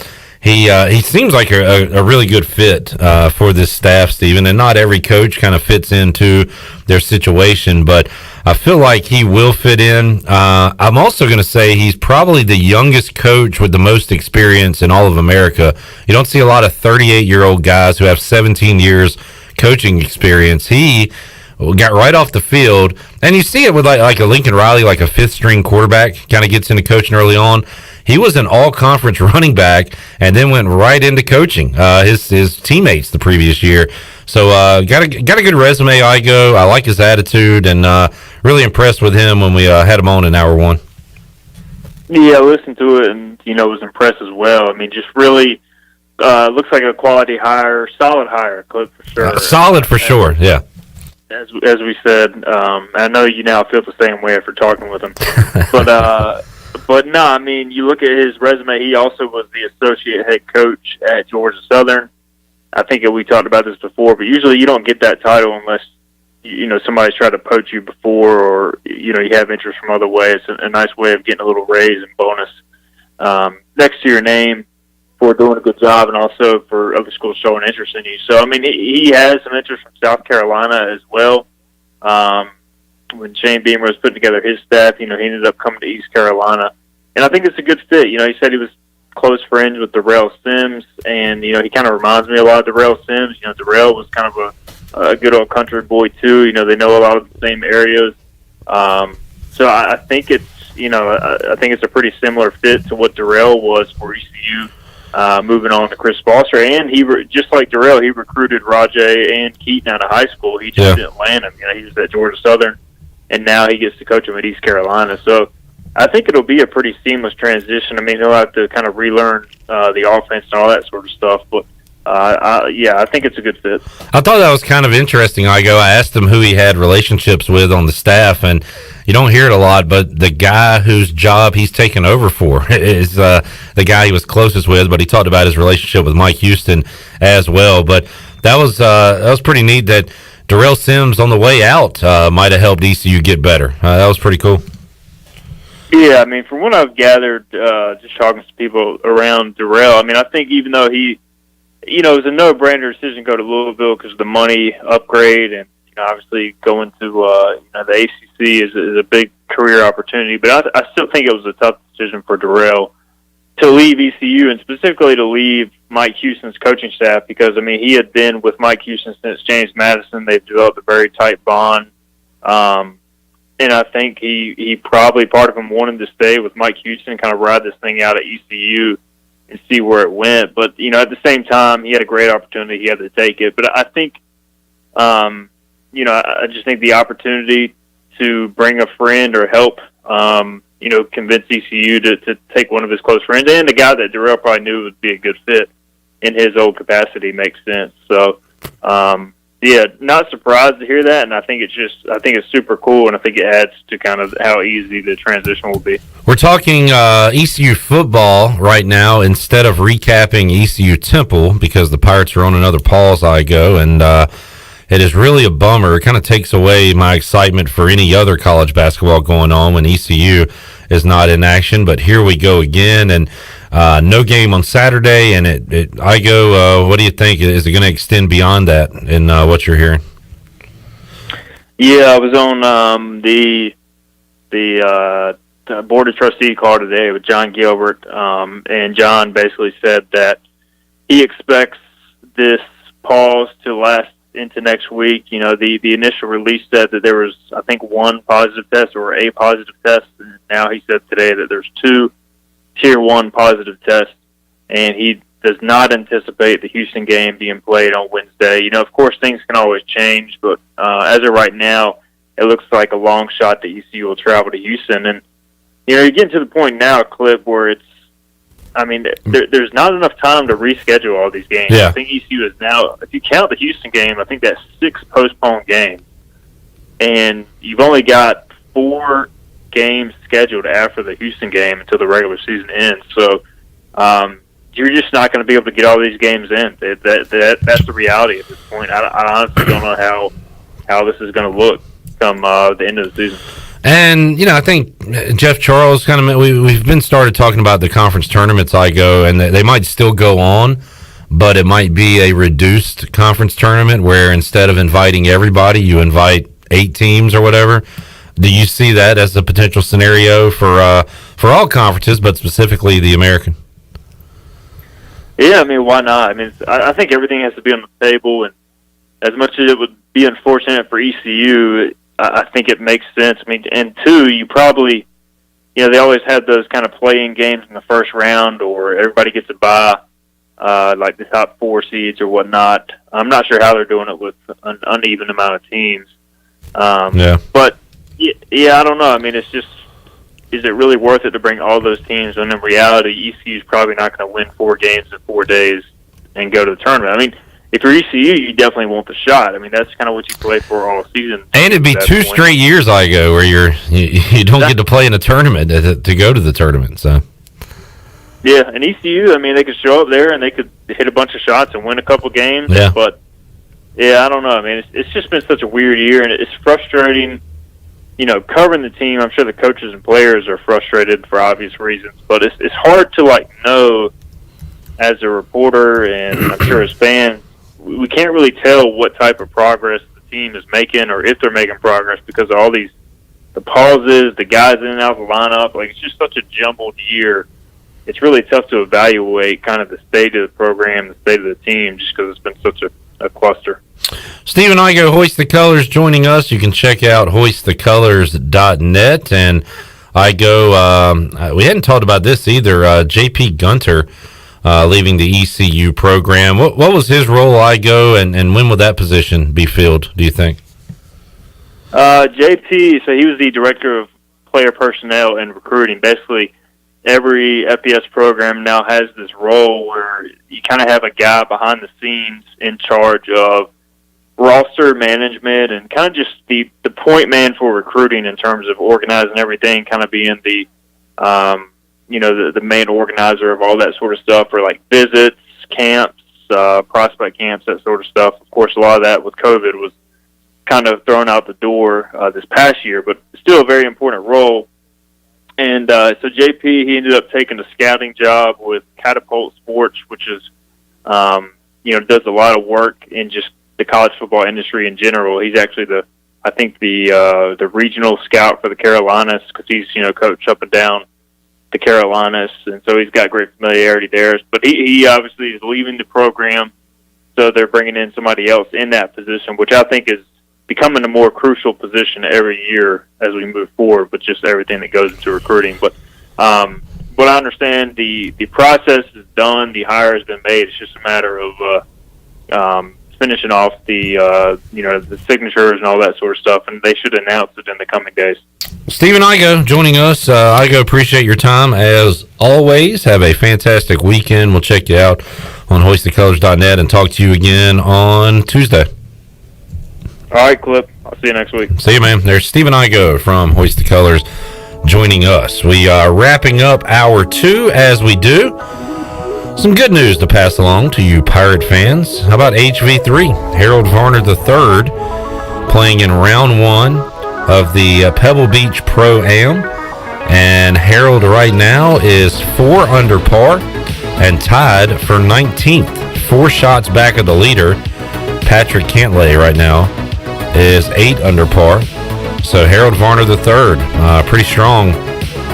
he seems like a really good fit for this staff, Stephen, and not every coach kind of fits into their situation, but I feel like he will fit in. I'm also going to say he's probably the youngest coach with the most experience in all of America. You don't see a lot of 38-year-old guys who have 17 years coaching experience. He got right off the field, and you see it with like a Lincoln Riley, like a fifth-string quarterback, kind of gets into coaching early on. He was an all-conference running back and then went right into coaching his teammates the previous year. So got a good resume, Igoe. I like his attitude, and really impressed with him when we had him on in hour one. Yeah, I listened to it and, was impressed as well. I mean, just really looks like a quality hire, solid hire, Clip, for sure. Solid for sure, yeah. As we said, I know you now feel the same way after talking with him. But no, I mean, you look at his resume, he also was the associate head coach at Georgia Southern. I think we talked about this before, but usually you don't get that title unless, somebody's tried to poach you before or, you have interest from other ways. It's a nice way of getting a little raise and bonus next to your name for doing a good job and also for other schools showing interest in you. So, I mean, he has some interest from South Carolina as well. When Shane Beamer was putting together his staff, he ended up coming to East Carolina. And I think it's a good fit. He said he was close friends with Darrell Sims, and, he kind of reminds me a lot of Darrell Sims. Darrell was kind of a good old country boy, too. They know a lot of the same areas. So I think it's, I think it's a pretty similar fit to what Darrell was for ECU. Moving on to Chris Foster, and just like Darrell, he recruited Rajay and Keaton out of high school. He just didn't land him. He was at Georgia Southern, and now he gets to coach him at East Carolina. So I think it'll be a pretty seamless transition. I mean, he'll have to kind of relearn the offense and all that sort of stuff, but I think it's a good fit. I thought that was kind of interesting, Igoe. I asked him who he had relationships with on the staff, and you don't hear it a lot, but the guy whose job he's taken over for is the guy he was closest with, but he talked about his relationship with Mike Houston as well. But that was pretty neat that Darrell Sims on the way out might have helped ECU get better. That was pretty cool. Yeah, I mean, from what I've gathered, just talking to people around Darrell, I mean, I think even though he, it was a no-brainer decision to go to Louisville because of the money upgrade, and obviously going to the ACC is a big career opportunity. But I still think it was a tough decision for Darrell to leave ECU and specifically to leave Mike Houston's coaching staff because, I mean, he had been with Mike Houston since James Madison. They've developed a very tight bond. And I think he probably, part of him wanted to stay with Mike Houston, kind of ride this thing out at ECU and see where it went. But, at the same time, he had a great opportunity. He had to take it. But I think, I just think the opportunity to bring a friend or help, convince ECU to take one of his close friends and a guy that Darrell probably knew would be a good fit in his old capacity makes sense. So, not surprised to hear that, and I think it's super cool, and I think it adds to kind of how easy the transition will be. We're talking ECU football right now instead of recapping ECU Temple because the Pirates are on another pause, Igoe, and it is really a bummer. It kind of takes away my excitement for any other college basketball going on when ECU is not in action, but here we go again, and no game on Saturday, and Igoe, what do you think? Is it going to extend beyond that in what you're hearing? Yeah, I was on the Board of Trustee call today with John Gilbert, and John basically said that he expects this pause to last into next week. The initial release said that there was, I think, one positive test or a positive test, and now he said today that there's 2 Tier 1 positive tests, and he does not anticipate the Houston game being played on Wednesday. Of course, things can always change, but as of right now, it looks like a long shot that ECU will travel to Houston. And, you're getting to the point now, Clip, where there's not enough time to reschedule all these games. Yeah. I think ECU is now, if you count the Houston game, I think that's 6 postponed games. And you've only got 4 games scheduled after the Houston game until the regular season ends. So you're just not going to be able to get all these games in. That's the reality at this point. I honestly don't know how this is going to look come the end of the season. And, I think Jeff Charles we've been started talking about the conference tournaments, Igoe, and they might still go on, but it might be a reduced conference tournament where instead of inviting everybody, you invite 8 teams or whatever. Do you see that as a potential scenario for all conferences, but specifically the American? Yeah, I mean, why not? I mean, I think everything has to be on the table, and as much as it would be unfortunate for ECU, I think it makes sense. I mean, and two, you probably, they always have those kind of play-in games in the first round, or everybody gets a bye, like the top 4 seeds or whatnot. I'm not sure how they're doing it with an uneven amount of teams. But, I don't know. I mean, it's just, is it really worth it to bring all those teams? And in reality, ECU is probably not going to win 4 games in 4 days and go to the tournament. I mean, if you're ECU, you definitely want the shot. I mean, that's kind of what you play for all season. And it'd be 2 straight years, Igoe, where you don't get to play in a tournament to go to the tournament. So. Yeah, and ECU, I mean, they could show up there and they could hit a bunch of shots and win a couple games. Yeah. But, I don't know. I mean, it's just been such a weird year, and it's frustrating. Covering the team, I'm sure the coaches and players are frustrated for obvious reasons, but it's hard to, know as a reporter, and I'm sure as fans, we can't really tell what type of progress the team is making or if they're making progress because of all the pauses, the guys in and out of the lineup. Like, it's just such a jumbled year. It's really tough to evaluate kind of the state of the program, the state of the team, just because it's been such a cluster. Stephen Igoe, Hoist the Colors, joining us. You can check out hoistthecolors.net. And Igoe, we hadn't talked about this either. J.P. Gunter leaving the ECU program. What was his role, Igoe, and when would that position be filled, do you think? JP, so he was the director of player personnel and recruiting. Basically, every FBS program now has this role where you kind of have a guy behind the scenes in charge of roster management and kind of just the point man for recruiting in terms of organizing everything, kind of being the main organizer of all that sort of stuff for like visits, camps, prospect camps, that sort of stuff. Of course, a lot of that with COVID was kind of thrown out the door this past year, but still a very important role. And so JP, he ended up taking a scouting job with Catapult Sports, which is, does a lot of work in just the college football industry in general. He's actually the regional scout for the Carolinas because he's, coached up and down the Carolinas, and so he's got great familiarity there. But he obviously is leaving the program, so they're bringing in somebody else in that position, which I think is becoming a more crucial position every year as we move forward with just everything that goes into recruiting. But what I understand, the process is done, the hire has been made. It's just a matter of finishing off the signatures and all that sort of stuff, and they should announce it in the coming days. Stephen Igoe joining us. Igoe, appreciate your time as always. Have a fantastic weekend. We'll check you out on hoistthecolors.net and talk to you again on Tuesday. All right, Clip. I'll see you next week. See you, man. There's Stephen Igoe from Hoist the Colors joining us. We are wrapping up hour 2 as we do. Some good news to pass along to you Pirate fans. How about HV3? Harold Varner III playing in round 1 of the Pebble Beach Pro-Am. And Harold right now is 4 under par and tied for 19th. 4 shots back of the leader. Patrick Cantlay right now is 8 under par. So Harold Varner III, pretty strong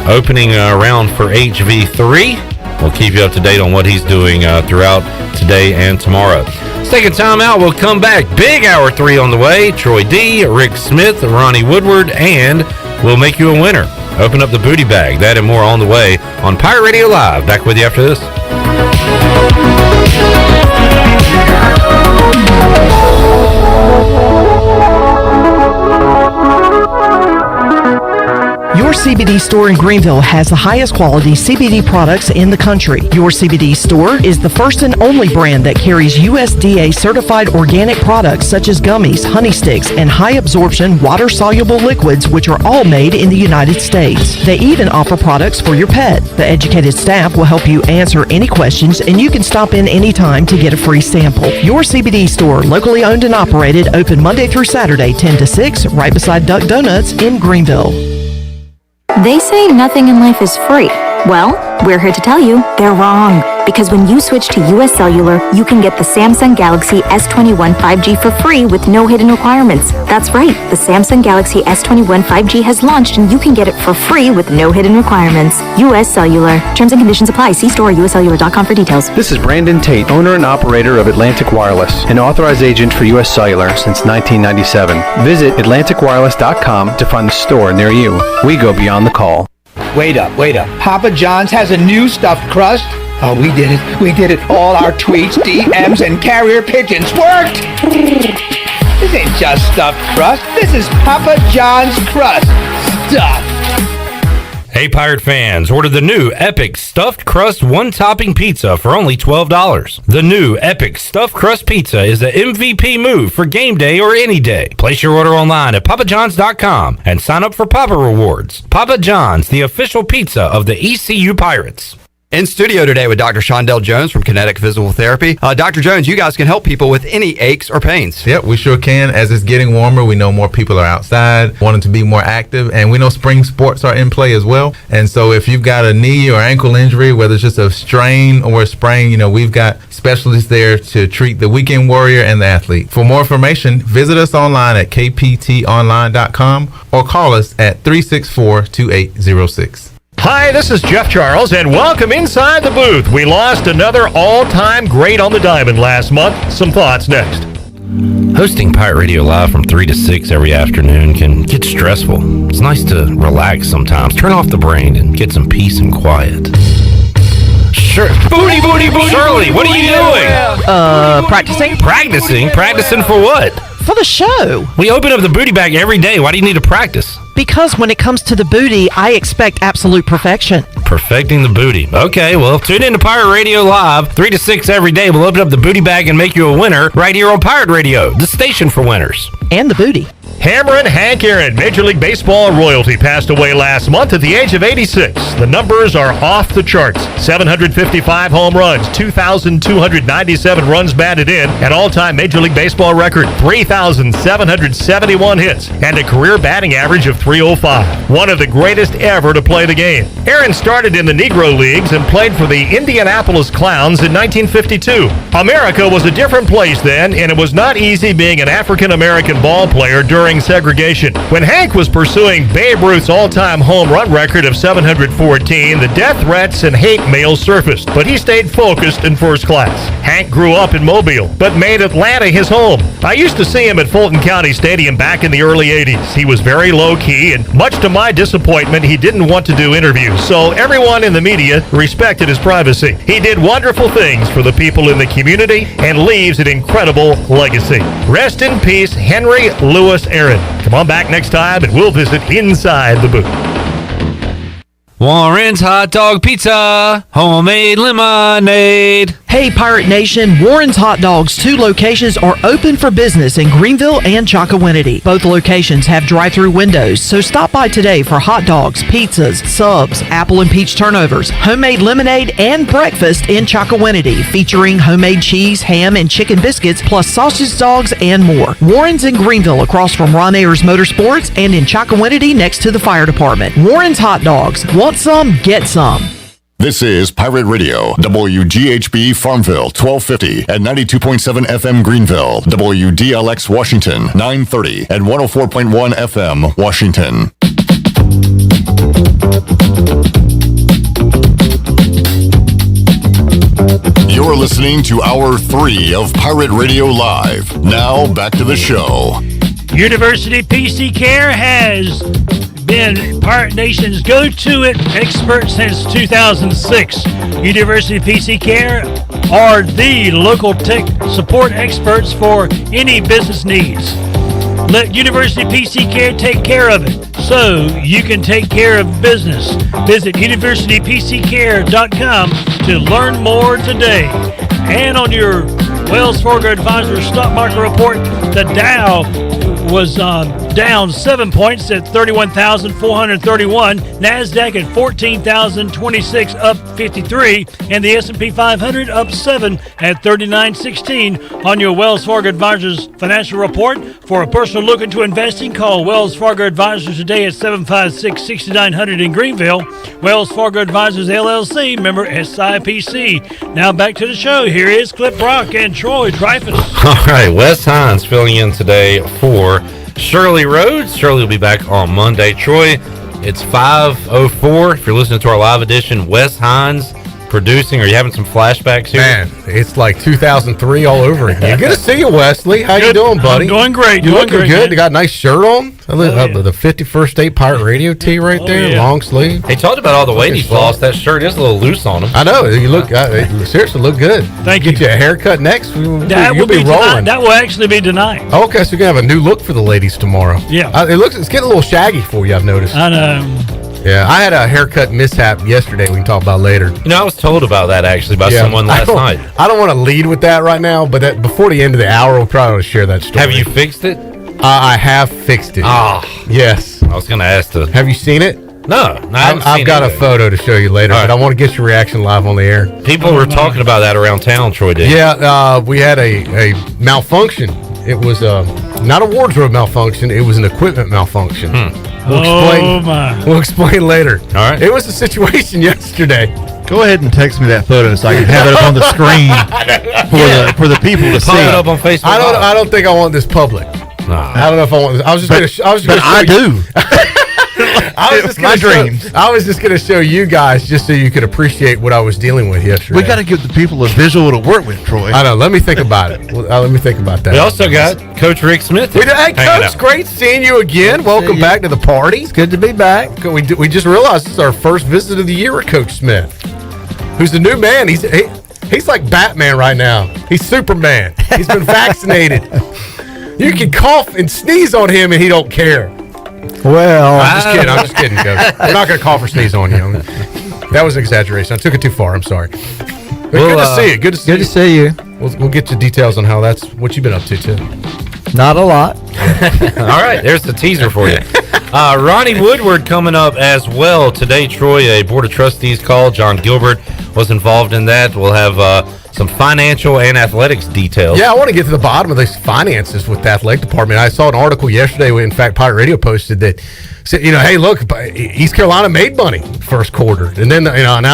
opening round for HV3. We'll keep you up to date on what he's doing throughout today and tomorrow. Let's take a time out. We'll come back. Big hour 3 on the way. Troy D, Rick Smith, Ronnie Woodward, and we'll make you a winner. Open up the booty bag. That and more on the way on Pirate Radio Live. Back with you after this. Your CBD store in Greenville has the highest quality CBD products in the country. Your CBD store is the first and only brand that carries USDA certified organic products such as gummies, honey sticks, and high absorption water-soluble liquids, which are all made in the United States. They even offer products for your pet. The educated staff will help you answer any questions, and you can stop in anytime to get a free sample. Your CBD store, locally owned and operated, open Monday through Saturday, 10 to 6, right beside Duck Donuts in Greenville. They say nothing in life is free. Well, we're here to tell you they're wrong. Because when you switch to US Cellular, you can get the Samsung Galaxy S21 5G for free with no hidden requirements. That's right, the Samsung Galaxy S21 5G has launched and you can get it for free with no hidden requirements. US Cellular. Terms and conditions apply. See store or uscellular.com for details. This is Brandon Tate, owner and operator of Atlantic Wireless, an authorized agent for US Cellular since 1997. Visit atlanticwireless.com to find the store near you. We go beyond the call. Wait up. Papa John's has a new stuffed crust? Oh, we did it. All our tweets, DMs, and carrier pigeons worked. This ain't just stuffed crust. This is Papa John's crust. Stuffed. Hey, Pirate fans, order the new Epic Stuffed Crust One-Topping Pizza for only $12. The new Epic Stuffed Crust Pizza is the MVP move for game day or any day. Place your order online at papajohns.com and sign up for Papa Rewards. Papa John's, the official pizza of the ECU Pirates. In studio today with Dr. Shondell Jones from Kinetic Physical Therapy. Dr. Jones, you guys can help people with any aches or pains. Yep, we sure can. As it's getting warmer, we know more people are outside, wanting to be more active, and we know spring sports are in play as well. And so if you've got a knee or ankle injury, whether it's just a strain or a sprain, we've got specialists there to treat the weekend warrior and the athlete. For more information, visit us online at kptonline.com or call us at 364-2806. Hi, this is Jeff Charles, and welcome inside the booth. We lost another all-time great on the diamond last month. Some thoughts next. Hosting Pirate Radio Live from 3 to 6 every afternoon can get stressful. It's nice to relax sometimes, turn off the brain, and get some peace and quiet. Sure. Booty. Shirley, what are you doing? Practicing. Practicing for what? For the show. We open up the booty bag every day. Why do you need to practice? Because when it comes to the booty, I expect absolute perfection. Perfecting the booty. Okay, well, tune in to Pirate Radio Live, 3 to 6 every day. We'll open up the booty bag and make you a winner right here on Pirate Radio, the station for winners. And the booty. Hammerin' Hank Aaron, Major League Baseball royalty, passed away last month at the age of 86. The numbers are off the charts. 755 home runs, 2,297 runs batted in, an all-time Major League Baseball record, 3,771 hits, and a career batting average of .305. One of the greatest ever to play the game. Aaron started in the Negro Leagues and played for the Indianapolis Clowns in 1952. America was a different place then, and it was not easy being an African-American ball player during segregation. When Hank was pursuing Babe Ruth's all-time home run record of 714, the death threats and hate mail surfaced, but he stayed focused in first class. Hank grew up in Mobile, but made Atlanta his home. I used to see him at Fulton County Stadium back in the early 80s. He was very low-key, and much to my disappointment, he didn't want to do interviews, so everyone in the media respected his privacy. He did wonderful things for the people in the community and leaves an incredible legacy. Rest in peace, Henry Louis Aaron. Come on back next time and we'll visit inside the booth. Warren's Hot Dog Pizza, homemade lemonade. Hey, Pirate Nation, Warren's Hot Dogs, 2 locations are open for business in Greenville and Chocowinity. Both locations have drive-through windows, so stop by today for hot dogs, pizzas, subs, apple and peach turnovers, homemade lemonade, and breakfast in Chocowinity, featuring homemade cheese, ham, and chicken biscuits, plus sausage dogs and more. Warren's in Greenville, across from Ron Ayers Motorsports, and in Chocowinity next to the fire department. Warren's Hot Dogs. Want some? Get some. This is Pirate Radio, WGHB Farmville, 1250 and 92.7 FM Greenville, WDLX Washington, 930 and 104.1 FM Washington. You're listening to Hour 3 of Pirate Radio Live. Now, back to the show. University PC Care has been Pirate Nation's go-to expert since 2006. University PC Care are the local tech support experts for any business needs. Let University PC Care take care of it so you can take care of business. Visit universitypccare.com to learn more today. And on your Wells Fargo Advisor Stock Market Report, the Dow was down 7 points at 31,431. NASDAQ at 14,026, up 53. And the S&P 500 up 7 at 3916. On your Wells Fargo Advisors financial report. For a personal look into investing, call Wells Fargo Advisors today at 756-6900 in Greenville. Wells Fargo Advisors, LLC, member SIPC. Now back to the show. Here is Clip Brock and Troy Dreyfus. All right, Wes Hines filling in today for Shirley Rhodes. Shirley will be back on Monday. Troy, it's 5:04. If you're listening to our live edition, Wes Hines producing. Are you having some flashbacks here? Man, it's like 2003 all over again. Good to see you, Wesley. How you doing, buddy? I'm doing great. You doing looking great, good. man. You got a nice shirt on. The 51st State Pirate Radio tee right there, yeah. long sleeve. He talked about all the weight he's lost. That shirt is a little loose on him. I know. You look seriously look good. Thank Get you a haircut next. That You'll will be rolling. tonight. That will actually be tonight. Okay, so you're gonna have a new look for the ladies tomorrow. Yeah. It's getting a little shaggy for you. I've noticed. I know. Yeah, I had a haircut mishap yesterday. We can talk about later. You know, I was told about that actually by someone last night. I don't want to lead with that right now, but before the end of the hour, we'll probably share that story. Have you fixed it? I have fixed it. Yes. I was going to ask to. Have you seen it? No, I've got a photo to show you later, but I want to get your reaction live on the air. People were talking about that around town, Troy did. Yeah, we had a malfunction. It was not a wardrobe malfunction. It was an equipment malfunction. We'll explain later. All right. It was a situation yesterday. Go ahead and text me that photo so I can have it up on the screen for the people to see. Put it up on Facebook. I don't think I want this public. I don't know if I want this. I was just going to show you guys just so you could appreciate what I was dealing with yesterday. We got to give the people a visual to work with, Troy. I know. Let me think about it. Let me think about that. We also got Coach Rick Smith. Hey, Coach, great seeing you again. Welcome back to the party. It's good to be back. We just realized this is our first visit of the year with Coach Smith, who's the new man. He's like Batman right now. He's Superman. He's been vaccinated. You can cough and sneeze on him and he don't care. Well, I'm just kidding, Coach. I'm not going to cough or sneeze on you. That was an exaggeration. I took it too far. I'm sorry. But good to see you. Good to see you. We'll get to details on what you've been up to, too. Not a lot. All right, there's the teaser for you. Ronnie Woodward coming up as well today. Troy, a board of trustees call. John Gilbert was involved in that. We'll have some financial and athletics details. Yeah, I want to get to the bottom of these finances with the athletic department. I saw an article yesterday. In fact, Pirate Radio posted that said, hey, look, East Carolina made money first quarter, and then now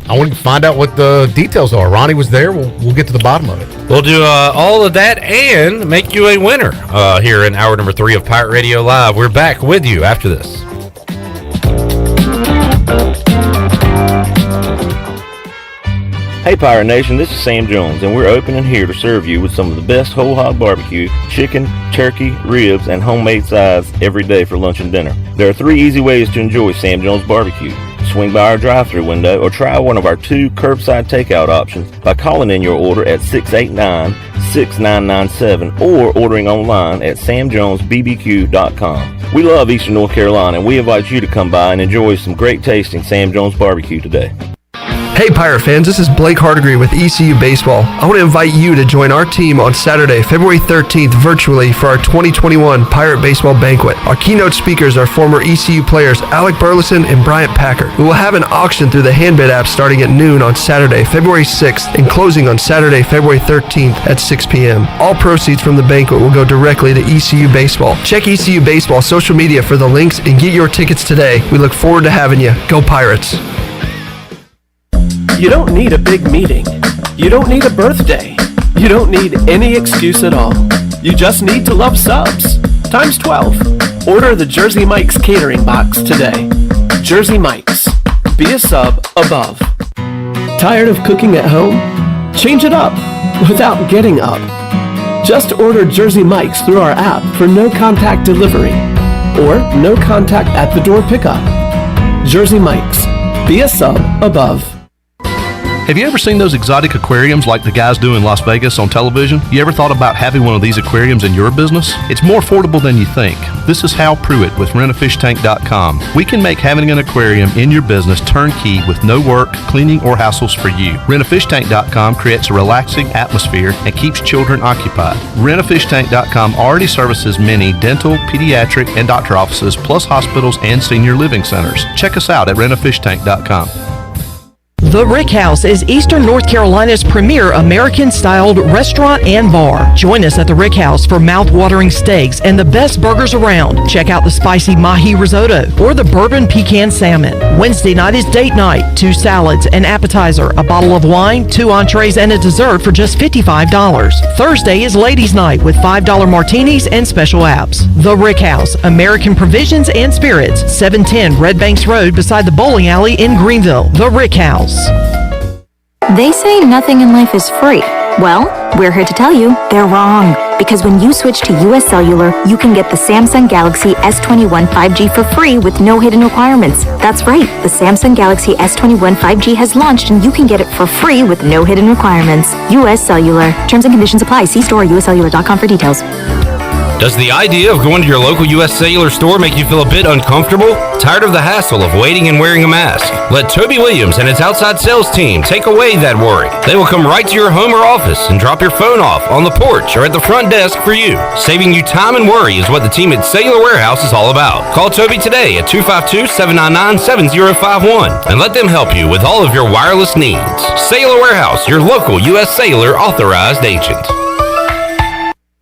I want to find out what the details are. Ronnie was there. We'll get to the bottom of it. We'll do all of that and make you a winner here in hour number 3 of Pirate Radio Live. We're back with you after this. Hey Pirate Nation, this is Sam Jones, and we're open and here to serve you with some of the best whole hog barbecue, chicken, turkey, ribs, and homemade sides every day for lunch and dinner. There are 3 easy ways to enjoy Sam Jones barbecue. Swing by our drive-thru window or try one of our 2 curbside takeout options by calling in your order at 689-6997 or ordering online at samjonesbbq.com. We love Eastern North Carolina, and we invite you to come by and enjoy some great tasting Sam Jones barbecue today. Hey Pirate fans, this is Blake Hardigree with ECU Baseball. I want to invite you to join our team on Saturday, February 13th virtually for our 2021 Pirate Baseball Banquet. Our keynote speakers are former ECU players Alec Burleson and Bryant Packard. We will have an auction through the Handbid app starting at noon on Saturday, February 6th and closing on Saturday, February 13th at 6 p.m. All proceeds from the banquet will go directly to ECU Baseball. Check ECU Baseball social media for the links and get your tickets today. We look forward to having you. Go Pirates! You don't need a big meeting. You don't need a birthday. You don't need any excuse at all. You just need to love subs. Times 12. Order the Jersey Mike's catering box today. Jersey Mike's. Be a sub above. Tired of cooking at home? Change it up without getting up. Just order Jersey Mike's through our app for no contact delivery or no contact at the door pickup. Jersey Mike's. Be a sub above. Have you ever seen those exotic aquariums like the guys do in Las Vegas on television? You ever thought about having one of these aquariums in your business? It's more affordable than you think. This is Hal Pruitt with rentafishtank.com. We can make having an aquarium in your business turnkey with no work, cleaning, or hassles for you. Rentafishtank.com creates a relaxing atmosphere and keeps children occupied. Rentafishtank.com already services many dental, pediatric, and doctor offices, plus hospitals and senior living centers. Check us out at rentafishtank.com. The Rick House is Eastern North Carolina's premier American-styled restaurant and bar. Join us at the Rick House for mouth-watering steaks and the best burgers around. Check out the spicy mahi risotto or the bourbon pecan salmon. Wednesday night is date night. 2 salads, an appetizer, a bottle of wine, 2 entrees, and a dessert for just $55. Thursday is ladies' night with $5 martinis and special apps. The Rick House, American Provisions and Spirits, 710 Red Banks Road beside the bowling alley in Greenville. The Rick House. They say nothing in life is free. Well, we're here to tell you they're wrong. Because when you switch to US Cellular, you can get the Samsung Galaxy S21 5G for free with no hidden requirements. That's right, the Samsung Galaxy S21 5G has launched and you can get it for free with no hidden requirements. US Cellular. Terms and conditions apply. See store or uscellular.com for details. Does the idea of going to your local U.S. Cellular store make you feel a bit uncomfortable? Tired of the hassle of waiting and wearing a mask? Let Toby Williams and his outside sales team take away that worry. They will come right to your home or office and drop your phone off on the porch or at the front desk for you. Saving you time and worry is what the team at Cellular Warehouse is all about. Call Toby today at 252-799-7051 and let them help you with all of your wireless needs. Cellular Warehouse, your local U.S. Cellular authorized agent.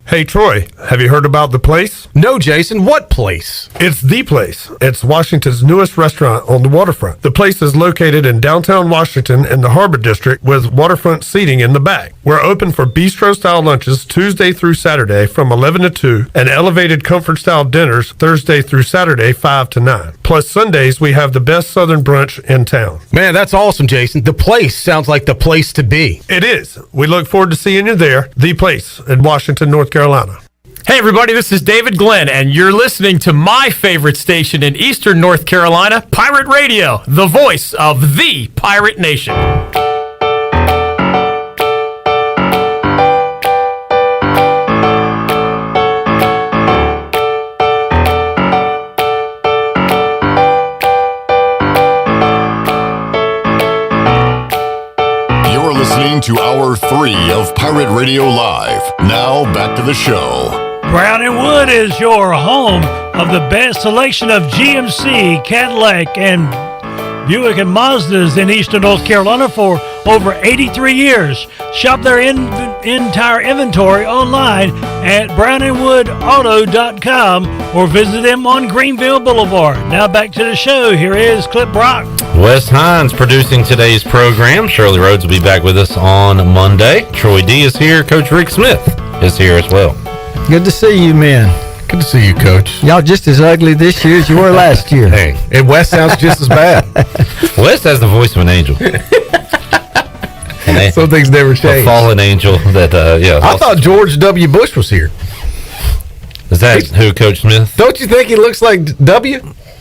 Hey, Troy, have you heard about The Place? No, Jason, what place? It's The Place. It's Washington's newest restaurant on the waterfront. The Place is located in downtown Washington in the Harbor District with waterfront seating in the back. We're open for bistro-style lunches Tuesday through Saturday from 11 to 2 and elevated comfort-style dinners Thursday through Saturday 5 to 9. Plus, Sundays, we have the best Southern brunch in town. Man, that's awesome, Jason. The Place sounds like the place to be. It is. We look forward to seeing you there. The Place in Washington, North Carolina. Hey everybody, this is David Glenn, and you're listening to my favorite station in Eastern North Carolina, Pirate Radio, the voice of the Pirate Nation. You're listening to Hour 3 of Pirate Radio Live. Now back to the show. Brown & Wood is your home of the best selection of GMC, Cadillac, and Buick and Mazdas in Eastern North Carolina for over 83 years. Shop their entire inventory online at brownandwoodauto.com or visit them on Greenville Boulevard. Now back to the show. Here is Clip Brock. Wes Hines producing today's program. Shirley Rhodes will be back with us on Monday. Troy D is here. Coach Rick Smith is here as well. Good to see you, men. Good to see you, Coach. Y'all just as ugly this year as you were last year. Hey, and Wes sounds just as bad. Wes has the voice of an angel. Some things never change. A fallen angel that, I thought George W. Bush was here. Is that who, Coach Smith? Don't you think he looks like W?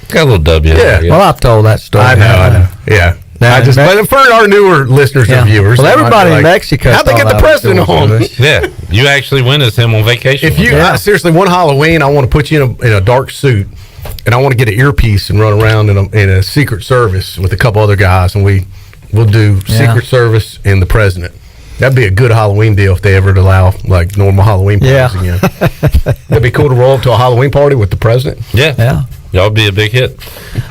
Got a little W. Yeah. Well, I've told that story. I know. Yeah. Now, but for our newer listeners and viewers, well, everybody in Mexico. How'd they get the president on? Yeah, you actually went as him on vacation. If you seriously, one Halloween, I want to put you in a dark suit, and I want to get an earpiece and run around in a Secret Service with a couple other guys, and we'll do Secret Service and the president. That'd be a good Halloween deal if they ever allow like normal Halloween parties again. That'd be cool to roll up to a Halloween party with the president. Yeah. Y'all be a big hit.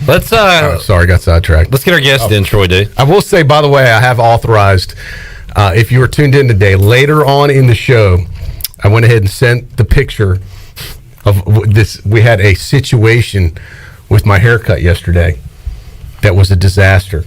Let's sorry, got sidetracked. Let's get our guest in, Troy D. I will say, by the way, I have authorized, if you were tuned in today, later on in the show, I went ahead and sent the picture of this. We had a situation with my haircut yesterday that was a disaster.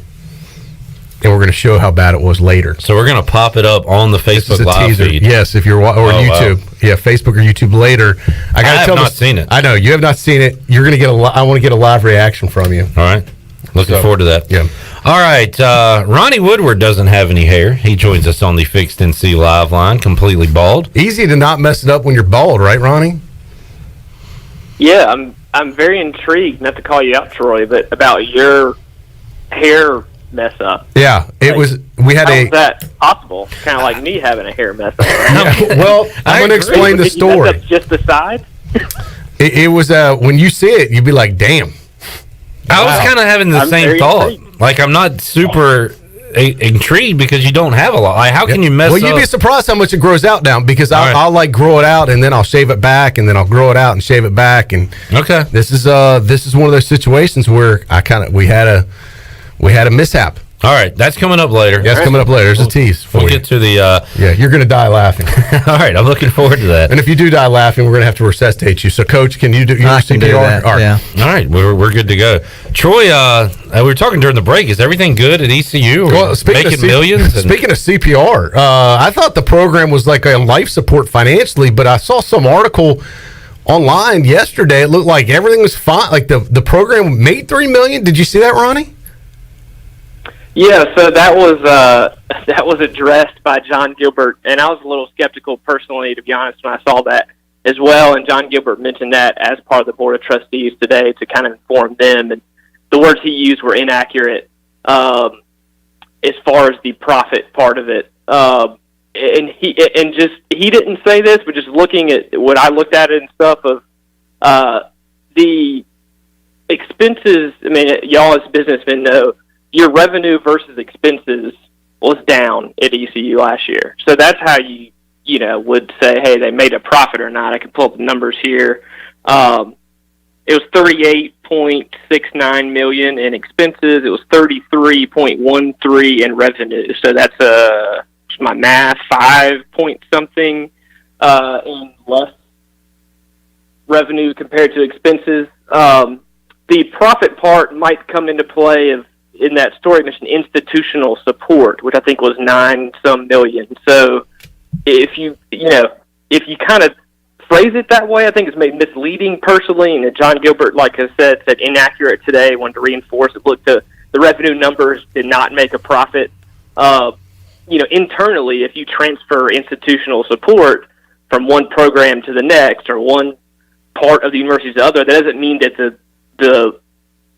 And we're going to show how bad it was later. So we're going to pop it up on the Facebook Live feed. Yes, if you're YouTube. Wow. Yeah, Facebook or YouTube later. I have not seen it. I know you have not seen it. You're going to get I want to get a live reaction from you. All right. Looking forward to that. Yeah. All right. Ronnie Woodward doesn't have any hair. He joins us on the Fixed NC Live line, completely bald. Easy to not mess it up when you're bald, right, Ronnie? Yeah, I'm very intrigued, not to call you out, Troy, but about your hair mess up. Yeah, it was. We had How a. is that possible? Kind of like me having a hair mess up. Right? Yeah, well, I'm going to explain the Did you mess story. up just the side? It was when you see it, you'd be like, "Damn." I was kind of having the I'm same very thought. intrigued. Like, I'm not super intrigued because you don't have a lot. Like, how can you mess Well, up? you'd be surprised how much it grows out now because I'll like grow it out and then I'll shave it back and then I'll grow it out and shave it back and okay. This is one of those situations where we had a mishap. All right, that's coming up later. Yeah, it's coming up later. There's a tease for We'll you. get to the. Yeah, you're going to die laughing. All right, I'm looking forward to that. And if you do die laughing, we're going to have to resuscitate you. So, Coach, can you do your I can do CPR? that, All right. yeah. All right, we're good to go. Troy, we were talking during the break. Is everything good at ECU? Well, making millions? Speaking of CPR, I thought the program was like a life support financially, but I saw some article online yesterday. It looked like everything was fine. Like the program made $3 million. Did you see that, Ronnie? Yeah, so that was addressed by John Gilbert, and I was a little skeptical personally, to be honest, when I saw that as well. And John Gilbert mentioned that as part of the Board of Trustees today to kind of inform them. And the words he used were inaccurate as far as the profit part of it. And he didn't say this, but just looking at what I looked at it and stuff of the expenses. I mean, y'all as businessmen know your revenue versus expenses was down at ECU last year. So that's how you would say, hey, they made a profit or not. I can pull up the numbers here. It was $38.69 million in expenses. It was $33.13 in revenue. So that's my math, 5 point something in less revenue compared to expenses. The profit part might come into play in that story mentioned institutional support, which I think was 9 some million. So if you kind of phrase it that way, I think it's made misleading personally. And John Gilbert, like I said inaccurate today. Wanted to reinforce it. Look, the revenue numbers did not make a profit. Internally, if you transfer institutional support from one program to the next or one part of the university to the other, that doesn't mean that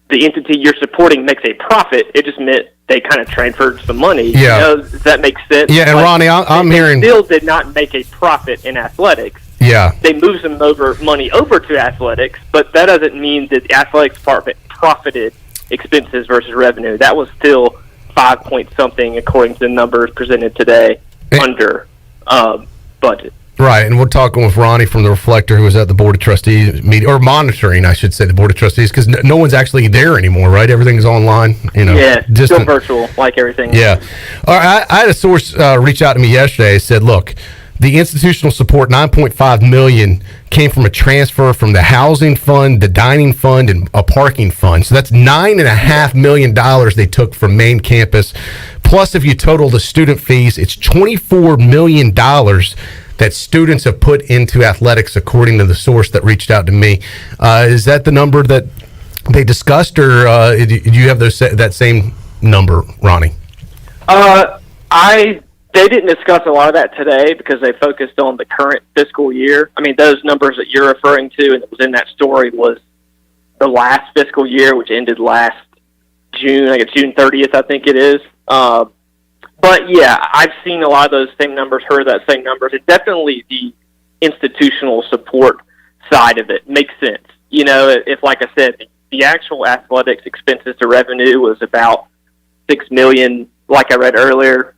the entity you're supporting makes a profit. It just meant they kind of transferred some money. Yeah. Does that make sense? Yeah, and Ronnie, I'm hearing... They still did not make a profit in athletics. Yeah. They moved some money over to athletics, but that doesn't mean that the athletics department profited expenses versus revenue. That was still 5 point something according to the numbers presented today under budget. Right, and we're talking with Ronnie from the Reflector, who was at the Board of Trustees meeting, or monitoring, I should say, the Board of Trustees, because no one's actually there anymore, right? Everything's online, Yeah, distant. still virtual, like everything. Yeah. All right, I had a source reach out to me yesterday. Said, look, the institutional support, $9.5 million, came from a transfer from the housing fund, the dining fund, and a parking fund. So that's $9.5 million they took from main campus. Plus, if you total the student fees, it's $24 million that students have put into athletics, according to the source that reached out to me. Is that the number that they discussed, or do you have that same number, Ronnie? They didn't discuss a lot of that today because they focused on the current fiscal year. I mean, those numbers that you're referring to and that was in that story was the last fiscal year, which ended last June. I think it's June 30th, I think it is. But yeah, I've seen a lot of those same numbers, heard that same numbers. It's definitely the institutional support side of it makes sense. If like I said, the actual athletics expenses to revenue was about $6 million, like I read earlier,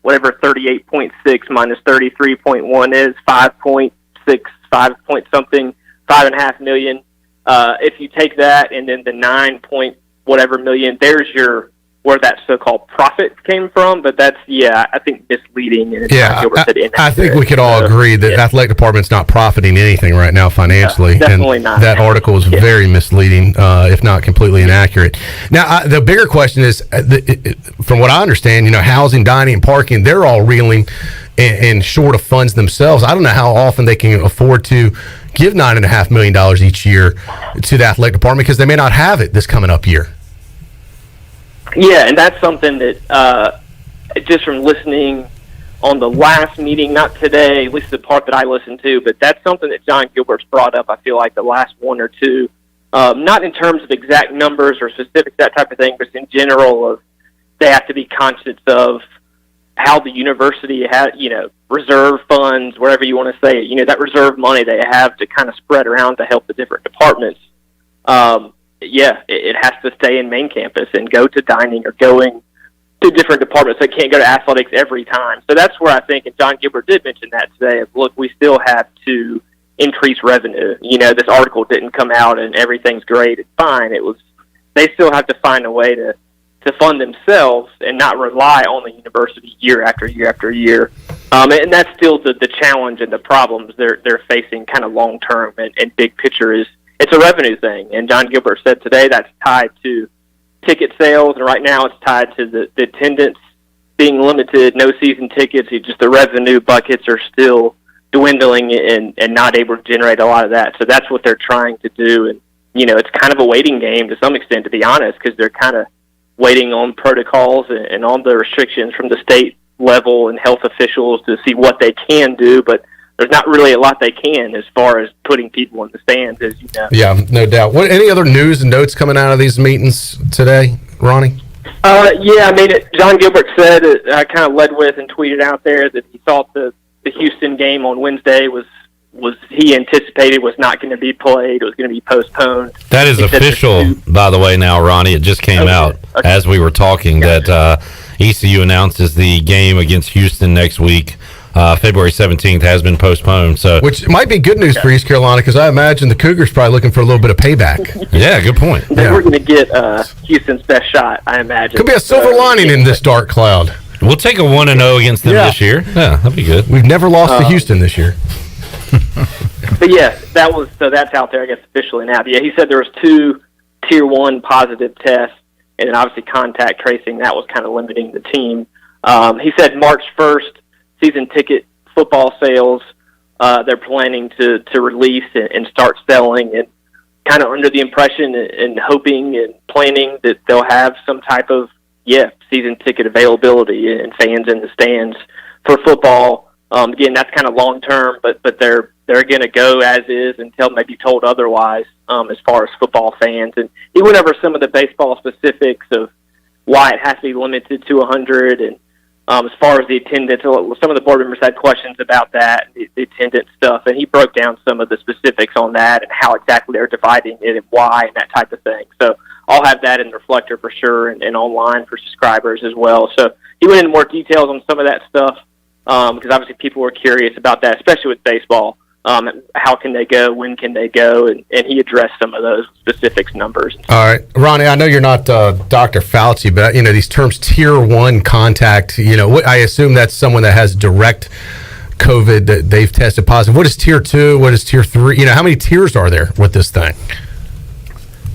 whatever 38.6 minus 33.1 is, 5.6, 5 point something, $5.5 million. If you take that and then the 9 point whatever million, there's where that so-called profit came from, but that's, I think misleading. And I think we could all agree that the athletic department's not profiting anything right now financially. Definitely and not. That article is very misleading, if not completely inaccurate. Now, the bigger question is, from what I understand, housing, dining, and parking, they're all reeling and short of funds themselves. I don't know how often they can afford to give $9.5 million each year to the athletic department because they may not have it this coming up year. Yeah, and that's something that just from listening on the last meeting, not today, at least the part that I listened to, but that's something that John Gilbert's brought up, I feel like, the last one or two. Not in terms of exact numbers or specifics, that type of thing, but in general of they have to be conscious of how the university has, reserve funds, whatever you want to say, that reserve money they have to kind of spread around to help the different departments. It has to stay in main campus and go to dining or going to different departments. They can't go to athletics every time. So that's where I think, and John Gilbert did mention that today, look, we still have to increase revenue. This article didn't come out and everything's great and fine. They still have to find a way to fund themselves and not rely on the university year after year after year. And that's still the challenge and the problems they're facing kind of long term and big picture is it's a revenue thing. And John Gilbert said today that's tied to ticket sales, and right now it's tied to the attendance being limited, no season tickets. Just the revenue buckets are still dwindling and not able to generate a lot of that. So that's what they're trying to do. And, it's kind of a waiting game to some extent, to be honest, because they're kind of waiting on protocols and on the restrictions from the state level and health officials to see what they can do. But there's not really a lot they can as far as putting people in the stands, as you know. Yeah, no doubt. Any other news and notes coming out of these meetings today, Ronnie? John Gilbert said, I kind of led with and tweeted out there that he thought the Houston game on Wednesday was he anticipated was not going to be played. It was going to be postponed. That is official, by the way, now, Ronnie. It just came out as we were talking that ECU announces the game against Houston next week. February 17th has been postponed. So, which might be good news for East Carolina, because I imagine the Cougars probably looking for a little bit of payback. Yeah, good point. We're going to get Houston's best shot, I imagine. Could be a silver lining in this dark cloud. We'll take a 1-0 against them this year. Yeah, that'd be good. We've never lost to Houston this year. But that's out there, I guess, officially now. But he said there was 2 Tier 1 positive tests, and then obviously contact tracing. That was kind of limiting the team. He said March 1st, season ticket football sales, they're planning to release and start selling, and kind of under the impression and hoping and planning that they'll have some type of season ticket availability and fans in the stands for football. Again, that's kind of long term, but they're going to go as is until maybe told otherwise as far as football fans. And he went over some of the baseball specifics of why it has to be limited to 100, and as far as the attendance, some of the board members had questions about that, the attendance stuff, and he broke down some of the specifics on that and how exactly they're dividing it and why and that type of thing. So I'll have that in the Reflector for sure and online for subscribers as well. So he went into more details on some of that stuff because obviously people were curious about that, especially with baseball. How can they go? When can they go? And he addressed some of those specifics, numbers. All right, Ronnie, I know you're not Dr. Fauci, but these terms Tier 1 contact, I assume that's someone that has direct COVID that they've tested positive. What is Tier 2? What is Tier 3? How many tiers are there with this thing?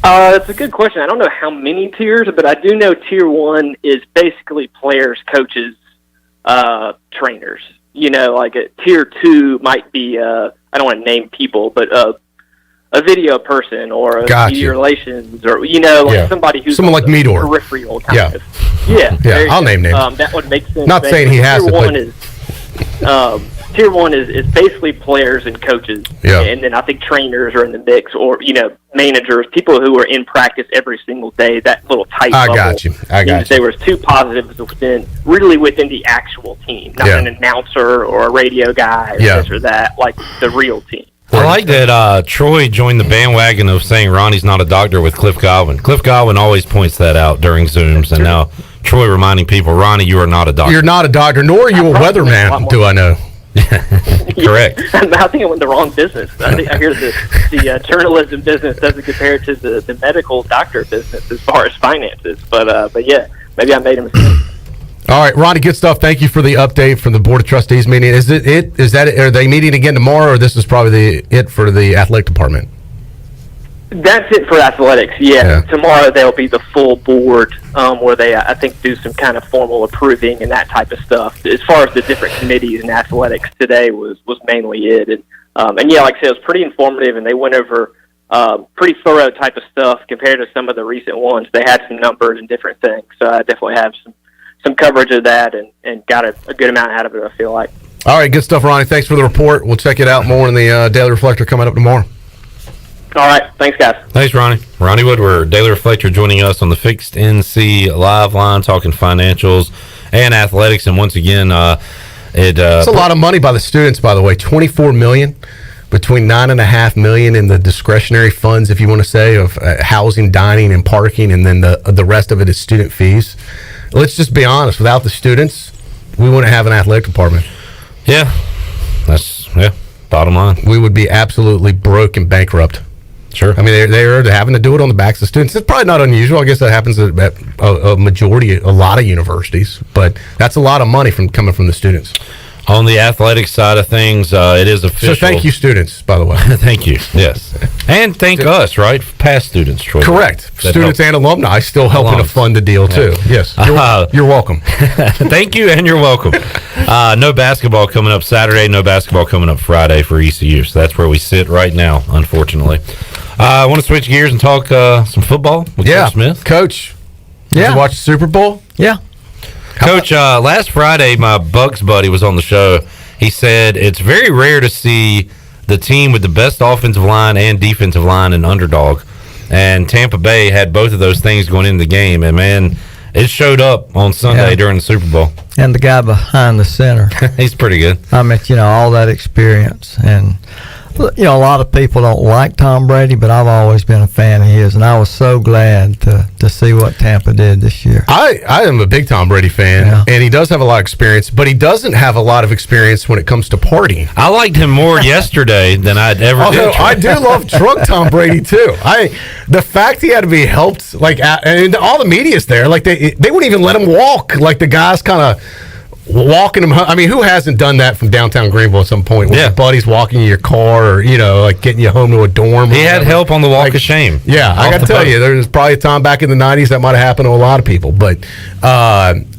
That's a good question. I don't know how many tiers, but I do know Tier 1 is basically players, coaches, trainers. Like a Tier 2 might be, I don't want to name people, but a video person or a media relations or, somebody who's someone like Meador. Peripheral kind of. Yeah. I'll name names. That would make sense. Not saying he has Tier 1 is basically players and coaches. Yeah. And then I think trainers are in the mix or, managers, people who are in practice every single day, that little tight bubble. I got you. There was 2 positives within the actual team, not an announcer or a radio guy or this or that, like the real team. I like that Troy joined the bandwagon of saying Ronnie's not a doctor with Cliff Godwin. Cliff Godwin always points that out during Zooms, and now Troy reminding people, Ronnie, you are not a doctor. You're not a doctor, nor are you a weatherman, do I know. Correct. I think I went the wrong business. I hear the journalism business doesn't compare to the medical doctor business as far as finances. But yeah, maybe I made a mistake. All right, Ronnie, good stuff. Thank you for the update from the Board of Trustees meeting. Is that are they meeting again tomorrow, or this is probably it for the athletic department? That's it for athletics. Yeah. Tomorrow there'll be the full board where they, I think, do some kind of formal approving and that type of stuff. As far as the different committees in athletics, today was mainly it. And yeah, like I said, it was pretty informative, and they went over pretty thorough type of stuff compared to some of the recent ones. They had some numbers and different things, so I definitely have some coverage of that and got a good amount out of it, I feel like. All right, good stuff, Ronnie. Thanks for the report. We'll check it out more in the Daily Reflector coming up tomorrow. All right. Thanks, guys. Thanks, Ronnie. Ronnie Woodward, Daily Reflector, joining us on the Fixed NC live line, talking financials and athletics. And once again, it's a lot of money by the students, by the way. $24 million, between $9.5 million in the discretionary funds, if you want to say, of housing, dining, and parking, and then the rest of it is student fees. Let's just be honest. Without the students, we wouldn't have an athletic department. Yeah, bottom line. We would be absolutely broke and bankrupt. Sure. I mean, they're having to do it on the backs of students. It's probably not unusual. I guess that happens at a lot of universities, but that's a lot of money coming from the students. On the athletic side of things, it is official. So thank you, students, by the way. Thank you, yes. And thank us, right? Past students, Troy. Correct. Students and alumni still helping to fund the deal, too. Yes. You're welcome. Thank you, and you're welcome. No basketball coming up Saturday, no basketball coming up Friday for ECU. So that's where we sit right now, unfortunately. I want to switch gears and talk some football with Coach Smith. Coach, did you watch the Super Bowl? Yeah. Coach, last Friday, my Bucks buddy was on the show. He said it's very rare to see the team with the best offensive line and defensive line an underdog. And Tampa Bay had both of those things going into the game. And, man, it showed up on Sunday during the Super Bowl. And the guy behind the center. He's pretty good. I mean, all that experience. And, a lot of people don't like Tom Brady, but I've always been a fan of his. And I was so glad to see what Tampa did this year. I am a big Tom Brady fan, and he does have a lot of experience, but he doesn't have a lot of experience when it comes to partying. I liked him more yesterday than I'd ever did. I do love drunk Tom Brady, too. The fact he had to be helped, and all the media's there, they wouldn't even let him walk. The guys kind of walking him. I mean, who hasn't done that from downtown Greenville at some point? When your buddy's walking you your car, or getting you home to a dorm. He had help on the walk of shame. Yeah, I got to tell you, there was probably a time back in the '90s that might have happened to a lot of people, but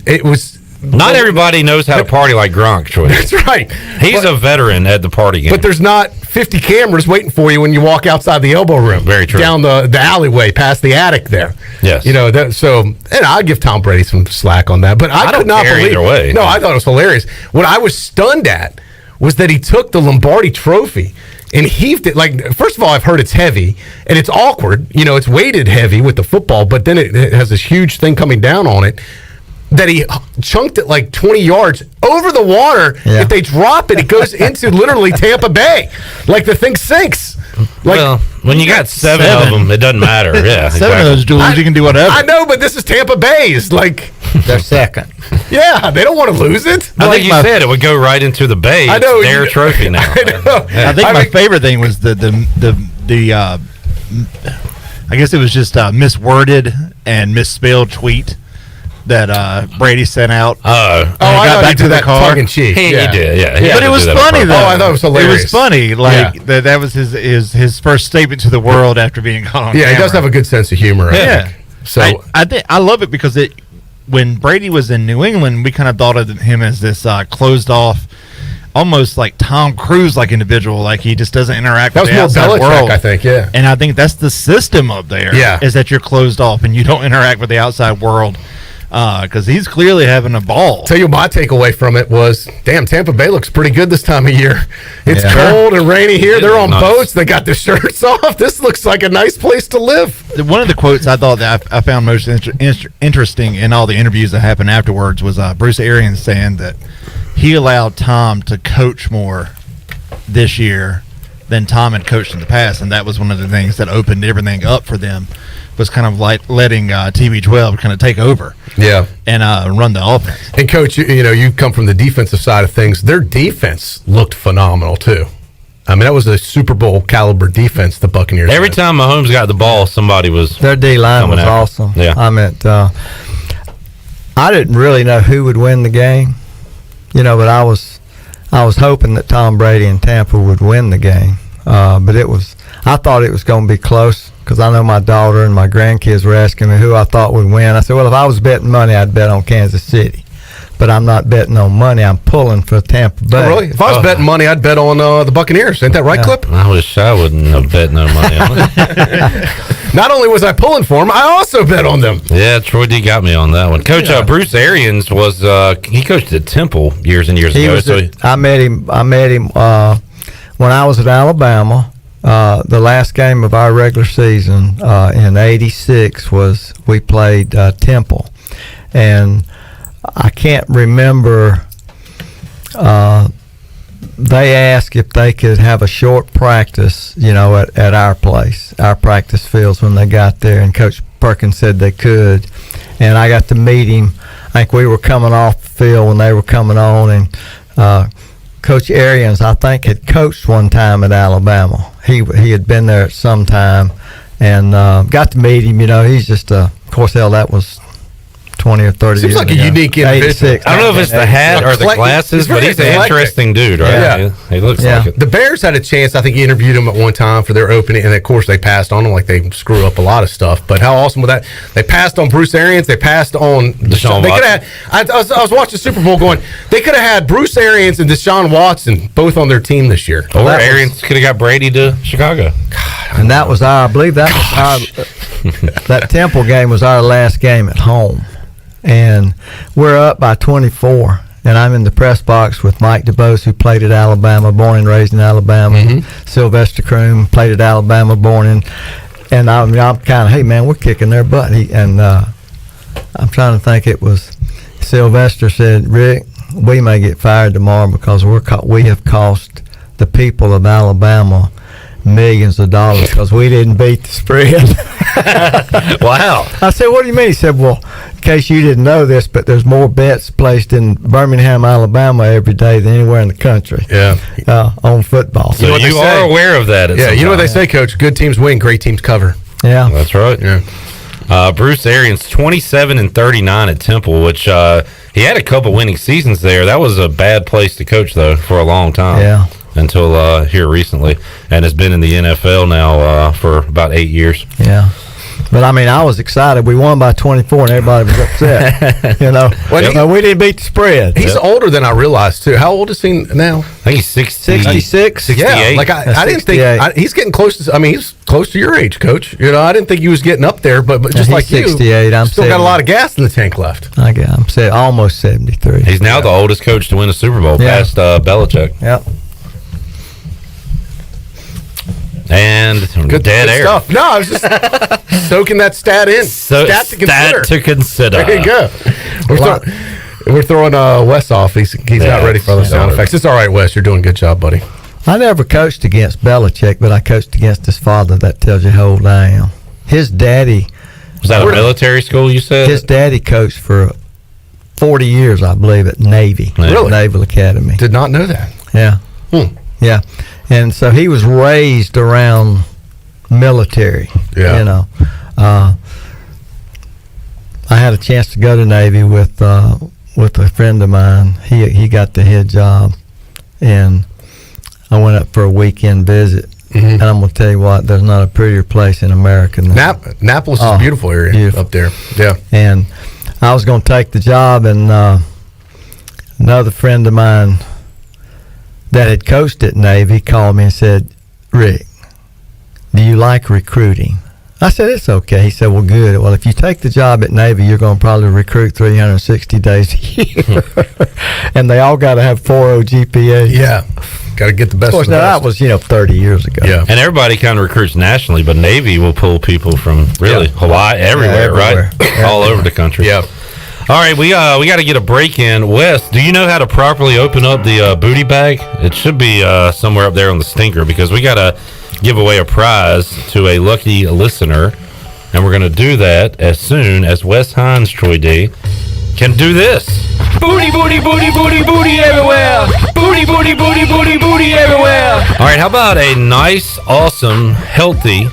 it was. Not everybody knows how to party like Gronk, Troy. That's right. He's a veteran at the party game. But there's not 50 cameras waiting for you when you walk outside the elbow room. Very true. Down the alleyway past the attic there. Yes. And I give Tom Brady some slack on that. But I could not believe. Either way. No, I thought it was hilarious. What I was stunned at was that he took the Lombardi Trophy and heaved it. First of all, I've heard it's heavy and it's awkward. It's weighted heavy with the football, but then it has this huge thing coming down on it. That he chunked it 20 yards over the water. Yeah. If they drop it, it goes into literally Tampa Bay. The thing sinks. Well, when you got seven of them, it doesn't matter. Yeah, seven of those duels, you can do whatever. I know, but this is Tampa Bay's. They're second. Yeah, they don't want to lose it. I think you said it would go right into the Bay. I know, it's their trophy now. I know. Yeah. I think my favorite thing was the I guess it was just misworded and misspelled tweet that Brady sent out. I got back to that car. Tongue in cheek. He did, yeah. But it was funny, though. I thought it was hilarious. It was funny. That was his first statement to the world after being caught on camera. He does have a good sense of humor. Yeah. So I love it because when Brady was in New England, we kind of thought of him as this closed off, almost like Tom Cruise individual. He just doesn't interact with the outside world. I think, yeah. And I think that's the system up there. Yeah. Is that you're closed off and you don't interact with the outside world. Because he's clearly having a ball. Tell you, my takeaway from it was, damn, Tampa Bay looks pretty good this time of year. It's cold and rainy here. They're on boats. They got their shirts off. This looks like a nice place to live. One of the quotes I thought that I found most interesting in all the interviews that happened afterwards was Bruce Arians saying that he allowed Tom to coach more this year than Tom had coached in the past, and that was one of the things that opened everything up for them. Was kind of letting TB12 kind of take over, and run the offense. And Coach, you come from the defensive side of things. Their defense looked phenomenal too. I mean, that was a Super Bowl caliber defense. The Buccaneers. Every time Mahomes got the ball, somebody was. Their D line was awesome. Yeah, I meant I didn't really know who would win the game, but I was hoping that Tom Brady and Tampa would win the game. But I thought it was going to be close. Because I know my daughter and my grandkids were asking me who I thought would win. I said, well, if I was betting money, I'd bet on Kansas City. But I'm not betting on money. I'm pulling for Tampa Bay. Oh, really? If I was betting money, I'd bet on the Buccaneers. Ain't that right, Clip? I wish I wouldn't have bet no money on it. Not only was I pulling for them, I also bet on them. Yeah, Troy D got me on that one. Coach Bruce Arians was he coached at Temple years and years ago. I met him when I was at Alabama. the last game of our regular season in '86 was we played Temple, and I can't remember. They asked if they could have a short practice, at our place, our practice fields when they got there, and Coach Perkins said they could, and I got to meet him. I think we were coming off the field when they were coming on, and Coach Arians, I think, had coached one time at Alabama. He had been there at some time, and got to meet him. He's just of course, that was 20 or 30 Seems years like ago. a unique individual. I don't know if it's the hat or the glasses, but he's an interesting dude, right? Yeah. He looks like it. The Bears had a chance. I think he interviewed him at one time for their opening, and of course they passed on him like they screw up a lot of stuff. But how awesome was that? They passed on Bruce Arians. They passed on Deshaun. They could have. I was watching the Super Bowl going. They could have had Bruce Arians and Deshaun Watson both on their team this year. Or Arians could have got Brady to Chicago. And that was I believe that was that Temple game was our last game at home. And we're up by 24, and I'm in the press box with Mike DeBose, who played at Alabama, born and raised in Alabama. Sylvester Croom played at Alabama, born in. And I'm kind of, hey man, we're kicking their butt. I'm trying to think. It was Sylvester said, Rick, we may get fired tomorrow because we have cost the people of Alabama millions of dollars because we didn't beat the spread. Wow. I said, what do you mean? He said, well, in case you didn't know this, but there's more bets placed in Birmingham, Alabama every day than anywhere in the country. Yeah. On football. So you are aware of that. Yeah, you know what they say, Coach? Good teams win, great teams cover. Yeah. That's right. Yeah. Bruce Arians, 27-39 at Temple, which he had a couple winning seasons there. That was a bad place to coach, though, for a long time. Yeah. Until here recently, and has been in the NFL now for about 8 years. Yeah. But, I was excited. We won by 24, and everybody was upset. We didn't beat the spread. He's older than I realized, too. How old is he now? I think he's 66. 68. Yeah, like I didn't think he's getting close to. He's close to your age, Coach. I didn't think he was getting up there, but just like 68. You, I'm still got a lot of gas in the tank left. I'm almost 73. He's now the oldest coach to win a Super Bowl, past Belichick. Yep. And good air. Stuff. No, I was just soaking that stat in. Stat to consider. There you go. We're throwing Wes off. He's not ready for the sound effects. It's all right, Wes. You're doing a good job, buddy. I never coached against Belichick, but I coached against his father. That tells you how old I am. His daddy. Was that a military school, you said? His daddy coached for 40 years, I believe, at Navy. Really? Naval Academy. Did not know that. Yeah. Yeah. And so he was raised around military. Yeah. I had a chance to go to Navy with a friend of mine. He got the head job, and I went up for a weekend visit. And I'm going to tell you what, there's not a prettier place in America than Annapolis is a beautiful area up there. Yeah. And I was going to take the job, and another friend of mine that had coached at Navy called me and said, Rick, do you like recruiting? I said, it's okay. He said, well, good. Well, if you take the job at Navy, you're going to probably recruit 360 days a year. And they all got to have 4.0 GPA. Yeah. Got to get the best. Of course, now that was 30 years ago. Yeah, and everybody kind of recruits nationally, but Navy will pull people from really Hawaii, everywhere, right? All over the country. Yeah. All right, we got to get a break in. Wes, do you know how to properly open up the booty bag? It should be somewhere up there on the stinker, because we got to give away a prize to a lucky listener, and we're going to do that as soon as Wes Hines, Troy D, can do this. Booty, booty, booty, booty, booty everywhere. Booty, booty, booty, booty, booty everywhere. All right, how about a nice, awesome, healthy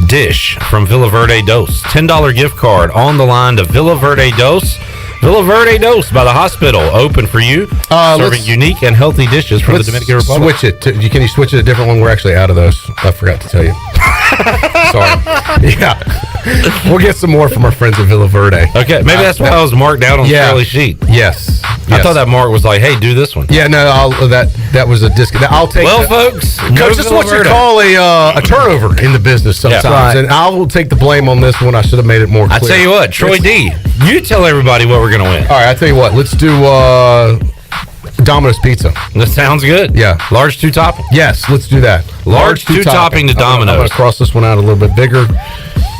dish from Villa Verde Dos? $10 gift card on the line to Villa Verde Dos. Villa Verde Dos by the hospital, open for you, serving unique and healthy dishes from the Dominican Republic. Switch it. Can you switch it to a different one? We're actually out of those. I forgot to tell you. Sorry. Yeah. We'll get some more from our friends at Villa Verde. Okay, maybe that's why I was marked out on Charlie's sheet. Yes. I thought that mark was like, hey, do this one. Yeah, no, that was a disc. I'll take folks, Coach, this is what you call a turnover in the business sometimes. Yeah. Right. And I will take the blame on this one. I should have made it more clear. I tell you what, Troy D, you tell everybody what we're going to win. All right, I tell you what, let's do Domino's Pizza. That sounds good. Yeah. Large 2-topping? Yes, let's do that. Large 2-topping to Domino's. I'm going to cross this one out a little bit bigger.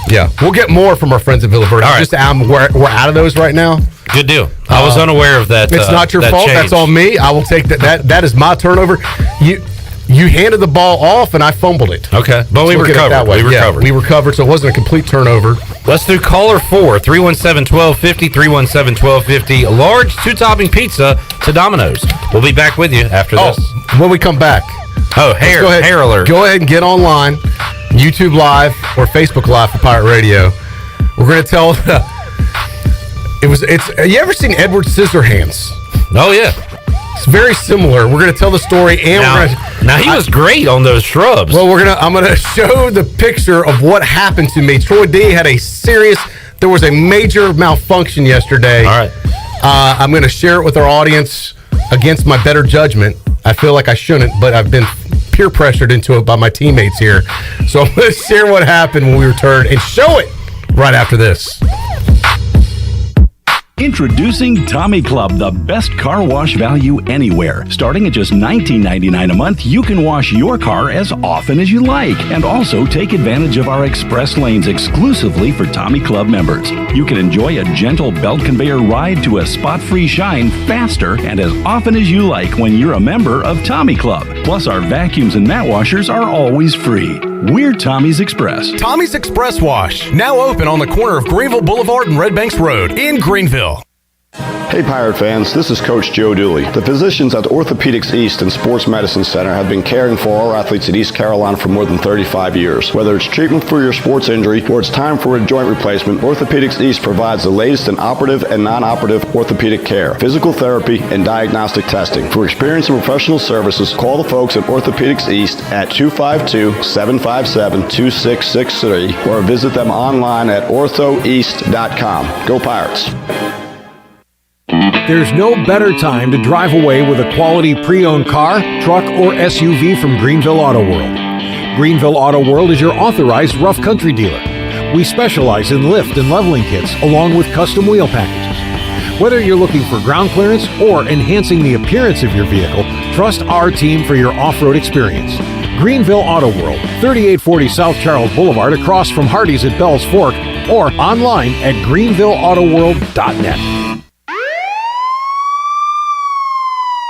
Yeah. We'll get more from our friends at Villa Verde. All right. Just we're out of those right now. Good deal. I was unaware of that. It's not your fault. Change. That's on me. I will take that. That is my turnover. You handed the ball off, and I fumbled it. Okay. But we recovered. That way. We recovered. We recovered, so it wasn't a complete turnover. Let's do caller 4, 317-1250, 317-1250. Large 2-topping pizza to Domino's. We'll be back with you after this. When we come back. Hair alert. Go ahead and get online, YouTube Live or Facebook Live for Pirate Radio. We're going to tell... you ever seen Edward Scissorhands? Oh, yeah. It's very similar. We're going to tell the story, and he was great on those shrubs. Well, I'm going to show the picture of what happened to me. Troy D had there was a major malfunction yesterday. All right. I'm going to share it with our audience against my better judgment. I feel like I shouldn't, but I've been peer pressured into it by my teammates here. So I'm going to share what happened when we returned and show it right after this. Introducing Tommy Club, the best car wash value anywhere. Starting at just $19.99 a month, you can wash your car as often as you like, and also take advantage of our express lanes exclusively for Tommy Club members. You can enjoy a gentle belt conveyor ride to a spot-free shine faster and as often as you like when you're a member of Tommy Club. Plus, our vacuums and mat washers are always free. We're Tommy's Express. Tommy's Express Wash, now open on the corner of Greenville Boulevard and Red Banks Road in Greenville. Hey Pirate fans, this is Coach Joe Dooley. The physicians at Orthopedics East and Sports Medicine Center have been caring for our athletes at East Carolina for more than 35 years. Whether it's treatment for your sports injury or it's time for a joint replacement, Orthopedics East provides the latest in operative and non-operative orthopedic care, physical therapy, and diagnostic testing. For experience and professional services, call the folks at Orthopedics East at 252-757-2663 or visit them online at orthoeast.com. Go Pirates! There's no better time to drive away with a quality pre-owned car, truck, or SUV from Greenville Auto World. Greenville Auto World is your authorized rough country dealer. We specialize in lift and leveling kits along with custom wheel packages. Whether you're looking for ground clearance or enhancing the appearance of your vehicle, trust our team for your off-road experience. Greenville Auto World, 3840 South Charles Boulevard across from Hardee's at Bell's Fork, or online at greenvilleautoworld.net.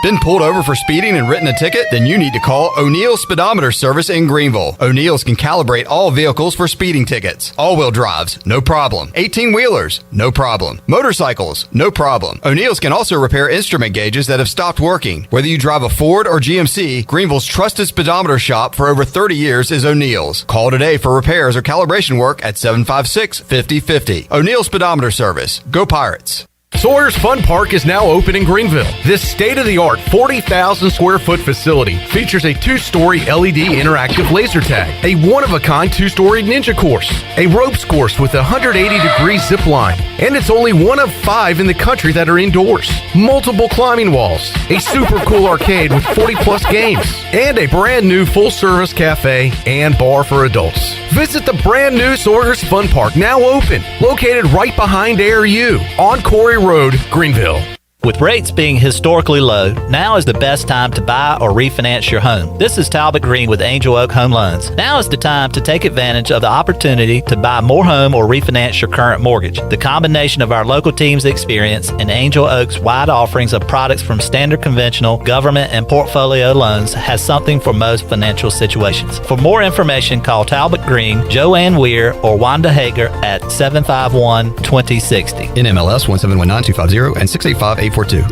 Been pulled over for speeding and written a ticket? Then you need to call O'Neill's Speedometer Service in Greenville. O'Neill's can calibrate all vehicles for speeding tickets. All-wheel drives, no problem. 18-wheelers, no problem. Motorcycles, no problem. O'Neill's can also repair instrument gauges that have stopped working. Whether you drive a Ford or GMC, Greenville's trusted speedometer shop for over 30 years is O'Neill's. Call today for repairs or calibration work at 756-5050. O'Neill's Speedometer Service. Go Pirates. Sawyer's Fun Park is now open in Greenville. This state-of-the-art 40,000 square foot facility features a 2-story LED interactive laser tag, a one-of-a-kind 2-story ninja course, a ropes course with a 180-degree zip line, and it's only one of 5 in the country that are indoors. Multiple climbing walls, a super cool arcade with 40-plus games, and a brand-new full-service cafe and bar for adults. Visit the brand-new Sawyer's Fun Park, now open, located right behind ARU on Corey Road, Greenville. With rates being historically low, now is the best time to buy or refinance your home. This is Talbot Green with Angel Oak Home Loans. Now is the time to take advantage of the opportunity to buy more home or refinance your current mortgage. The combination of our local team's experience and Angel Oak's wide offerings of products from standard conventional, government, and portfolio loans has something for most financial situations. For more information, call Talbot Green, Joanne Weir, or Wanda Hager at 751-2060. NMLS 1719250 and 685-842.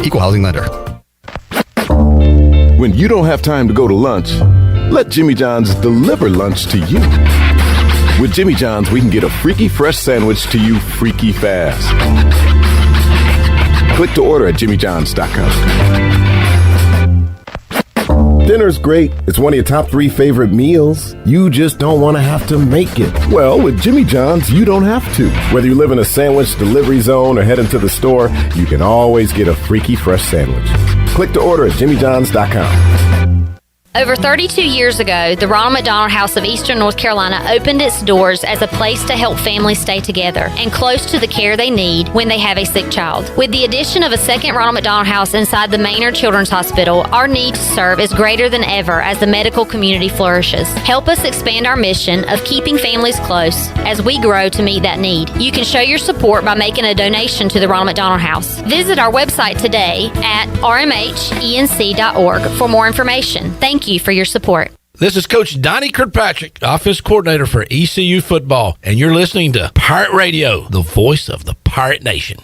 Equal housing lender. When you don't have time to go to lunch, let Jimmy John's deliver lunch to you. With Jimmy John's, we can get a freaky fresh sandwich to you freaky fast. Click to order at jimmyjohns.com. Dinner's great. It's one of your top 3 favorite meals. You just don't want to have to make it. Well, with Jimmy John's, you don't have to. Whether you live in a sandwich delivery zone or head into the store, you can always get a freaky fresh sandwich. Click to order at jimmyjohns.com. Over 32 years ago, the Ronald McDonald House of Eastern North Carolina opened its doors as a place to help families stay together and close to the care they need when they have a sick child. With the addition of a second Ronald McDonald House inside the Maynard Children's Hospital, our need to serve is greater than ever as the medical community flourishes. Help us expand our mission of keeping families close as we grow to meet that need. You can show your support by making a donation to the Ronald McDonald House. Visit our website today at rmhenc.org for more information. Thank you for your support. This is Coach Donnie Kirkpatrick, Office Coordinator for ECU Football, and you're listening to Pirate Radio, the voice of the Pirate Nation.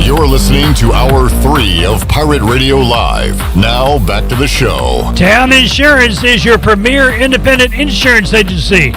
You're listening to Hour 3 of Pirate Radio Live. Now, back to the show. Town Insurance is your premier independent insurance agency.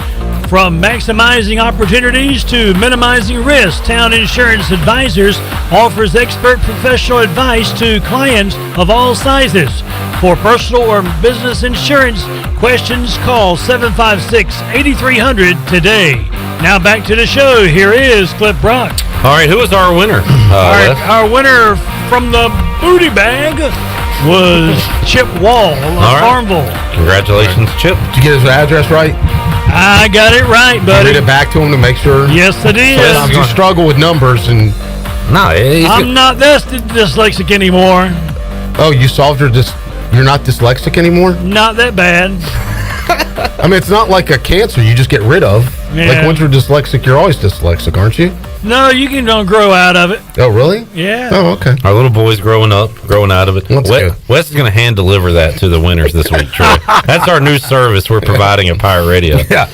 From maximizing opportunities to minimizing risk, Town Insurance Advisors offers expert professional advice to clients of all sizes. For personal or business insurance questions, call 756-8300 today. Now back to the show. Here is Cliff Brock. All right, who was our winner? Our winner from the booty bag was Chip Wall of Farmville. Congratulations, Chip. Did you get his address right? I got it right, buddy. Read it back to him to make sure. Yes, I did. Sometimes you struggle with numbers and. No, I'm not dyslexic anymore. Oh, you solved your you're not dyslexic anymore? Not that bad. I mean, it's not like a cancer you just get rid of. Yeah. Like once you're dyslexic, you're always dyslexic, aren't you? No, you can grow out of it. Oh, really? Yeah. Oh, okay. Our little boy's growing out of it. Wes is going to hand deliver that to the winners this week, Troy. That's our new service we're providing at Pirate Radio. Yeah.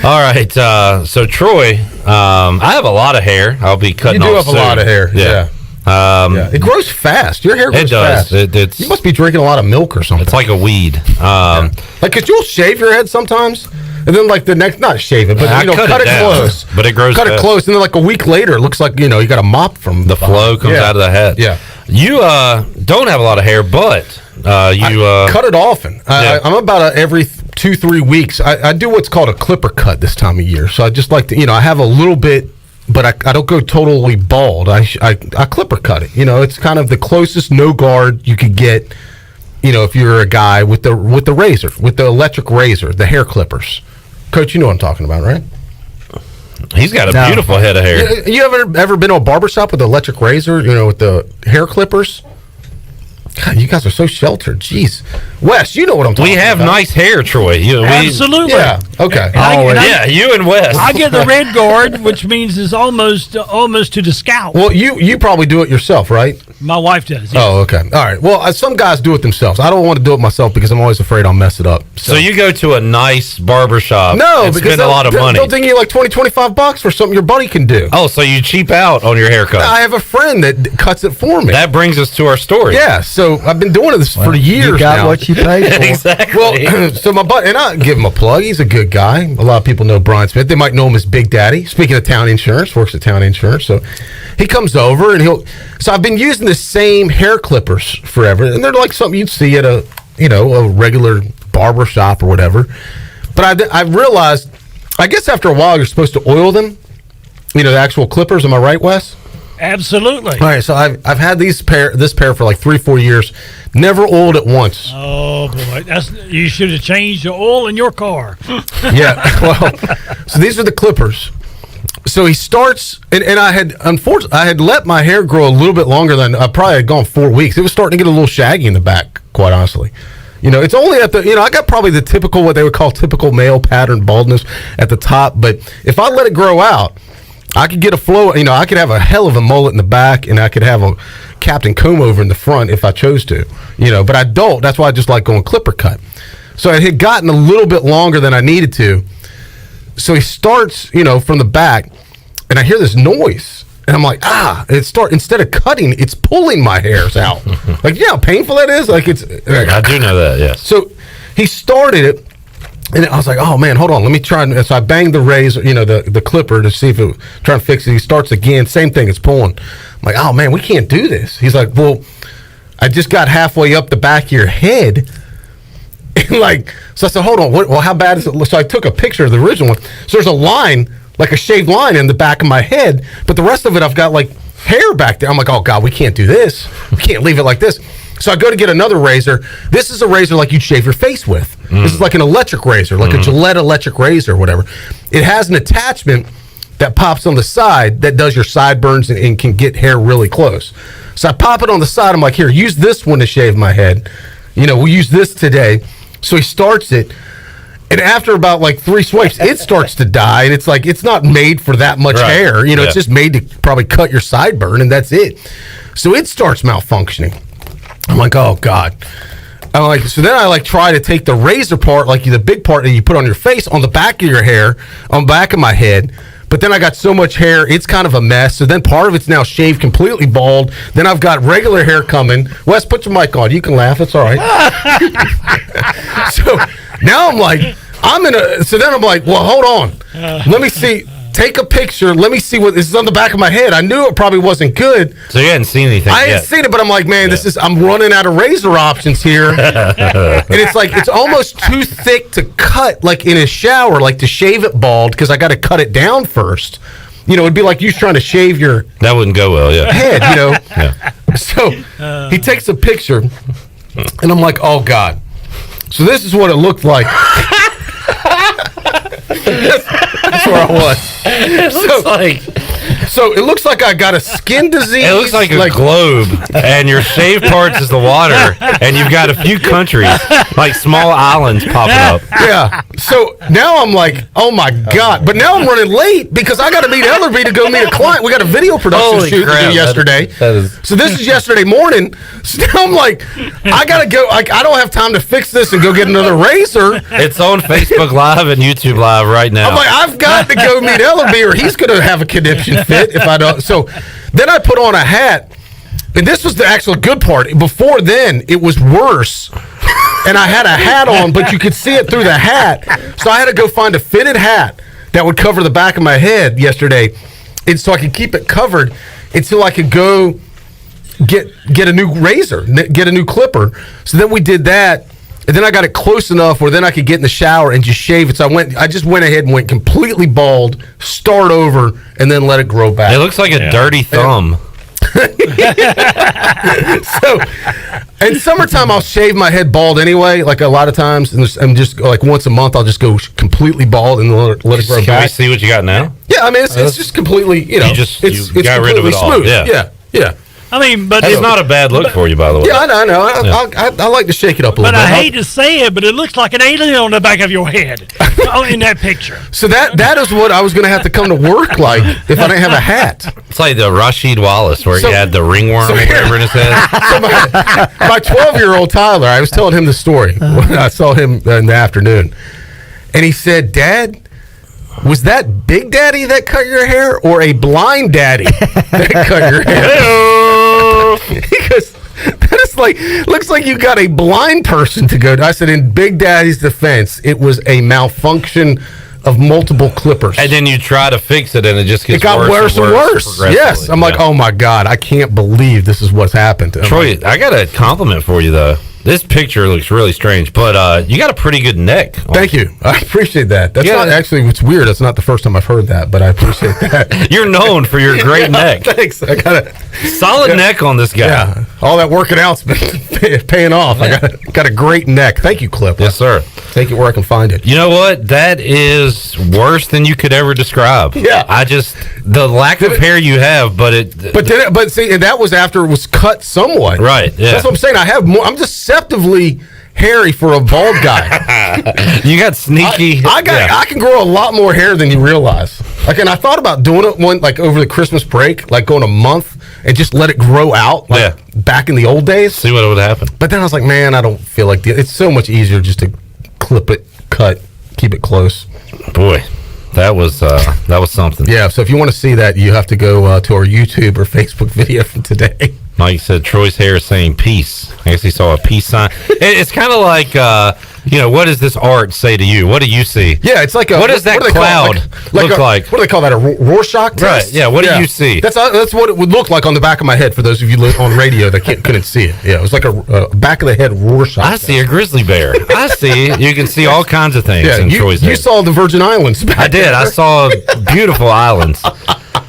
All right. So, Troy, I have a lot of hair. I'll be cutting off You do have soon. a lot of hair. Yeah. It grows fast. Your hair grows fast. It's, you must be drinking a lot of milk or something. It's like a weed. Like, because you'll shave your head sometimes, and then like the next, not shave it, but cut it close. But it grows Cut fast. it close, and then like a week later, it looks like you got a mop from the flow comes out of the head. Yeah. You don't have a lot of hair, but you cut it often. I'm about every 2-3 weeks. I do what's called a clipper cut this time of year. So I just like to, I have a little bit, but I don't go totally bald. I clipper cut it. It's kind of the closest no guard you could get. If you're a guy with the razor, with the electric razor, the hair clippers. Coach, you know what I'm talking about, right? He's got a beautiful head of hair. You ever been to a barbershop with the electric razor, with the hair clippers? God, you guys are so sheltered. Jeez. Wes, you know what I'm talking about. We have nice hair, Troy. Absolutely. Yeah. Okay. You and Wes. I get the red guard, which means it's almost to the scalp. Well, you probably do it yourself, right? My wife does. Yes. Oh, okay. All right. Well, some guys do it themselves. I don't want to do it myself because I'm always afraid I'll mess it up. So you go to a nice barber shop and because spend a lot of money. They'll ding you like $20-$25 for something your buddy can do. Oh, so you cheap out on your haircut. I have a friend that cuts it for me. That brings us to our story. Yeah, so I've been doing this for years now. You got what you paid for. Exactly. Well, so my buddy, and I give him a plug. He's a good guy. A lot of people know Brian Smith. They might know him as Big Daddy. Speaking of Town Insurance, works at Town Insurance. So he comes over and so I've been using the same hair clippers forever, and they're like something you'd see at a regular barber shop or whatever. But I realized, I guess after a while you're supposed to oil them. The actual clippers. Am I right, Wes? Absolutely. All right, so I've had this pair for like 3-4 years. Never oiled it once. Oh boy, you should have changed the oil in your car. Yeah, well, so these are the clippers. So he starts, and I had let my hair grow a little bit longer than I probably had gone 4 weeks. It was starting to get a little shaggy in the back, quite honestly. It's only at the, I got probably the typical, what they would call typical male pattern baldness at the top. But if I let it grow out, I could get a flow, I could have a hell of a mullet in the back, and I could have a Captain Comb over in the front if I chose to, but I don't. That's why I just like going clipper cut. So it had gotten a little bit longer than I needed to. So he starts, from the back, and I hear this noise, and I'm like, instead of cutting, it's pulling my hairs out. Like, how painful that is? Like, I do know that, yes. So he started it. And I was like, oh, man, hold on. Let me try. So I banged the razor, the clipper to see if it trying to fix it. He starts again. Same thing. It's pulling. I'm like, oh, man, we can't do this. He's like, well, I just got halfway up the back of your head. And so I said, hold on, well, how bad is it? So I took a picture of the original one. So there's a line, like a shaved line in the back of my head, but the rest of it, I've got hair back there. I'm like, oh God, we can't do this. We can't leave it like this. So I go to get another razor. This is a razor like you'd shave your face with. This is like an electric razor, like a Gillette electric razor or whatever. It has an attachment that pops on the side that does your sideburns and can get hair really close. So I pop it on the side. I'm like, here, use this one to shave my head. We'll use this today. So he starts it. And after about 3 swipes, it starts to die. And it's it's not made for that much hair. It's just made to probably cut your sideburn, and that's it. So it starts malfunctioning. I'm like, oh God. So then I try to take the razor part, the big part that you put on your face, on the back of your hair, on the back of my head. But then I got so much hair, it's kind of a mess. So then part of it's now shaved completely bald. Then I've got regular hair coming. Wes, put your mic on. You can laugh. It's all right. So now so then I'm like, well, hold on. Let me see. Take a picture. Let me see what this is on the back of my head. I knew it probably wasn't good. So you hadn't seen anything I yet. hadn't seen it, but I'm like, man, I'm running out of razor options here. And it's almost too thick to cut, in a shower, to shave it bald, because I got to cut it down first. It'd be like you trying to shave your That wouldn't go well, yeah. head, Yeah. So he takes a picture, and I'm like, oh, God. So this is what it looked like. That's where I was. So it looks like I got a skin disease. It looks like a globe, and your shaved parts is the water, and you've got a few countries, small islands popping up. Yeah. So now I'm like, oh my God. But now I'm running late because I got to meet Ellerby to go meet a client. We got a video production shoot to do yesterday. So this is yesterday morning. So now I'm like, I got to go. I don't have time to fix this and go get another razor. It's on Facebook Live and YouTube Live right now. I'm like, I've got to go meet Ellerby or he's going to have a conniption fit if I don't. So then I put on a hat, and this was the actual good part. Before then, it was worse. And I had a hat on, but you could see it through the hat. So I had to go find a fitted hat that would cover the back of my head yesterday, and so I could keep it covered until I could go get a new razor, get a new clipper. So then we did that. And then I got it close enough where then I could get in the shower and just shave it. So I just went ahead and went completely bald, start over, and then let it grow back. It looks like a dirty thumb. So, in summertime, I'll shave my head bald anyway. A lot of times, and just once a month, I'll just go completely bald and let it grow back. Can we see what you got now? Yeah, I mean, it's just completely, you got rid of it all. Smooth. Yeah. I mean, but it's not a bad look for you, by the way. Yeah, I know. I like to shake it up a little bit. But I hate to say it, but it looks like an alien on the back of your head in that picture. So that is what I was going to have to come to work like if I didn't have a hat. It's like the Rashid Wallace where he had the ringworm or whatever in his head. So my 12-year-old Tyler, I was telling him the story when I saw him in the afternoon, and he said, "Dad, was that Big Daddy that cut your hair or a blind daddy that cut your hair?" Because that is looks like you got a blind person to go to. I said, in Big Daddy's defense, it was a malfunction of multiple clippers. And then you try to fix it, and it just gets worse and worse. Yes. I'm like, oh my God, I can't believe this is what's happened. Troy, I got a compliment for you, though. This picture looks really strange, but you got a pretty good neck. Thank you. I appreciate that. That's not actually, it's weird. It's not the first time I've heard that, but I appreciate that. You're known for your great neck. Thanks. I got a solid neck on this guy. Yeah. All that working out's been paying off. I got a great neck. Thank you, Clip. Yes, sir. Take it where I can find it. You know what? That is worse than you could ever describe. Yeah. The lack of hair you have, but see, and that was after it was cut somewhat. Right. Yeah. That's what I'm saying. I'm deceptively hairy for a bald guy. You got sneaky. I can grow a lot more hair than you realize. And I thought about doing it over the Christmas break, going a month and just let it grow out back in the old days. See what would happen. But then I was like, man, I don't feel like it's so much easier just to clip it, cut, keep it close. Boy, that was something. Yeah, so if you want to see that, you have to go to our YouTube or Facebook video from today. Mike said Troy's hair is saying peace. I guess he saw a peace sign. It's kind of like what does this art say to you? What do you see? Yeah, it's like what does that cloud look like? What do they call that? A Rorschach test? Right. Yeah. What do you see? That's what it would look like on the back of my head for those of you on radio that couldn't see it. Yeah, it was like a back of the head Rorschach. I see a grizzly bear. I see. You can see all kinds of things in Troy's head. You saw the Virgin Islands. I did. I saw beautiful islands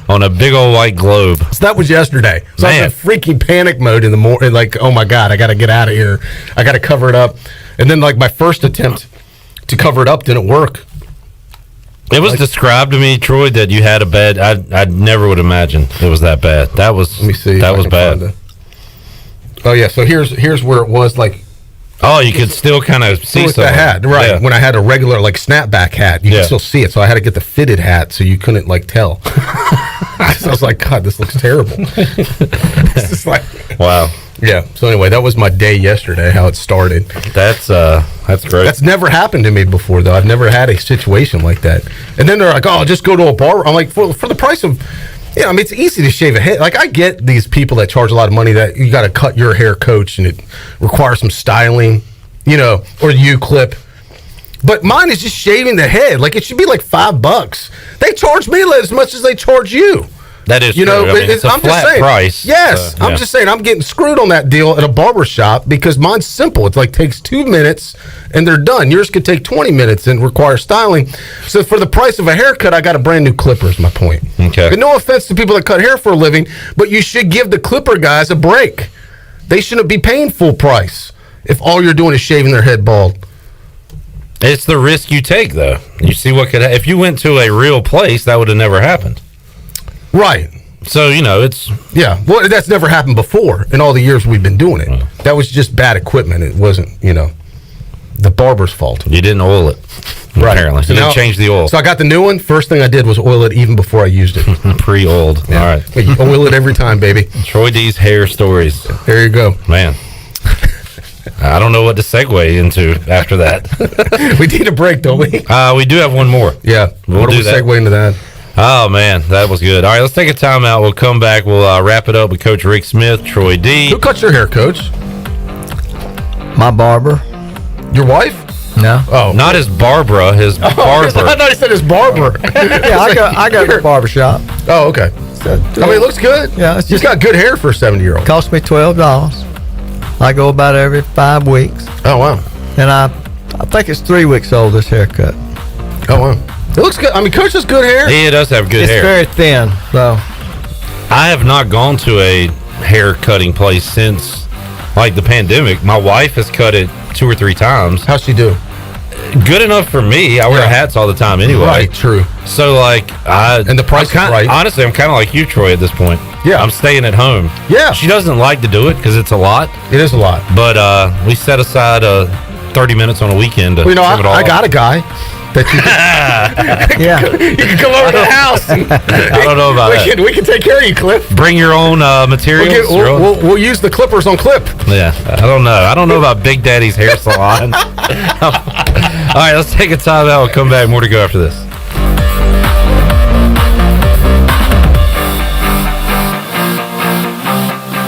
on a big old white globe. So that was yesterday. So I was in freaking panic mode in the morning. Like, oh my God, I got to get out of here. I got to cover it up. And then, like, my first attempt to cover it up didn't work. It was described to me, Troy, that you had a bad. I never would imagine it was that bad. That was. Let me see. That was bad. Oh yeah. So here's where it was like. Oh, you could still kind of see with the hat, right? Yeah. When I had a regular like snapback hat, you could still see it. So I had to get the fitted hat, so you couldn't like tell. I was like, God, this looks terrible. It's just like, wow. Yeah. So anyway, that was my day yesterday. How it started. That's great. That's never happened to me before, though. I've never had a situation like that. And then they're like, "Oh, just go to a barber." I'm like, for the price of, I mean, it's easy to shave a head. Like, I get these people that charge a lot of money that you got to cut your hair, coach, and it requires some styling, or U-clip. But mine is just shaving the head. Like, it should be like $5. They charge me as much as they charge you. That is true. I mean, it's a flat price. Yes. I'm just saying I'm getting screwed on that deal at a barber shop because mine's simple. It like takes 2 minutes and they're done. Yours could take 20 minutes and require styling. So for the price of a haircut, I got a brand new clipper is my point. Okay. And no offense to people that cut hair for a living, but you should give the clipper guys a break. They shouldn't be paying full price if all you're doing is shaving their head bald. It's the risk you take, though. You see what could if you went to a real place, that would have never happened. Right. So, it's... Yeah. Well, that's never happened before in all the years we've been doing it. That was just bad equipment. It wasn't, the barber's fault. You didn't oil it. Right. Apparently. So you didn't change the oil. So I got the new one. First thing I did was oil it even before I used it. Pre-oiled. Yeah. All right. You oil it every time, baby. Troy D's hair stories. There you go. Man. I don't know what to segue into after that. We need a break, don't we? We do have one more. Yeah. What do we segue into that? Oh, man, that was good. All right, let's take a timeout. We'll come back. We'll wrap it up with Coach Rick Smith, Troy D. Who cuts your hair, Coach? My barber. Your wife? No. Oh. Not his Barbara, his barber. I thought he said his barber. Yeah, I go to the barber shop. Oh, okay. I mean, it looks good. Yeah. He's got good hair for a 70-year-old. Cost me $12. I go about every 5 weeks. Oh, wow. And I think it's 3 weeks old, this haircut. Oh, wow. It looks good. I mean, Coach has good hair. He does have good hair. It's very thin, so. I have not gone to a hair cutting place since, like, the pandemic. My wife has cut it 2 or 3 times. How's she do? Good enough for me. I wear hats all the time anyway. Right, true. So, like, and the price is right. Honestly, I'm kind of like you, Troy, at this point. Yeah. I'm staying at home. Yeah. She doesn't like to do it because it's a lot. It is a lot. But we set aside 30 minutes on a weekend to well, trim it all I got a guy that you can come over to the house. I don't know about that. We can take care of you, Cliff. Bring your own materials. We'll use the clippers on Clip. Yeah, I don't know. I don't know about Big Daddy's hair salon. All right, let's take a time out. We'll come back. More to go after this.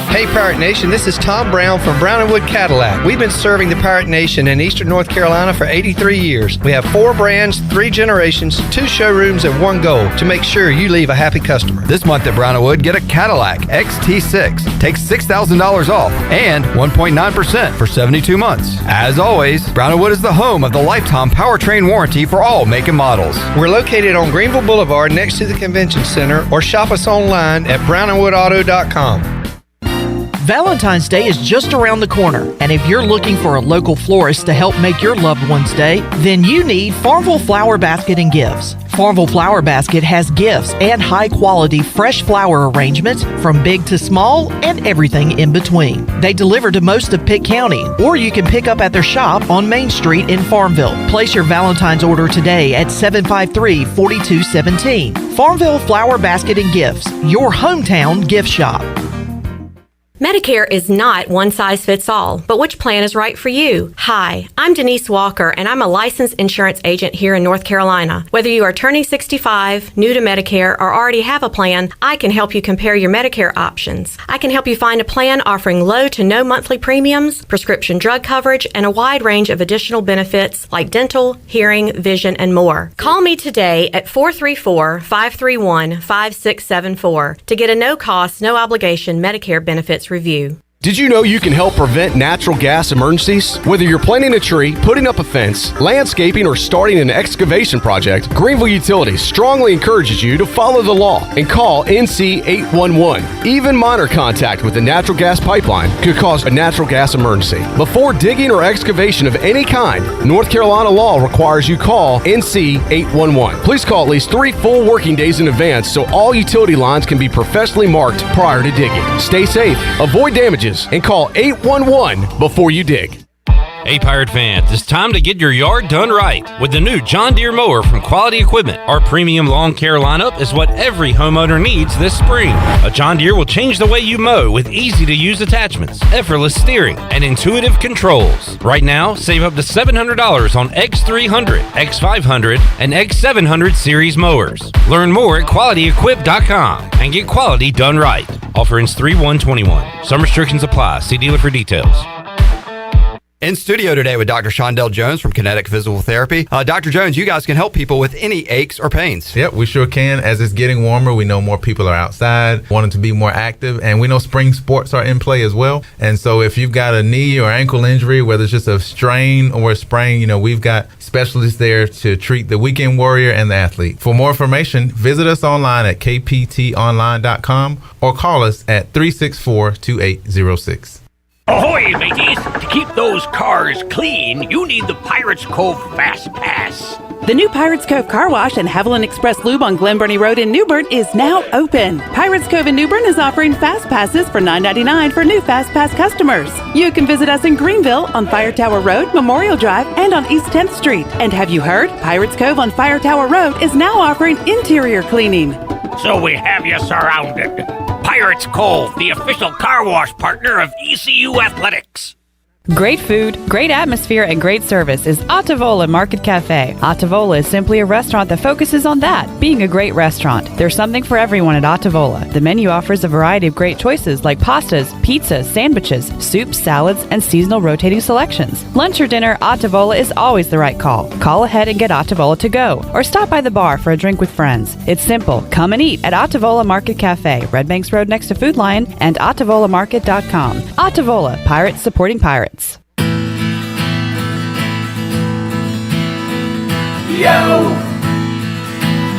Hey Pirate Nation, this is Tom Brown from Brown & Wood Cadillac. We've been serving the Pirate Nation in Eastern North Carolina for 83 years. We have 4 brands, 3 generations, 2 showrooms, and 1 goal to make sure you leave a happy customer. This month at Brown & Wood, get a Cadillac XT6. Take $6,000 off and 1.9% for 72 months. As always, Brown & Wood is the home of the lifetime powertrain warranty for all make and models. We're located on Greenville Boulevard next to the Convention Center, or shop us online at brownandwoodauto.com. Valentine's Day is just around the corner, and if you're looking for a local florist to help make your loved one's day, then you need Farmville Flower Basket and Gifts. Farmville Flower Basket has gifts and high-quality fresh flower arrangements from big to small and everything in between. They deliver to most of Pitt County, or you can pick up at their shop on Main Street in Farmville. Place your Valentine's order today at 753-4217. Farmville Flower Basket and Gifts, your hometown gift shop. Medicare is not one size fits all, but which plan is right for you? Hi, I'm Denise Walker, and I'm a licensed insurance agent here in North Carolina. Whether you are turning 65, new to Medicare, or already have a plan, I can help you compare your Medicare options. I can help you find a plan offering low to no monthly premiums, prescription drug coverage, and a wide range of additional benefits like dental, hearing, vision, and more. Call me today at 434-531-5674 to get a no-cost, no-obligation Medicare benefits review. Did you know you can help prevent natural gas emergencies? Whether you're planting a tree, putting up a fence, landscaping, or starting an excavation project, Greenville Utilities strongly encourages you to follow the law and call NC 811. Even minor contact with the natural gas pipeline could cause a natural gas emergency. Before digging or excavation of any kind, North Carolina law requires you call NC 811. Please call at least 3 full working days in advance so all utility lines can be professionally marked prior to digging. Stay safe, avoid damages, and call 811 before you dig. Hey Pirate fans, it's time to get your yard done right with the new John Deere mower from Quality Equipment. Our premium lawn care lineup is what every homeowner needs this spring. A John Deere will change the way you mow with easy-to-use attachments, effortless steering, and intuitive controls. Right now, save up to $700 on X300, X500, and X700 series mowers. Learn more at QualityEquip.com and get quality done right. Offer ends 3/1/21. Some restrictions apply. See dealer for details. In studio today with Dr. Shondell Jones from Kinetic Physical Therapy. Dr. Jones, you guys can help people with any aches or pains. Yep, we sure can. As it's getting warmer, we know more people are outside, wanting to be more active, and we know spring sports are in play as well. And so if you've got a knee or ankle injury, whether it's just a strain or a sprain, we've got specialists there to treat the weekend warrior and the athlete. For more information, visit us online at kptonline.com or call us at 364-2806. Ahoy, mateys! To keep those cars clean, you need the Pirates Cove Fast Pass. The new Pirates Cove Car Wash and Haviland Express Lube on Glen Burnie Road in New Bern is now open. Pirates Cove in New Bern is offering Fast Passes for $9.99 for new Fast Pass customers. You can visit us in Greenville on Fire Tower Road, Memorial Drive, and on East 10th Street. And have you heard? Pirates Cove on Fire Tower Road is now offering interior cleaning. So we have you surrounded. Pirates Cove, the official car wash partner of ECU Athletics. Great food, great atmosphere, and great service is Ottavola Market Cafe. Ottavola is simply a restaurant that focuses on that, being a great restaurant. There's something for everyone at Ottavola. The menu offers a variety of great choices like pastas, pizzas, sandwiches, soups, salads, and seasonal rotating selections. Lunch or dinner, Ottavola is always the right call. Call ahead and get Ottavola to go, or stop by the bar for a drink with friends. It's simple. Come and eat at Ottavola Market Cafe, Red Banks Road next to Food Lion, and OttavolaMarket.com. Ottavola, Pirates supporting Pirates. Yo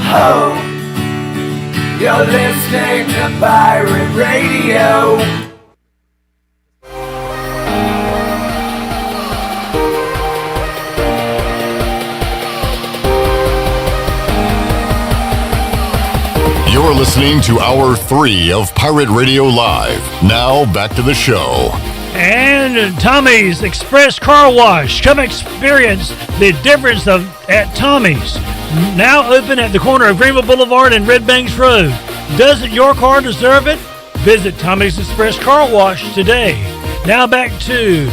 ho, you're listening to Pirate Radio. You're listening to Hour 3 of Pirate Radio Live. Now, back to the show. And Tommy's Express Car Wash. Come experience the difference at Tommy's. Now open at the corner of Greenville Boulevard and Red Banks Road. Doesn't your car deserve it? Visit Tommy's Express Car Wash today. Now back to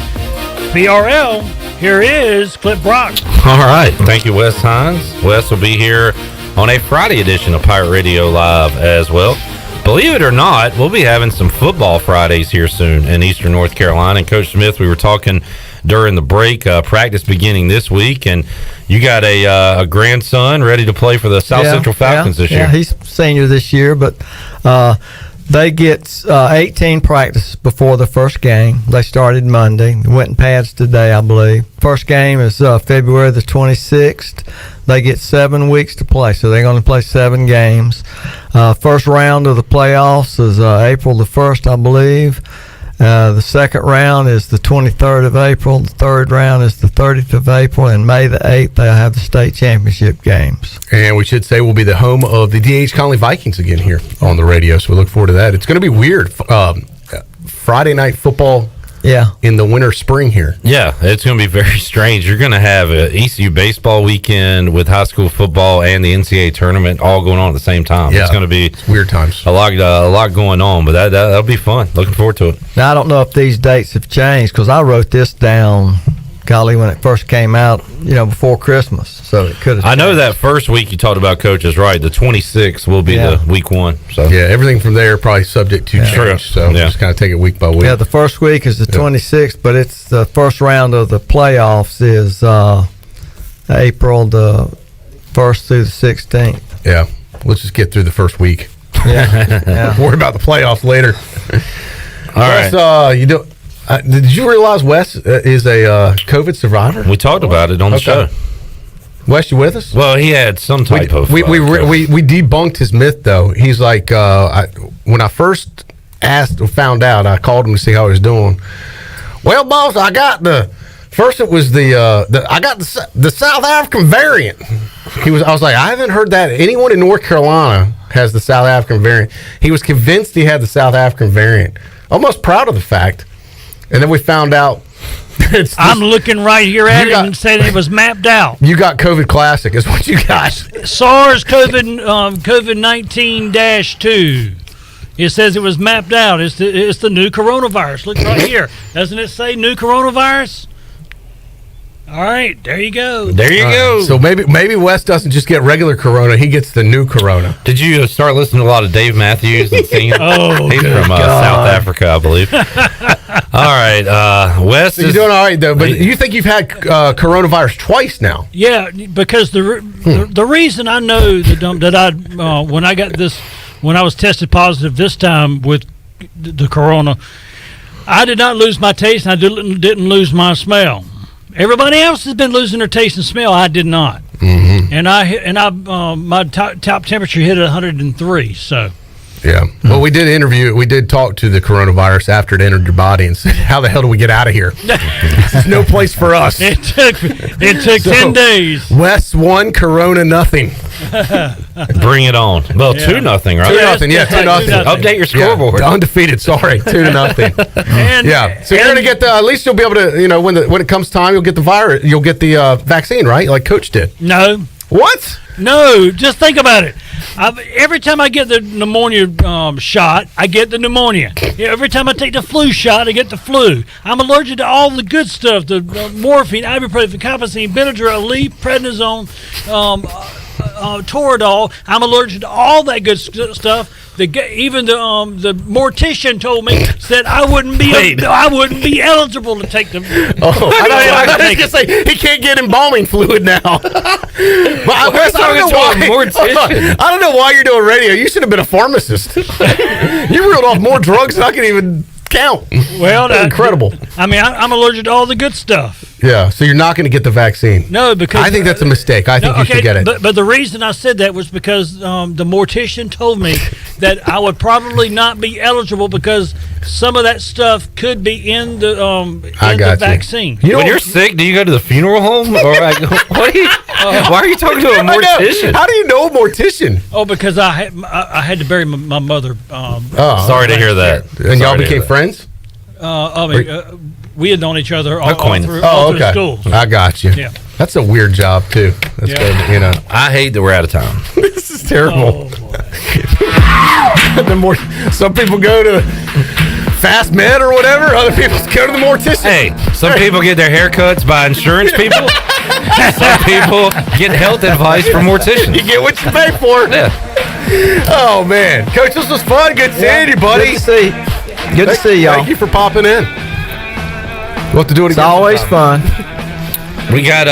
PRL. Here is Clip Brock. All right. Thank you, Wes Hines. Wes will be here on a Friday edition of Pirate Radio Live as well. Believe it or not, we'll be having some football Fridays here soon in Eastern North Carolina. And Coach Smith, we were talking during the break, practice beginning this week, and you got a grandson ready to play for the South Central Falcons this year. Yeah, he's senior this year, but they get 18 practice before the first game. They started Monday. They went in pads today, I believe. First game is February the 26th. They get 7 weeks to play, so they're going to play 7 games. First round of the playoffs is April the 1st, I believe. The second round is the 23rd of April. The third round is the 30th of April. And May the 8th, they'll have the state championship games. And we should say we'll be the home of the D.H. Conley Vikings again here on the radio, so we look forward to that. It's going to be weird. Friday night football in the winter spring here. Yeah, it's going to be very strange. You're going to have an ECU baseball weekend with high school football and the NCAA tournament all going on at the same time. Yeah. It's going to be weird times. A lot going on, but that'll be fun. Looking forward to it. Now, I don't know if these dates have changed because I wrote this down, golly, when it first came out, before Christmas. So it could have. I know that first week you talked about coaches, right? The 26th will be the week one. So yeah, everything from there probably subject to change. So just kind of take it week by week. Yeah, the first week is the 26th, but it's the first round of the playoffs is April the 1st through the 16th. Yeah, let's just get through the first week. Yeah. Worry about the playoffs later. All right. Did you realize Wes is a COVID survivor? We talked about it on the show. Wes, you with us? Well, he had some type of. We debunked his myth though. He's like, when I first found out, I called him to see how he was doing. Well, boss, I got the South African variant. I was like, I haven't heard that. Anyone in North Carolina has the South African variant. He was convinced he had the South African variant. Almost proud of the fact. And then we found out. I'm looking right here at it and saying it was mapped out. You got COVID Classic, is what you got. SARS-CoV-19-2. It says it was mapped out. It's the new coronavirus. Look right here. Doesn't it say new coronavirus? All right, there you go. There you go. So maybe Wes doesn't just get regular corona; he gets the new corona. Did you start listening to a lot of Dave Matthews and singing? He's from South Africa, I believe. All right, Wes. So you're doing all right though, but you think you've had coronavirus twice now? Yeah, because the reason I know that I when I was tested positive this time with the corona, I did not lose my taste and I didn't lose my smell. Everybody else has been losing their taste and smell. I did not, and my top temperature hit at 103. So, yeah. Well, we did talk to the coronavirus after it entered your body and said, "How the hell do we get out of here? There's no place for us." It took 10 days. Wes 1, Corona nothing. Bring it on. Well, 2-0, right? 2-0. Yeah, 2-0. Update your scoreboard. Yeah, undefeated. Sorry, 2-0. Yeah. So you're gonna get at least you'll be able to, when it comes time, you'll get the virus. You'll get the vaccine, right? Like Coach did. No. What? No. Just think about it. Every time I get the pneumonia shot, I get the pneumonia. Every time I take the flu shot, I get the flu. I'm allergic to all the good stuff: the morphine, ibuprofen, compazine, Benadryl, Aleve, prednisone, Toradol. I'm allergic to all that good stuff. Even the mortician told me that I wouldn't be eligible to take them. I was gonna say he can't get embalming fluid now. I don't know why you're doing radio. You should have been a pharmacist. You reeled off more drugs than I can even count. Well, incredible. I'm allergic to all the good stuff. Yeah, so you're not going to get the vaccine. No, because I think that's a mistake. I think you should get it. But the reason I said that was because the mortician told me that I would probably not be eligible because some of that stuff could be in the vaccine. When you're sick, do you go to the funeral home or why are you talking to a mortician? How do you know a mortician? Oh, because I had to bury my mother. Sorry to hear that. And y'all became friends? We had known each other all through school. I got you. Yeah. That's a weird job too. That's good. I hate that we're out of time. This is terrible. Some people go to Fast Med or whatever. Other people go to the mortician. Hey, some people get their haircuts by insurance people. Some people get health advice from morticians. You get what you pay for. Yeah. Oh man, Coach, this was fun. Good seeing you, buddy. Good to see y'all. Thank you for popping in. We'll have to do it again. It's always fun. We got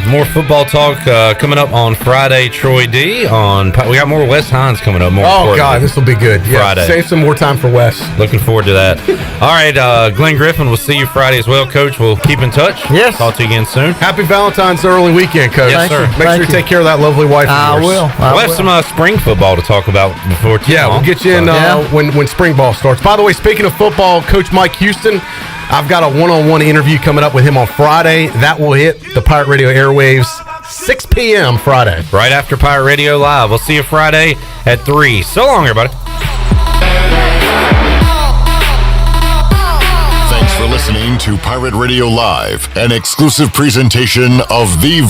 more football talk coming up on Friday. Troy D. We got more Wes Hines coming up. Oh God, this will be good. Friday. Save some more time for Wes. Looking forward to that. All right, Glenn Griffin. We'll see you Friday as well, Coach. We'll keep in touch. Yes. Talk to you again soon. Happy Valentine's early weekend, Coach. Yes, sir. Make sure you take care of that lovely wife. I will. We'll have some spring football to talk about before too long. We'll get you in when spring ball starts. By the way, speaking of football, Coach Mike Houston, I've got a one-on-one interview coming up with him on Friday. That will hit the Pirate Radio airwaves 6 p.m. Friday. Right after Pirate Radio Live. We'll see you Friday at 3. So long, everybody. Thanks for listening listening to Pirate Radio Live, an exclusive presentation of the